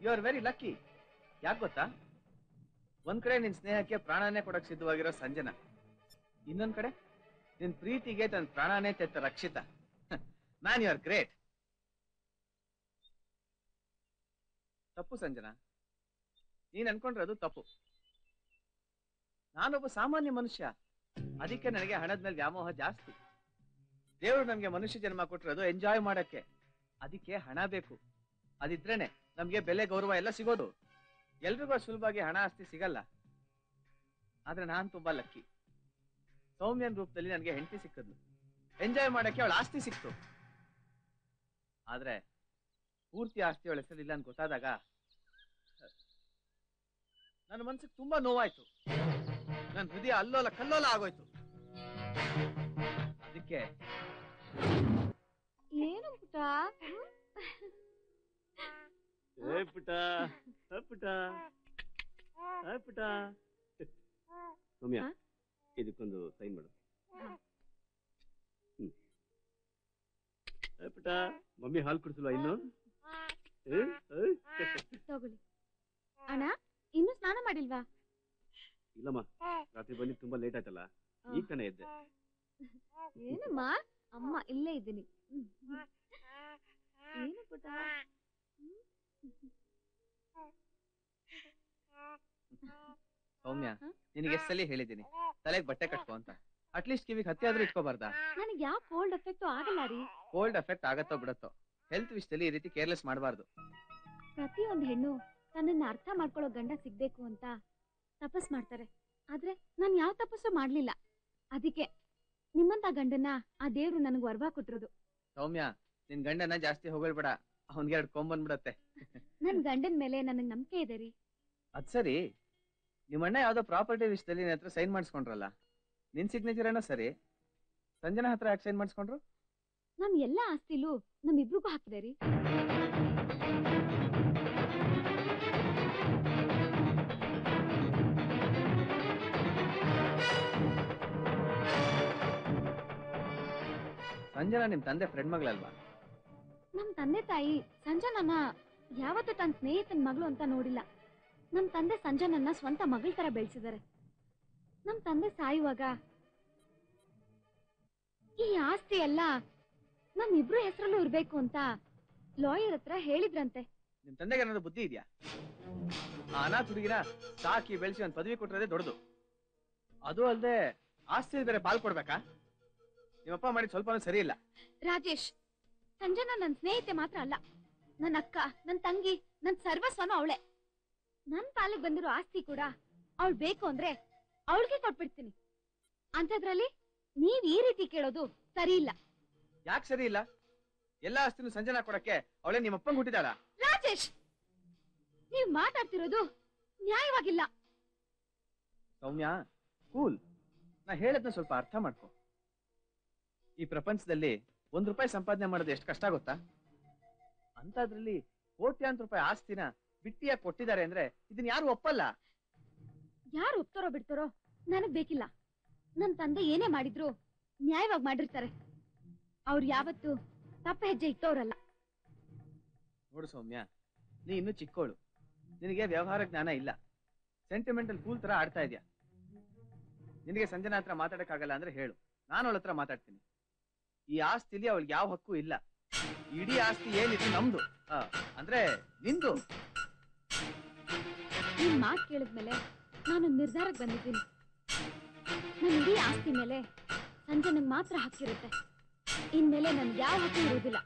You are very lucky. ಯಾಕೆ ಗೊತ್ತಾ, ಒಂದ್ ಕಡೆ ನಿನ್ ಸ್ನೇಹಕ್ಕೆ ಪ್ರಾಣನೇ ಕೊಡಕ್ ಸಿದ್ಧವಾಗಿರೋ ಸಂಜನಾ, ಇನ್ನೊಂದ್ ಕಡೆ ನಿನ್ ಪ್ರೀತಿಗೆ ತನ್ನ ಪ್ರಾಣನೇ ತೆತ್ತ Rakshita. Man, you are great. ತಪ್ಪು ಸಂಜನಾ, ನೀನ್ ಅನ್ಕೊಂಡ್ರೆ ಅದು ತಪ್ಪು. ನಾನೊಬ್ಬ ಸಾಮಾನ್ಯ ಮನುಷ್ಯ, ಅದಕ್ಕೆ ನನಗೆ ಹಣದ ಮೇಲೆ ವ್ಯಾಮೋಹ ಜಾಸ್ತಿ. ದೇವರು ನಮ್ಗೆ ಮನುಷ್ಯ ಜನ್ಮ ಕೊಟ್ಟಿರೋದು ಎಂಜಾಯ್ ಮಾಡಕ್ಕೆ, ಅದಕ್ಕೆ ಹಣ ಬೇಕು. ಅದಿದ್ರೇನೆ ನಮ್ಗೆ ಬೆಲೆ ಗೌರವ ಎಲ್ಲ ಸಿಗೋದು. ಎಲ್ರಿಗೂ ಸುಲಭವಾಗಿ ಹಣ ಆಸ್ತಿ ಸಿಗಲ್ಲ. ಆದ್ರೆ ನಾನ್ ತುಂಬಾ ಲಕ್ಕಿ. ಸೌಮ್ಯನ್ ರೂಪದಲ್ಲಿ ನನಗೆ ಹೆಂಡತಿ ಸಿಕ್ಕದ್ಲು, ಎಂಜಾಯ್ ಮಾಡಕ್ಕೆ ಅವಳ ಆಸ್ತಿ ಸಿಕ್ತು. ಆದ್ರೆ ಪೂರ್ತಿ ಆಸ್ತಿ ಅವಳ ಹೆಸರಿಲ್ಲ ಅಂತ ಗೊತ್ತಾದಾಗ ನನ್ನ ಮನ್ಸಿಗೆ ತುಂಬಾ ನೋವಾಯ್ತು. ನನ್ನ ಹೃದಯ ಅಲ್ಲೋಲ ಕಲ್ಲೋಲ ಆಗೋಯ್ತು. ಅದಕ್ಕೆ ಏನು ಪುಟ? ಪುಟ ಪುಟ ಪುಟ. ಸೌಮ್ಯ, ಇದಕ್ಕೊಂದು ಸೈನ್ ಮಾಡು. ಪುಟ, ಮಮ್ಮಿ ಹಾಲು ಕುಡಿಸಲ್ವಾ ಇನ್ನು? ತಗೊಳ್ಳಿ. ಅಣ್ಣ, ಇನ್ನು ಸ್ನಾನ ಮಾಡಿಲ್ವಾ? ಇಲ್ಲಮ್ಮ, ರಾತ್ರಿ ಬಂದು ತುಂಬಾ ಲೇಟ್ ಆಯ್ತಲ್ಲ, ಈಗ ತಾನೇ ಎದ್ದೆ. ಏನಮ್ಮ? ಅಮ್ಮ ಇಲ್ಲೇ ಇದ್ದೀನಿ. ಏನು ಪುಟ? ಸೌಮ್ಯ, ನಿನಗೆ ಎಷ್ಟು ಸಲ ಹೇಳಿದ್ದೀನಿ ತಲೆಗೆ ಬಟ್ಟೆ ಕಟ್ಕೋ ಅಂತ. ಅಟ್ಲೀಸ್ಟ್ ಕಿವಿಗೆ ಹತ್ತಿ ಆದ್ರೂ ಇಟ್ಕೋಬಾರ್ದಾ? ನನಗೆ ಯಾವ ಕೋಲ್ಡ್ ಎಫೆಕ್ಟ್ ಆಗಲ್ಲ ರೀ. ಕೋಲ್ಡ್ ಎಫೆಕ್ಟ್ ಆಗತ್ತೋ ಬಿಡತ್ತೋ, ಹೆಲ್ತ್ ವಿಷಯದಲ್ಲಿ ಈ ರೀತಿ ಕೇರ್ಲೆಸ್ ಮಾಡಬಾರ್ದು. ಪ್ರತಿಯೊಂದು ಹೆಣ್ಣು ತನ್ನನ್ನ ಅರ್ಥ ಮಾಡ್ಕೊಳ್ಳೋ ಗಂಡ ಸಿಗ್ಬೇಕು ಅಂತ ತಪಸ್ ಮಾಡ್ತಾರೆ. ಆದ್ರೆ ನಾನು ಯಾವ ತಪಸ್ಸು ಮಾಡ್ಲಿಲ್ಲ. ಅದಕ್ಕೆ ನಿಮ್ಮಂತ ಗಂಡನ್ನ ಆ ದೇವ್ರು ನನಗೆ ವರವ ಕೊಟ್ಟಿರೋದು. ಸೌಮ್ಯ, ನಿನ್ ಗಂಡನ ಜಾಸ್ತಿ ಹೊಗಳ್ಬೇಡ, ಅವನ್ಗೆ 2 ಕೊಂಬಂದ್ಬಿಡತ್ತೆ. ನನ್ ಗಂಡನ ಮೇಲೆ ನನಗ್ ನಂಬಿಕೆ ಇದೆ ರೀ. ಅದ್ ಸರಿ, ನಿಮ್ಮಣ್ಣ ಯಾವ್ದೋ ಪ್ರಾಪರ್ಟಿ ವಿಷಯದಲ್ಲಿ ನಿನ್ನ ಹತ್ರ ಸೈನ್ ಮಾಡಿಸ್ಕೊಂಡ್ರಲ್ಲ, ನಿನ್ ಸಿಗ್ನೇಚರ್ ಏನೋ ಸರಿ, ಸಂಜನಾ ಹತ್ರ ಯಾಕೆ ಸೈನ್ ಮಾಡಿಸ್ಕೊಂಡ್ರು? ನಮ್ ಎಲ್ಲಾ ಆಸ್ತಿಲೂ ನಮ್ಮಿಬ್ರಿಗೂ ಹಾಕಿದೆ ರೀ. ಸಂಜನಾ ನಿಮ್ ತಂದೆ ಫ್ರೆಂಡ್ ಮಗಳಲ್ವಾ? ನಮ್ ತಂದೆ ತಾಯಿ ಸಂಜನನ್ನ ಯಾವತ್ತೂ ತನ್ನ ಸ್ನೇಹಿತನ ಮಗಳು ಅಂತ ನೋಡಿಲ್ಲ. ನಮ್ ತಂದೆ ಸಂಜನನ್ನ ಸ್ವಂತ ಮಗಳ ತರ ಬೆಳೆಸಿದ್ದಾರೆ. ನಮ್ ತಂದೆ ಸಾಯುವಾಗ ಈ ಆಸ್ತಿ ಎಲ್ಲ ನಮ್ಮಿಬ್ರು ಹೆಸರಲ್ಲೂ ಇರ್ಬೇಕು ಅಂತ ಲಾಯರ್ ಹತ್ರ ಹೇಳಿದ್ರಂತೆ. ನಿಮ್ ತಂದೆಗೆ ಏನಾದ್ರು ಬುದ್ಧಿ ಇದೆಯಾ? ಆ ಅನಾಥ ಹುಡುಗಿನ ಸಾಕಿ ಬೆಳೆಸಿ ಒಂದ್ ಪದವಿ ಕೊಟ್ಟಿರೋದೇ ದೊಡ್ಡದು. ಅದು ಅಲ್ಲದೆ ಆಸ್ತಿ ಬೇರೆ ಪಾಲ್ ಕೊಡ್ಬೇಕಾ? ನಿಮ್ಮಪ್ಪ ಮಾಡಿದ್ ಸ್ವಲ್ಪ ಸರಿ ಇಲ್ಲ. ರಾಜೇಶ್, ಸಂಜನಾ ನನ್ ಸ್ನೇಹಿತೆ ಮಾತ್ರ ಅಲ್ಲ, ನನ್ನ ಅಕ್ಕ, ನನ್ ತಂಗಿ, ನನ್ ಸರ್ವಸ್ವನು ಅವಳೆ. ನನ್ ಪಾಲಿಗೆ ಬಂದಿರೋ ಆಸ್ತಿ ಕೂಡ ಅವಳು ಬೇಕು ಅಂದ್ರೆ ಅವಳಿಗೆ ಕೊಟ್ಬಿಡ್ತೀನಿ. ಅಂತದ್ರಲ್ಲಿ ನೀವ್ ಈ ರೀತಿ ಕೇಳೋದು ಸರಿ ಇಲ್ಲ. ಯಾಕೆ ಸರಿ ಇಲ್ಲ? ಎಲ್ಲಾ ಆಸ್ತಿನೂ ಸಂಜನಾ ಕೊಡಕ್ಕೆ ಅವಳೇ ನಿಮ್ಮಪ್ಪಂಗ್ ಹುಟ್ಟಿದಾಳ? ರಾಜೇಶ್, ನೀವ್ ಮಾತಾಡ್ತಿರೋದು ನ್ಯಾಯವಾಗಿಲ್ಲ. ಸೌಮ್ಯ, ಕೂಲ್. ನಾ ಹೇಳದ್ನ ಸ್ವಲ್ಪ ಅರ್ಥ ಮಾಡ್ಕೊ. ಈ ಪ್ರಪಂಚದಲ್ಲಿ ₹1 ಸಂಪಾದನೆ ಮಾಡೋದು ಎಷ್ಟು ಕಷ್ಟ ಗೊತ್ತಾ? ಅಂತದ್ರಲ್ಲಿ ಕೋಟ್ಯಾಂತರ ರೂಪಾಯಿ ಆಸ್ತಿನ ಬಿಟ್ಟಿಯಾಗಿ ಕೊಟ್ಟಿದ್ದಾರೆ ಅಂದ್ರೆ ಇದನ್ನ ಯಾರು ಒಪ್ಪಲ್ಲ. ಯಾರು ಒಪ್ತಾರೋ ಬಿಡ್ತಾರೋ ನನಗ್ ಬೇಕಿಲ್ಲ. ನನ್ ತಂದೆ ಏನೇ ಮಾಡಿದ್ರು ನ್ಯಾಯವಾಗಿ ಮಾಡಿರ್ತಾರೆ. ಅವ್ರು ಯಾವತ್ತು ತಪ್ಪ ಹೆಜ್ಜೆ ಇಟ್ಟವ್ರಲ್ಲ. ನೋಡು ಸೌಮ್ಯ, ನೀ ಇನ್ನು ಚಿಕ್ಕೋಳು, ನಿನಗೆ ವ್ಯವಹಾರ ಜ್ಞಾನ ಇಲ್ಲ. ಸೆಂಟಿಮೆಂಟಲ್ ಫೂಲ್ ತರ ಆಡ್ತಾ ಇದ್ಯಾ. ನಿನಗೆ ಸಂಜನಾ ಹತ್ರ ಮಾತಾಡಕ್ಕಾಗಲ್ಲ ಅಂದ್ರೆ ಹೇಳು, ನಾನು ಅವಳ ಹತ್ರ ಮಾತಾಡ್ತೀನಿ. ಈ ಆಸ್ತಿಲಿ ಅವಳಿಗೆ ಯಾವ ಹಕ್ಕು ಇಲ್ಲ. ಇಡೀ ಆಸ್ತಿ ಏನಿತ್ತು ನಮ್ದು, ಅಂದ್ರೆ ನಿಂದು. ನಿನ್ ಮಾತು ಕೇಳಿದ್ಮೇಲೆ ನಾನು ನಿರ್ಧಾರಕ್ಕೆ ಬಂದಿದ್ದೀನಿ. ನನ್ ಇಡೀ ಆಸ್ತಿ ಮೇಲೆ ಸಂಜನಂಗ್ ಮಾತ್ರ ಹಕ್ಕಿರುತ್ತೆ. ಇನ್ಮೇಲೆ ನನ್ಗೆ ಯಾವ ಹಕ್ಕು ಇರೋದಿಲ್ಲ.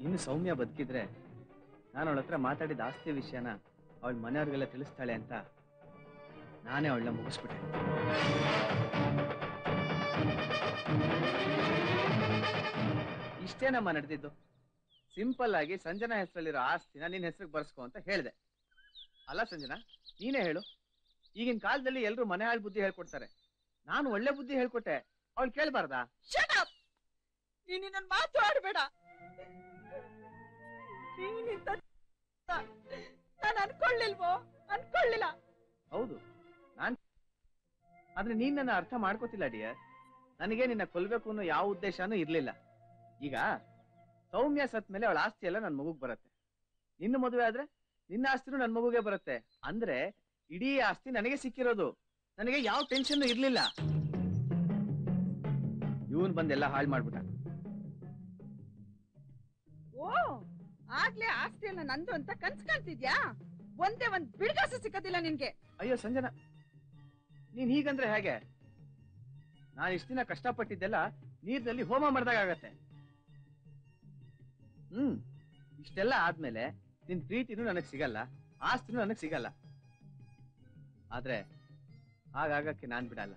ಇನ್ನು ಸೌಮ್ಯ ಬದುಕಿದ್ರೆ ನಾನು ಅವಳ ಹತ್ರ ಮಾತಾಡಿದ ಆಸ್ತಿ ವಿಷಯನ ಅವಳ ಮನೆಯವ್ರಿಗೆಲ್ಲ ತಿಳಿಸ್ತಾಳೆ ಅಂತ ನಾನೇ ಅವಳನ್ನ ಮುಗಿಸ್ಬಿಟ್ಟೆ. ಇಷ್ಟೇ ನಮ್ಮ ನಡೆದಿದ್ದು. ಸಿಂಪಲ್ ಆಗಿ ಸಂಜನಾ ಹೆಸರಲ್ಲಿರೋ ಆಸ್ತಿನ ನಿನ್ನ ಹೆಸರಿಗೆ ಬರ್ಸ್ಕೊ ಅಂತ ಹೇಳಿದೆ. ಅಲ್ಲ ಸಂಜನಾ, ನೀನೇ ಹೇಳು. ಈಗಿನ ಕಾಲದಲ್ಲಿ ಎಲ್ರು ಮನೆ ಹಾಳು ಬುದ್ಧಿ ಹೇಳ್ಕೊಡ್ತಾರೆ. ನಾನು ಒಳ್ಳೆ ಬುದ್ಧಿ ಹೇಳ್ಕೊಟ್ಟೆ, ಅವಳು ಕೇಳ್ಬಾರ್ದಾ? ನೀನು ನನ್ನ ಮಾತು ಆಡ್ಬೇಡ. ನಾನು ಅನ್ಕೊಳ್ಳಿಲ್ಲ. ಹೌದು, ಆದ್ರೆ ನೀನ್ ನನ್ನ ಅರ್ಥ ಮಾಡ್ಕೋತಿಲ್ಲ ಡಿಯರ್. ನನಗೆ ನಿನ್ನ ಕೊಲ್ಬೇಕು ಅನ್ನೋ ಯಾವ ಉದ್ದೇಶನೂ ಇರ್ಲಿಲ್ಲ. ಈಗ ಸೌಮ್ಯ ಸತ್ ಮೇಲೆ ಅವಳ ಆಸ್ತಿ ಎಲ್ಲ ನನ್ ಮಗುಗ್ ಬರುತ್ತೆ. ನಿನ್ನ ಮದುವೆ ಆದ್ರೆ ನಿನ್ನ ಆಸ್ತಿನೂ ನನ್ ಮಗುಗೆ ಬರುತ್ತೆ. ಅಂದ್ರೆ ಇಡೀ ಆಸ್ತಿ ನನಗೆ ಸಿಕ್ಕಿರೋದು. ನನಗೆ ಯಾವ ಟೆನ್ಷನ್ ಇರ್ಲಿಲ್ಲ. ಇವನ್ ಬಂದೆಲ್ಲ ಹಾಳು ಮಾಡ್ಬಿಟ್ಟ. ಓ, ಆಗ್ಲೇ ಆಸ್ತಿ ಎಲ್ಲ ನಂದು ಅಂತ ಕನ್ಸ್ ಕಾಣ್ತಿದ್ಯಾ? ಒಂದೇ ಒಂದ್ ಬಿಡ್ಗಾಸು ಸಿಕ್ಕದಿಲ್ಲ ನಿನ್ಗೆ. ಅಯ್ಯೋ ಸಂಜನಾ, ನೀನ್ ಹೀಗಂದ್ರೆ ಹೇಗೆ? ನಾನು ಇಷ್ಟ ದಿನ ಕಷ್ಟಪಟ್ಟಿದ್ದೆಲ್ಲ ನೀರ್ನಲ್ಲಿ ಹೋಮ ಮಾಡ್ದಾಗತ್ತೆ. ಇಷ್ಟೆಲ್ಲ ಆದ್ಮೇಲೆ ನಿನ್ ಪ್ರೀತಿನೂ ನನಗ್ ಸಿಗಲ್ಲ, ಆಸ್ತಿನೂ ನನಗ್ ಸಿಗಲ್ಲ. ಆದ್ರೆ ಹಾಗಾಗಕ್ಕೆ ನಾನ್ ಬಿಡಲ್ಲ.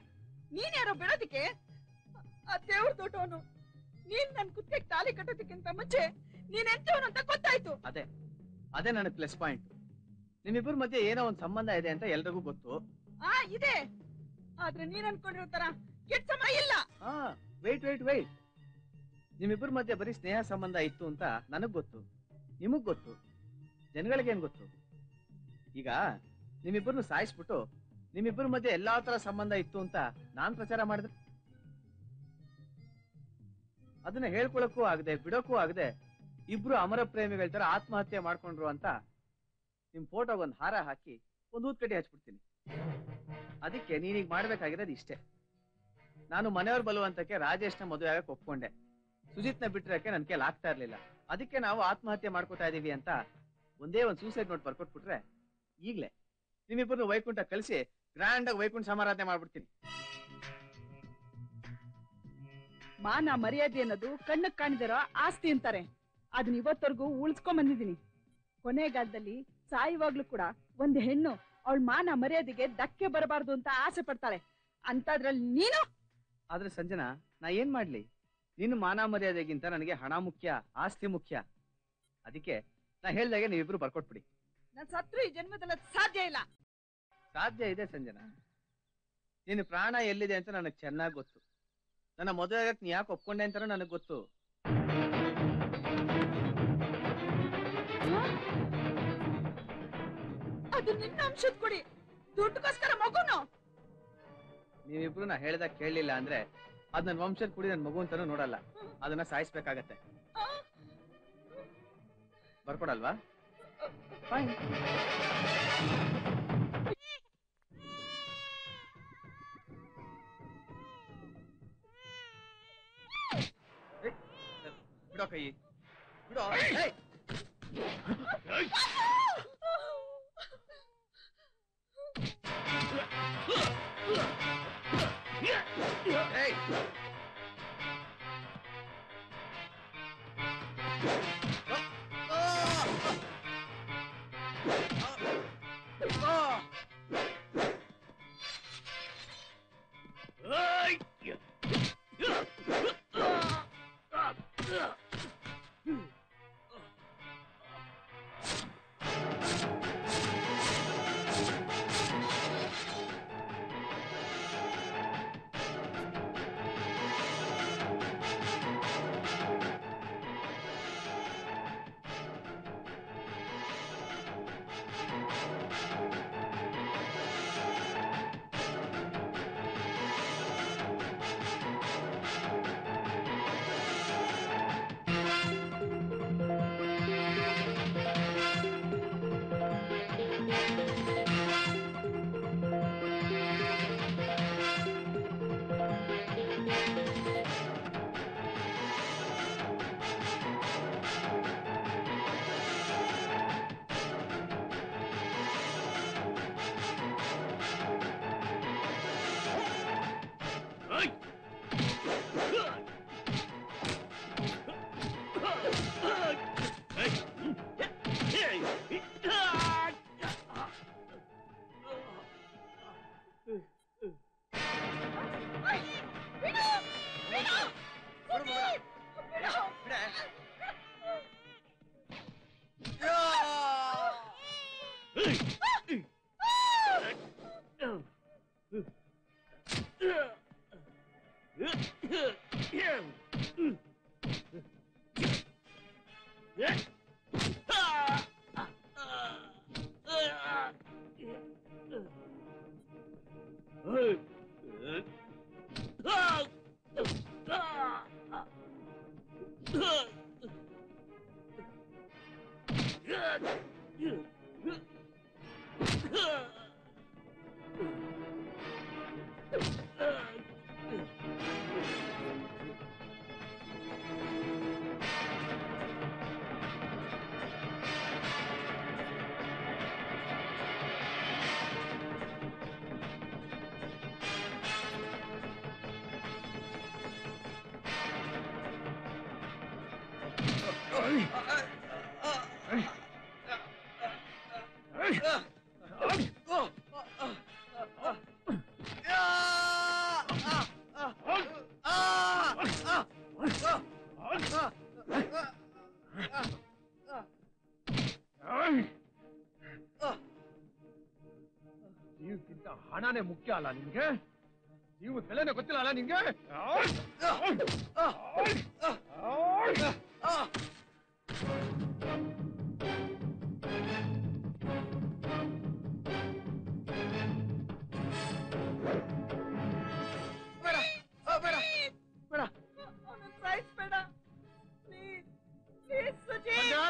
ನೀನ್ ಯಾರೋ ಬಿಡೋದಿಕ್ಕೆ? ಆ ದೇವ್ರ ದೊಡ್ಡವನು. ನೀನ್ ನನ್ ಕುತ್ತಿಗೆ ತಾಲಿ ಕಟ್ಟೋದಕ್ಕಿಂತ ಮುಂಚೆ ನೀನ್ ಎಂತವನು ಅಂತ ಗೊತ್ತಾಯ್ತು. ಅದೇ ನನಗ್ ಪ್ಲಸ್ ಪಾಯಿಂಟ್. ನಿಮ್ಮಿಬ್ಬರ ಮಧ್ಯೆ ಏನೋ ಒಂದ್ ಸಂಬಂಧ ಇದೆ ಅಂತ ಎಲ್ರಿಗೂ ಗೊತ್ತು. ಇದೆ. ಆದ್ರೆ ನೀನ್ ಅನ್ಕೊಂಡಿರೋ ತರ ಕೆಟ್ಟ ಸಮಯ ಇಲ್ಲ. ವೇಟ್. ನಿಮ್ಮಿಬ್ಬರ ಮಧ್ಯೆ ಬರೀ ಸ್ನೇಹ ಸಂಬಂಧ ಇತ್ತು ಅಂತ ನನಗ್ ಗೊತ್ತು, ನಿಮಗ್ ಗೊತ್ತು, ಜನಗಳಿಗೇನ್ ಗೊತ್ತು? ಈಗ ನಿಮ್ಮಿಬ್ಬರನ್ನು ಸಾಯಿಸ್ಬಿಟ್ಟು ನಿಮ್ಮಿಬ್ಬರ ಮಧ್ಯೆ ಎಲ್ಲಾ ತರ ಸಂಬಂಧ ಇತ್ತು ಅಂತ ನಾನ್ ಪ್ರಚಾರ ಮಾಡಿದ್ರೆ ಅದನ್ನ ಹೇಳ್ಕೊಳಕ್ಕೂ ಆಗದೆ ಬಿಡೋಕ್ಕೂ ಆಗದೆ ಇಬ್ರು ಅಮರ ಪ್ರೇಮಿಗಳ ತರ ಆತ್ಮಹತ್ಯೆ ಮಾಡ್ಕೊಂಡ್ರು ಅಂತ ನಿಮ್ ಫೋಟೋಗ್ ಒಂದ್ ಹಾರ ಹಾಕಿ ಒಂದ್ ಊದ್ಕಡ್ಡಿ ಹಚ್ಬಿಡ್ತೀನಿ. ಅದಕ್ಕೆ ನೀನೀಗ ಮಾಡ್ಬೇಕಾಗಿರೋದು ಇಷ್ಟೇ. ನಾನು ಮನೆಯವ್ರ ಬಲವಂತಕ್ಕೆ ರಾಜೇಶ್ನ ಮದುವೆ ಆಗಕ್ಕೆ ಒಪ್ಕೊಂಡೆ. ಸುಜಿತ್ನ ಬಿಟ್ಟಿರಕ್ಕೆ ನನ್ ಕೈಲಿ ಆಗ್ತಾ ಇರ್ಲಿಲ್ಲ. ಅದಕ್ಕೆ ನಾವು ಆತ್ಮಹತ್ಯೆ ಮಾಡ್ಕೋತಾ ಇದೀವಿ ಅಂತ ಒಂದೇ ಒಂದ್ ಸೂಸೈಡ್ ನೋಟ್ ಬರ್ಕೊಟ್ಬಿಟ್ರೆ ಈಗ್ಲೇ ನಿಮ್ಮಿಬ್ಬರನ್ನು ವೈಕುಂಠ ಕಳಿಸಿ ಗ್ರ್ಯಾಂಡ್ ಆಗಿ ವೈಕುಂಠ ಸಮಾರಾಧನೆ ಮಾಡ್ಬಿಡ್ತೀನಿ. ಮಾನ ಮರ್ಯಾದೆ ಅನ್ನೋದು ಕಣ್ಣಕ್ ಕಾಣಿದಿರೋ ಆಸ್ತಿ ಅಂತಾರೆ. ಅದನ್ನ ಇವತ್ತವರೆಗೂ ಉಳಿಸ್ಕೊಂಡ್ ಬಂದಿದ್ದೀನಿ. ಕೊನೆಗಾಲದಲ್ಲಿ ಸಾಯುವಾಗ್ಲೂ ಕೂಡ ಒಂದ್ ಹೆಣ್ಣು ಅವಳ ಮಾನ ಮರ್ಯಾದೆಗೆ ಧಕ್ಕೆ ಬರಬಾರ್ದು ಅಂತ ಆಸೆ ಪಡ್ತಾಳೆ. ಅಂತದ್ರಲ್ಲಿ ನೀನು. ಆದ್ರೆ ಸಂಜನಾ, ನಾ ಏನ್ ಮಾಡ್ಲಿ? ನಿನ್ನ ಮಾನ ಮರ್ಯಾದೆಗಿಂತ ನನಗೆ ಹಣ ಮುಖ್ಯ, ಆಸ್ತಿ ಮುಖ್ಯ. ಅದಕ್ಕೆ ನಾ ಹೇಳ್ದಾಗೆ ನೀವಿಬ್ರು ಬರ್ಕೊಟ್ಬಿಡಿ. ನನ್ ಸತ್ರು ಈ ಜನ್ಮದಲ್ಲಿ ಸಾಧ್ಯ ಇಲ್ಲ. ಸಾಧ್ಯ ಇದೆ ಸಂಜನಾ. ನಿನ್ನ ಪ್ರಾಣ ಎಲ್ಲಿದೆ ಅಂತ ನನಗ್ ಚೆನ್ನಾಗ್ ಗೊತ್ತು. ನನ್ನ ಮದುವೆ ಆಗಕ್ ನೀ ಯಾಕೆ ಒಪ್ಕೊಂಡೆ ಅಂತಾನೂ ನನಗ್ ಗೊತ್ತು. ಅದು ನಿನ್ನ ಅಂಶದ ಕೊಡಿ, ದುಡ್ಡುಗೋಸ್ಕರ ಮಗುನು. ನೀವಿಬ್ರು ನಾ ಹೇಳ್ದಾಗ ಕೇಳಲಿಲ್ಲ ಅಂದ್ರೆ ಅದ್ ನನ್ ವಂಶದ ಕುಡಿ ನನ್ ಮಗು ಅಂತಾನೂ ನೋಡಲ್ಲ. ಅದನ್ನ ಸಾಯಿಸ್ಬೇಕಾಗತ್ತೆ. ಬರ್ಕೊಡಲ್ವಾ? ಫೈನ್. ಬಿಡೋ ಕೈ, ಬಿಡೋ. ಜೀವಕ್ಕಿಂತ ಹಣನೇ ಮುಖ್ಯ ಅಲ್ಲ ನಿಮ್ಗೆ? ಜೀವದ ಬೆಲೆನೇ ಗೊತ್ತಿಲ್ಲ ಅಲ್ಲ ನಿಮ್ಗೆ?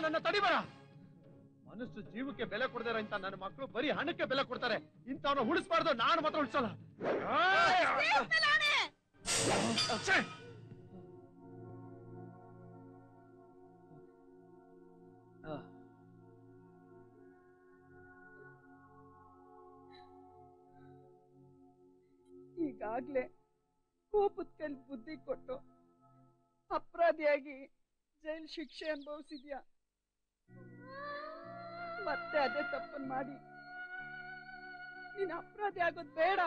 ನನ್ನ ತಡಿಬೇಡ. ಮನಸ್ಸು ಜೀವಕ್ಕೆ ಬೆಲೆ ಕೊಡದಾರ ಅಂತ ನನ್ನ ಮಕ್ಕಳು ಬರೀ ಹಣಕ್ಕೆ ಬೆಲೆ ಕೊಡ್ತಾರೆ. ಇಂಥವನ್ನ ಉಳಿಸಬಾರ್ದು, ನಾನು ಮಾತ್ರ ಉಳಿಸಲ್ಲ. ಈಗಾಗ್ಲೇ ಕೋಪದ ಕೈಲಿ ಬುದ್ಧಿ ಕೊಟ್ಟು ಅಪರಾಧಿಯಾಗಿ ಜೈಲ್ ಶಿಕ್ಷೆ ಅನುಭವಿಸಿದ್ಯಾ? ಮತ್ತೆ ಅದೇ ತಪ್ಪನ್ ಮಾಡಿ ನೀನ್ ಅಪರಾಧಿ ಆಗೋದ್ ಬೇಡ.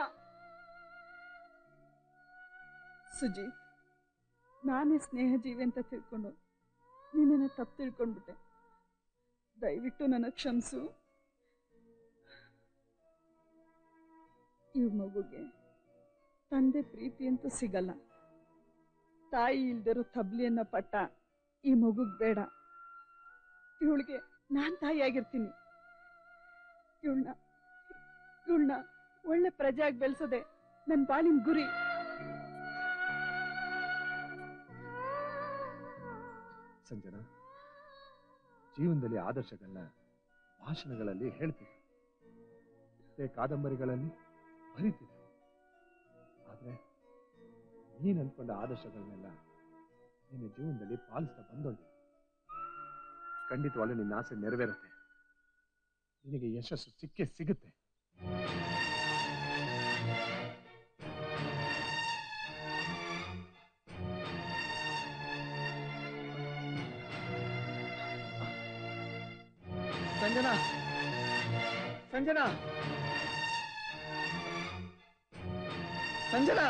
ಸುಜೀತ್, ನಾನೇ ಸ್ನೇಹ ಜೀವಿ ಅಂತ ತಿಳ್ಕೊಂಡು ನಿನ್ನ ತಪ್ಪು ತಿಳ್ಕೊಂಡ್ಬಿಟ್ಟೆ. ದಯವಿಟ್ಟು ನನ್ನ ಕ್ಷಮಿಸು. ಈ ಮಗುಗೆ ತಂದೆ ಪ್ರೀತಿ ಅಂತೂ ಸಿಗಲ್ಲ. ತಾಯಿ ಇಲ್ದಿರೋ ತಬ್ಲಿಯನ್ನ ಪಟ್ಟ ಈ ಮಗುಗ್ ಬೇಡ. ಇವಳಿಗೆ ನಾನ್ ತಾಯಿ ಆಗಿರ್ತೀನಿ. ಇವಳನ್ನ ಒಳ್ಳೆ ಪ್ರಜೆಯಾಗಿ ಬೆಳೆಸೋದೆ ನನ್ ಬಾಳಿನ ಗುರಿ. ಸಂಜನಾ, ಜೀವನದಲ್ಲಿ ಆದರ್ಶಗಳನ್ನ ಭಾಷಣಗಳಲ್ಲಿ ಹೇಳ್ತೀವಿ, ಕಾದಂಬರಿಗಳಲ್ಲಿ ಬರೀತೀವಿ. ಆದ್ರೆ ನೀನ್ ಅನ್ಕೊಂಡ ಆದರ್ಶಗಳನ್ನೆಲ್ಲ ನಿನ್ನ ಜೀವನದಲ್ಲಿ ಪಾಲಿಸ್ತಾ ಬಂದೋಳಿ. ಖಂಡಿತವಾಗ್ಲೂ ನಿನ್ನ ಆಸೆ ನೆರವೇರುತ್ತೆ. ನಿನಗೆ ಯಶಸ್ಸು ಸಿಕ್ಕೇ ಸಿಗುತ್ತೆ. ಸಂಜನಾ, ಸಂಜನಾ, ಸಂಜನಾ.